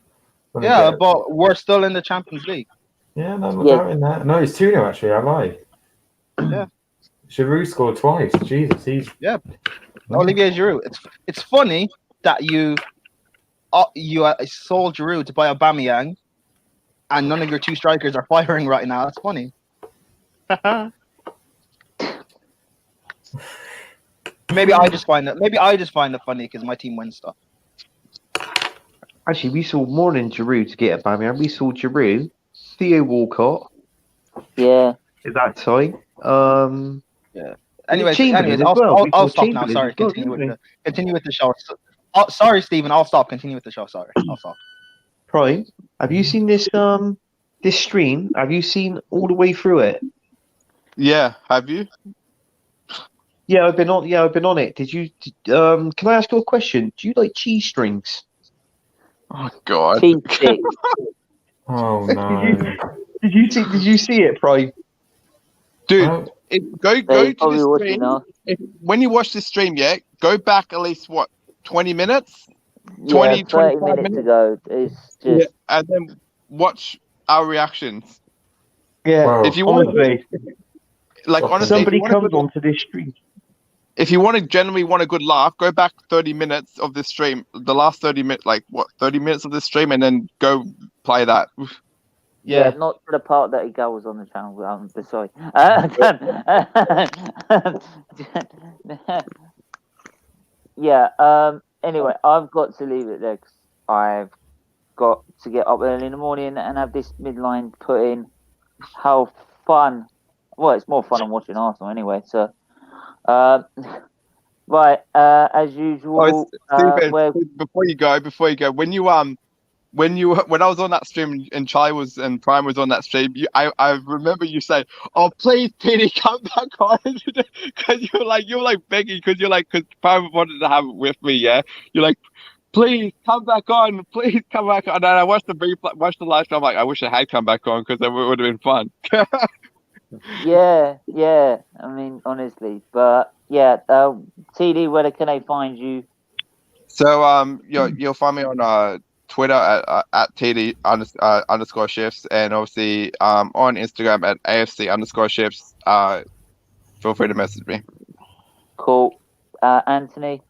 Yeah, but we're still in the Champions League. Yeah, no, I'm not doubting that. No, it's 2-0 actually. I lied. Yeah. Giroud scored twice. Jesus, he's Olivier Giroud. It's funny that you sold Giroud to buy Aubameyang, and none of your two strikers are firing right now. That's funny. Maybe I just find it funny because my team wins stuff. Actually, we saw more than Giroud to get Aubameyang. We saw Giroud, Theo Walcott. Yeah. At that time. Yeah. Anyways, I'll stop now. Sorry, continue with the show. Sorry, Stephen. I'll stop. Continue with the show. Sorry, I'll stop. Prime, have you seen this stream? Have you seen all the way through it? Yeah. Have you? Yeah, I've been on it. Did you? Can I ask you a question? Do you like cheese strings? Oh God. Cheese sticks. Oh no. Did you see it, Prime? Dude, go to the stream. When you watch the stream, go back at least 20 minutes? 30 minutes ago. It's just and then watch our reactions. Yeah. Wow. If you want honestly, somebody comes onto this stream. If you genuinely want a good laugh, go back 30 minutes of this stream. The last 30 minutes, 30 minutes of this stream, and then go play that. Yeah, not for the part that he goes on the channel. Sorry. Anyway, I've got to leave it there because I've got to get up early in the morning and have this midline put in. How fun! Well, it's more fun than watching Arsenal anyway. So, right, as usual. Stephen, before you go, when I was on that stream and Charlie and Prime was on that stream, I remember you saying, "Oh, please, Petey, come back on," because you're like begging because Prime wanted to have it with me. Yeah, you're like, "Please come back on, please come back on." And I watched the live stream. I'm like, I wish I had come back on because it would have been fun. Yeah. I mean, honestly, but yeah, TD, where can I find you? So you'll find me on Twitter at TD underscore shifts, and obviously on Instagram at AFC underscore shifts. Feel free to message me. Cool. Anthony?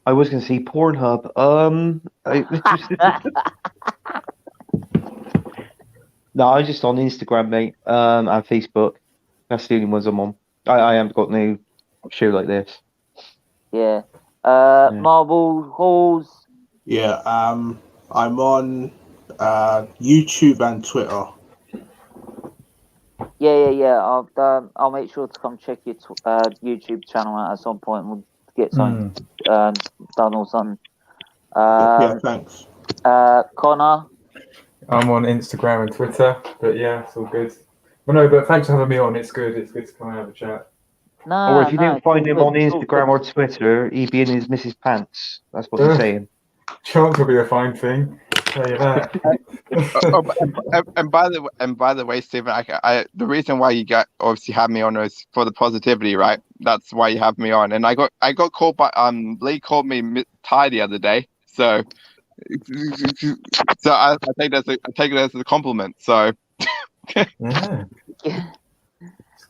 I was going to say Pornhub. No, I'm just on Instagram, mate, and Facebook. That's the only ones I'm on. I haven't got no show like this. Yeah. Marble Halls. Yeah, I'm on YouTube and Twitter. Yeah. I'll make sure to come check your YouTube channel out at some point. We'll get something done or something. Yeah, thanks. Connor. I'm on Instagram and Twitter, but yeah, it's all good. Well, no, but thanks for having me on. It's good. It's good to come and have a chat. Or if you didn't find him on Instagram or Twitter, he'd be in his missus' pants. That's what they're saying. Chance will be a fine thing. Tell you that. And by the way, Stephen, I the reason why you obviously have me on is for the positivity, right? That's why you have me on. And I got called by Lee called me Ty the other day, so I take it as a compliment. So Yeah.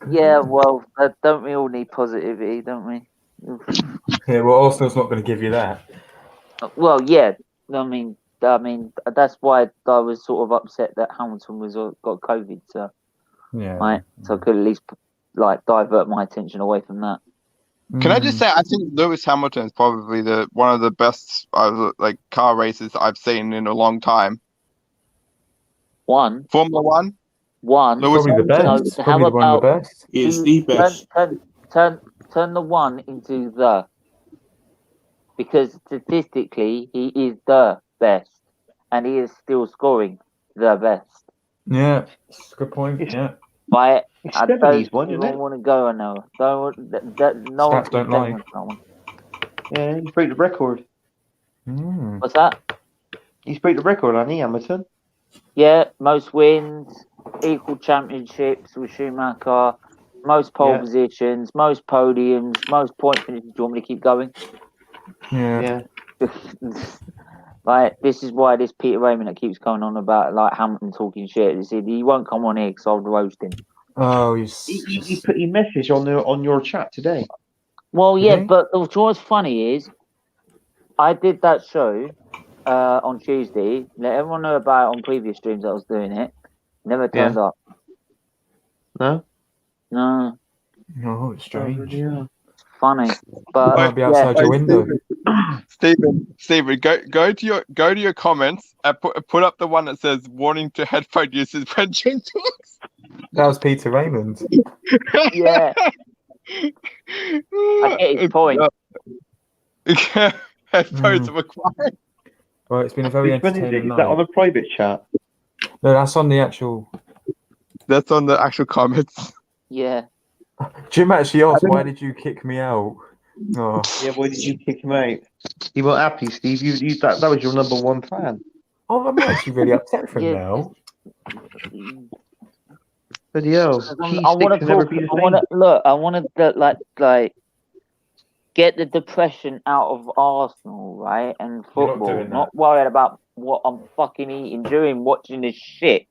Yeah, well, don't we all need positivity, don't we? Yeah, well, Arsenal's not going to give you that. Well, yeah. I mean, that's why I was sort of upset that Hamilton got COVID. So, Yeah. right. So I could at least divert my attention away from that. Can I just say, I think Lewis Hamilton is probably one of the best car races I've seen in a long time. Formula One. Lewis probably the best. No, probably how one of the about best. It's the best. Turn the one into the, because statistically he is the best, and he is still scoring the best. Yeah, that's a good point. Yeah. But I don't one, even want to go on now. No one Stats don't lie. Yeah, he's break the record. What's that? He's break the record, hasn't he, Hamilton? Yeah, most wins, equal championships with Schumacher, most pole positions, most podiums, most point finishes. Do you want me to keep going? Yeah. This is why this Peter Raymond that keeps going on about Hamilton talking shit. He said he won't come on here because I'll roast him. Oh, he put a message on your chat today. Well, yeah, but what's funny is I did that show on Tuesday. Let everyone know about it on previous streams that I was doing it. Never turned up. No? No, it's strange. Funny, but might be outside your window. Stephen, go to your comments and put up the one that says "warning to headphone users when Jim talks." That was Peter Raymond. Yeah, I get his point. Headphones are required. Well, it's been a very entertaining night. Is that on a private chat? No, that's on the actual. That's on the actual comments. Yeah. Jim actually asked, "Why did you kick me out?" Oh. Yeah, why did you kick him out? You weren't happy, Steve. That was your number one fan. Oh, I'm actually really upset for him now. But yeah, I want to get the depression out of Arsenal, right, and football. Not worried about what I'm fucking eating during watching this shit.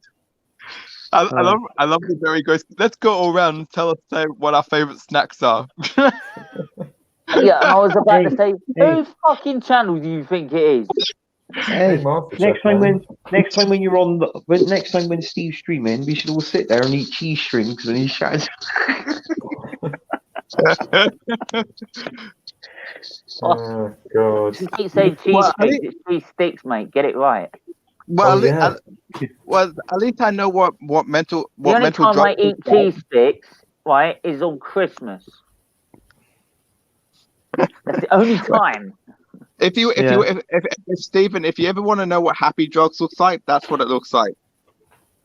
I love the Jerry goes, let's go all around and tell us what our favourite snacks are. Yeah, and I was about to say, whose fucking channel do you think it is? Hey, next time when Steve's streaming, we should all sit there and eat cheese strings and he shouts. Oh God! You keep saying cheese sticks. It's cheese sticks, mate. Get it right. Well, at least I know what mental. The only time I eat cheese sticks, right, is on Christmas. That's the only time. If Stephen, if you ever want to know what Happy Drugs looks like, that's what it looks like.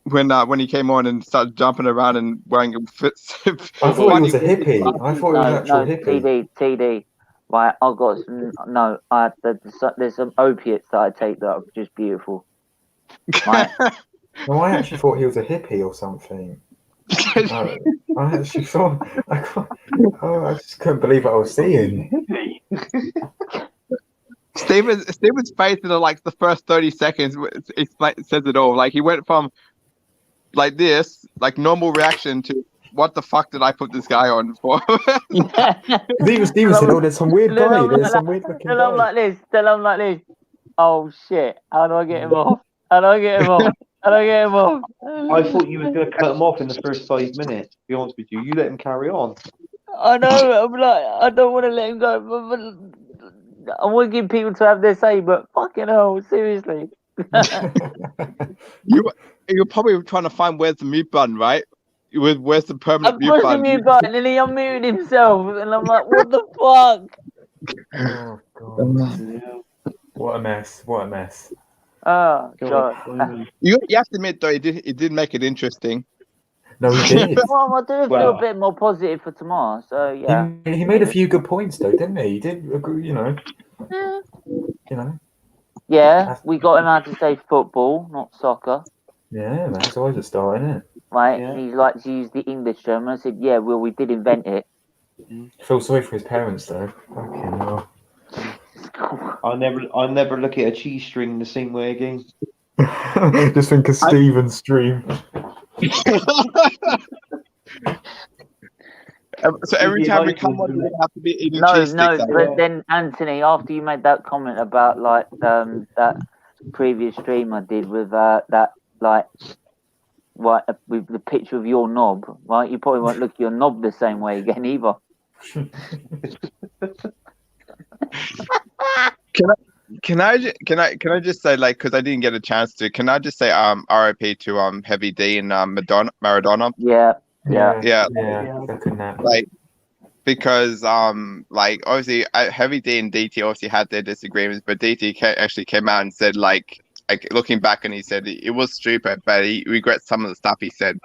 When he came on and started jumping around and wearing fits. I thought he was a hippie. I thought he was an actual hippie. TD. Right, I've got there's some opiates that I take that are just beautiful. Right. No, I actually thought he was a hippie or something. I actually thought I just couldn't believe what I was seeing. Steven's face in the first 30 seconds it says it all. Like he went from like this, like normal reaction to what the fuck did I put this guy on for? Steven said, "Oh, there's some weird guy. There's some weird looking guy." Tell him like this. Oh shit! How do I get him off? How do I get him off? I thought you was going to cut him off in the first 5 minutes. To be honest with you, you let him carry on. I know. I'm like, I don't want to let him go. But I want to give people to have their say. But fucking hell, seriously. You're probably trying to find where's the mute button, right? Where's the permanent mute button? I pushed the mute button and he unmuted himself, and I'm like, what the fuck? Oh God! What a mess! Oh God! You have to admit though, it did make it interesting. No, he did. Well, I do feel a bit more positive for tomorrow. So yeah, he made a few good points though, didn't he? He did agree, you know. Yeah. You know. Yeah, we got him how to say football, not soccer. Yeah, that's always a start, isn't it? Right, Yeah. and he likes to use the English term. I said, yeah, well, we did invent it. I feel sorry for his parents though. Fucking hell. I'll never look at a cheese string the same way again. Just think of Steven's stream. So every time we come on, we have to be eating cheese sticks. But then Anthony, after you made that comment about like that previous stream I did with that like with the picture of your knob, right? You probably won't look at your knob the same way again either. Can I just say, like, because I didn't get a chance to, can I just say RIP to Heavy D and Maradona? Yeah. Like, because like obviously Heavy D and DT obviously had their disagreements, but DT actually came out and said like looking back, and he said it was stupid, but he regrets some of the stuff he said.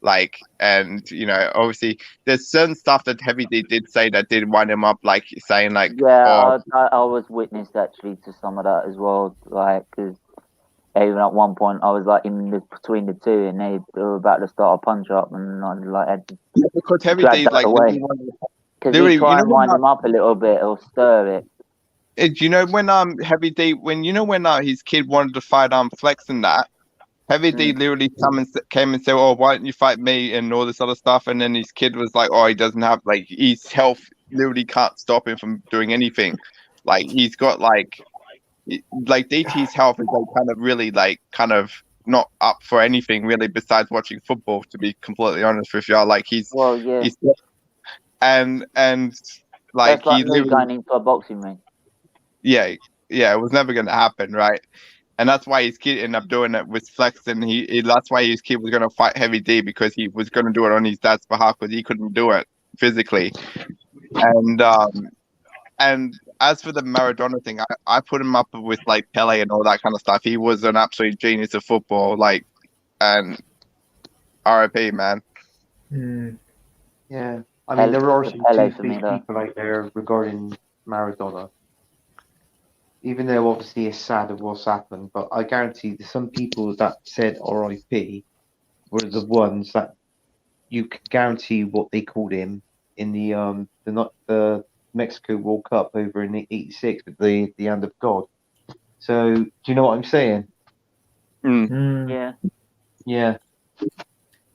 Like, and you know, obviously there's certain stuff that Heavy D did say that did wind him up, like saying like, I was witness actually to some of that as well, like because even at one point I was like between the two, and they were about to start a punch up, and I like had to because Heavy D like because he try and wind him up a little bit or stir it. Do you know when Heavy D when his kid wanted to fight Flex and that? Heavy D literally came and said, "Oh, why don't you fight me?" and all this other stuff. And then his kid was like, "Oh, he doesn't have like his health literally can't stop him from doing anything. Like he's got like DT's health is like kind of really like kind of not up for anything really besides watching football. To be completely honest with you, like he's and like that's like he literally going into a boxing ring. Yeah, it was never going to happen, right? And that's why his kid ended up doing it with Flex, and that's why his kid was going to fight Heavy D, because he was going to do it on his dad's behalf because he couldn't do it physically. And as for the Maradona thing, I put him up with like Pele and all that kind of stuff. He was an absolute genius of football, like, and RIP, man. Yeah, I mean there are some two-faced people out there regarding Maradona. Even though obviously it's sad of what's happened, but I guarantee that some people that said RIP were the ones that you can guarantee what they called him in the Mexico World Cup over in '86 with the hand of God. So do you know what I'm saying? Yeah.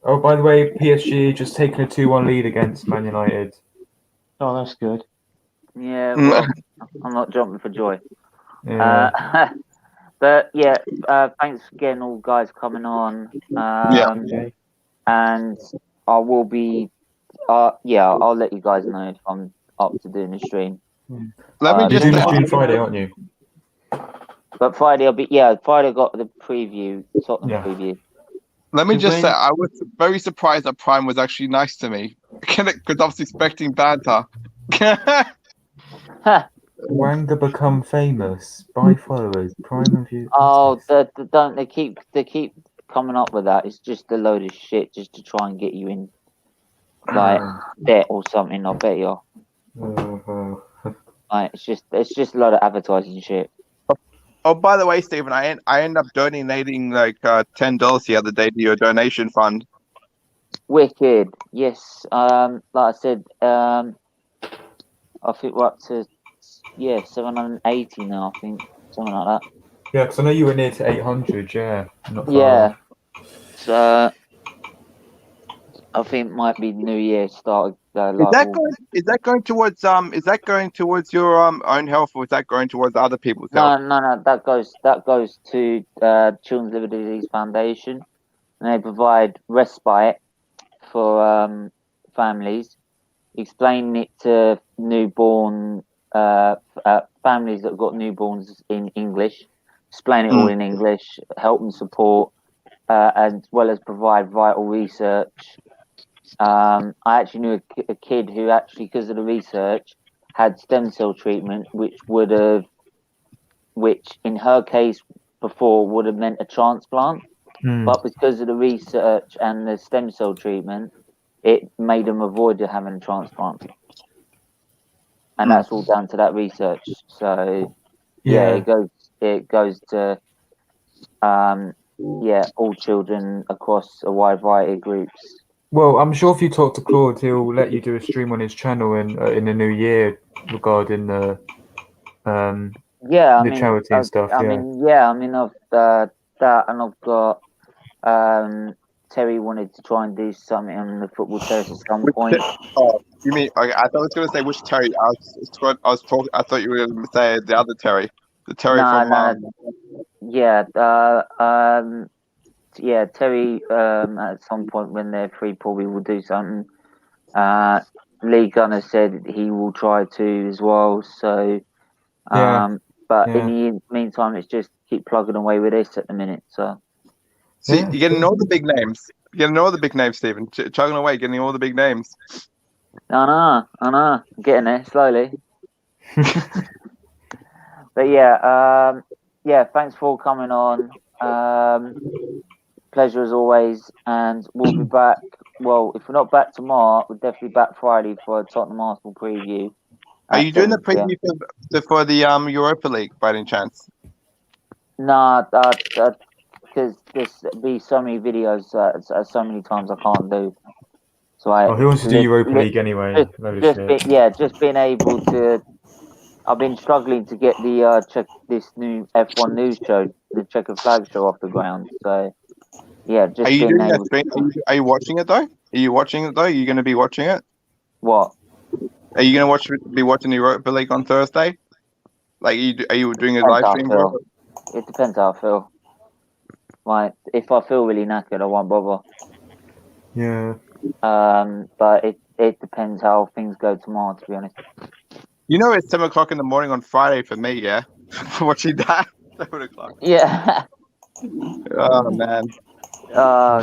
Oh, by the way, PSG just taken a 2-1 lead against Man United. Oh, that's good. Yeah, well, I'm not jumping for joy. Yeah. But yeah, thanks again, all guys coming on. And I will be. I'll let you guys know if I'm up to doing a stream. Let me You're doing a stream Friday, aren't you? But Friday I'll be. Friday I got the preview, Tottenham preview. Let me just say, I was very surprised that Prime was actually nice to me, because I was expecting banta. Wanga become famous by followers. Prime review. Oh, they keep coming up with that. It's just a load of shit just to try and get you in like debt or something. I bet you. Like, it's just a lot of advertising shit. Oh, by the way, Stephen, I ended up donating like $10 the other day to your donation fund. Wicked, yes. Like I said, I think we're up to 780 now. I think something like that. Yeah, because I know you were near to 800. Yeah, not far. Yeah. So I think it might be New Year start. Is that going towards your own health, or is that going towards other people's health? No. That goes to Children's Liver Disease Foundation, and they provide respite for families. Explain it to newborn families that have got newborns in English. Explain it all in English. Help them support, as well as provide vital research. I actually knew a kid who actually, because of the research, had stem cell treatment, which in her case before would have meant a transplant, but because of the research and the stem cell treatment, it made them avoid having a transplant, and that's all down to that research. So it goes it goes to all children across a wide variety of groups. Well, I'm sure if you talk to Claude, he'll let you do a stream on his channel in the new year regarding the charity and stuff. I've that, and I've got Terry wanted to try and do something on the football terrace at some point. Oh, you mean? Okay, I thought I was going to say which Terry. I thought you were going to say the other Terry, the Terry from. Terry. At some point when they're free, probably will do something. Lee Gunner said he will try to as well. So, in the meantime, it's just keep plugging away with this at the minute. So. See, you're getting all the big names. You're getting all the big names, Stephen. Chugging away, getting all the big names. I know. I'm getting there slowly. But thanks for coming on. Pleasure as always, and we'll be back. Well, if we're not back tomorrow, we're definitely back Friday for a Tottenham Arsenal preview. Are you doing the preview for the Europa League by any chance? Nah, because there's be so many videos so many times I can't do. So who wants to do Europa League anyway? Just being able to. I've been struggling to get the this new F1 news show, the Checker Flag show, off the ground. So just. Are you doing that stream? Are you watching it though? Are you watching it though? Are you going to be watching it? What? Are you going to be watching the Europa League on Thursday? Like, are you doing a live stream? It depends how I feel. Like, if I feel really knackered, I won't bother. Yeah. But it depends how things go tomorrow, to be honest. You know, it's 7 o'clock in the morning on Friday for me, yeah? Watching that? 7 o'clock. Yeah. Oh, man.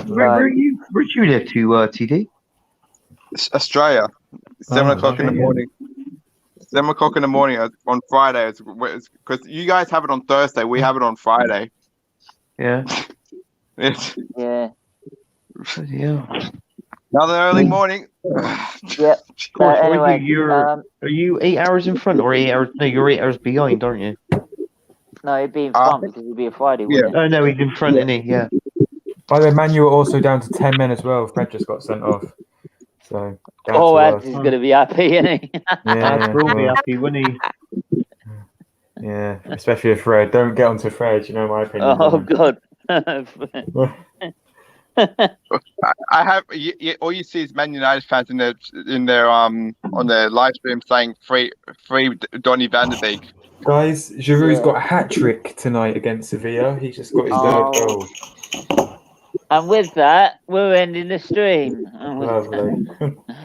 Where you live to, TD? Australia. 7 o'clock in the morning. 7 o'clock in the morning on Friday. Because you guys have it on Thursday. We have it on Friday. Yeah. Yeah. Another early morning. Yeah. Anyway, are you 8 hours in front or 8 hours? No, you're 8 hours behind, aren't you? No, it'd be in front because it'd be a Friday. Yeah. Oh no, he's in front, isn't he? Yeah. By the way, Man, you were also down to 10 men as well. Fred just got sent off. So. Ads is gonna be happy, isn't he? Yeah, will be happy, wouldn't he? Yeah, especially with Fred. Don't get onto Fred. You know my opinion. Oh God. I have all you see is Man United fans in their on their live stream saying free Donny van de Beek. Guys, Giroud's got a hat trick tonight against Sevilla. He's just got his third goal. And with that, we're ending the stream. Lovely.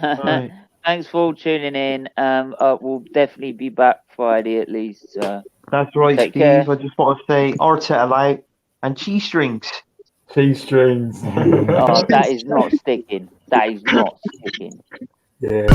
Right. Thanks for all tuning in. We'll definitely be back Friday at least. That's right, Take Steve. care. I just want to say Arteta out and cheese strings. Cheese strings. Oh, that is not sticking. That is not sticking. Yeah.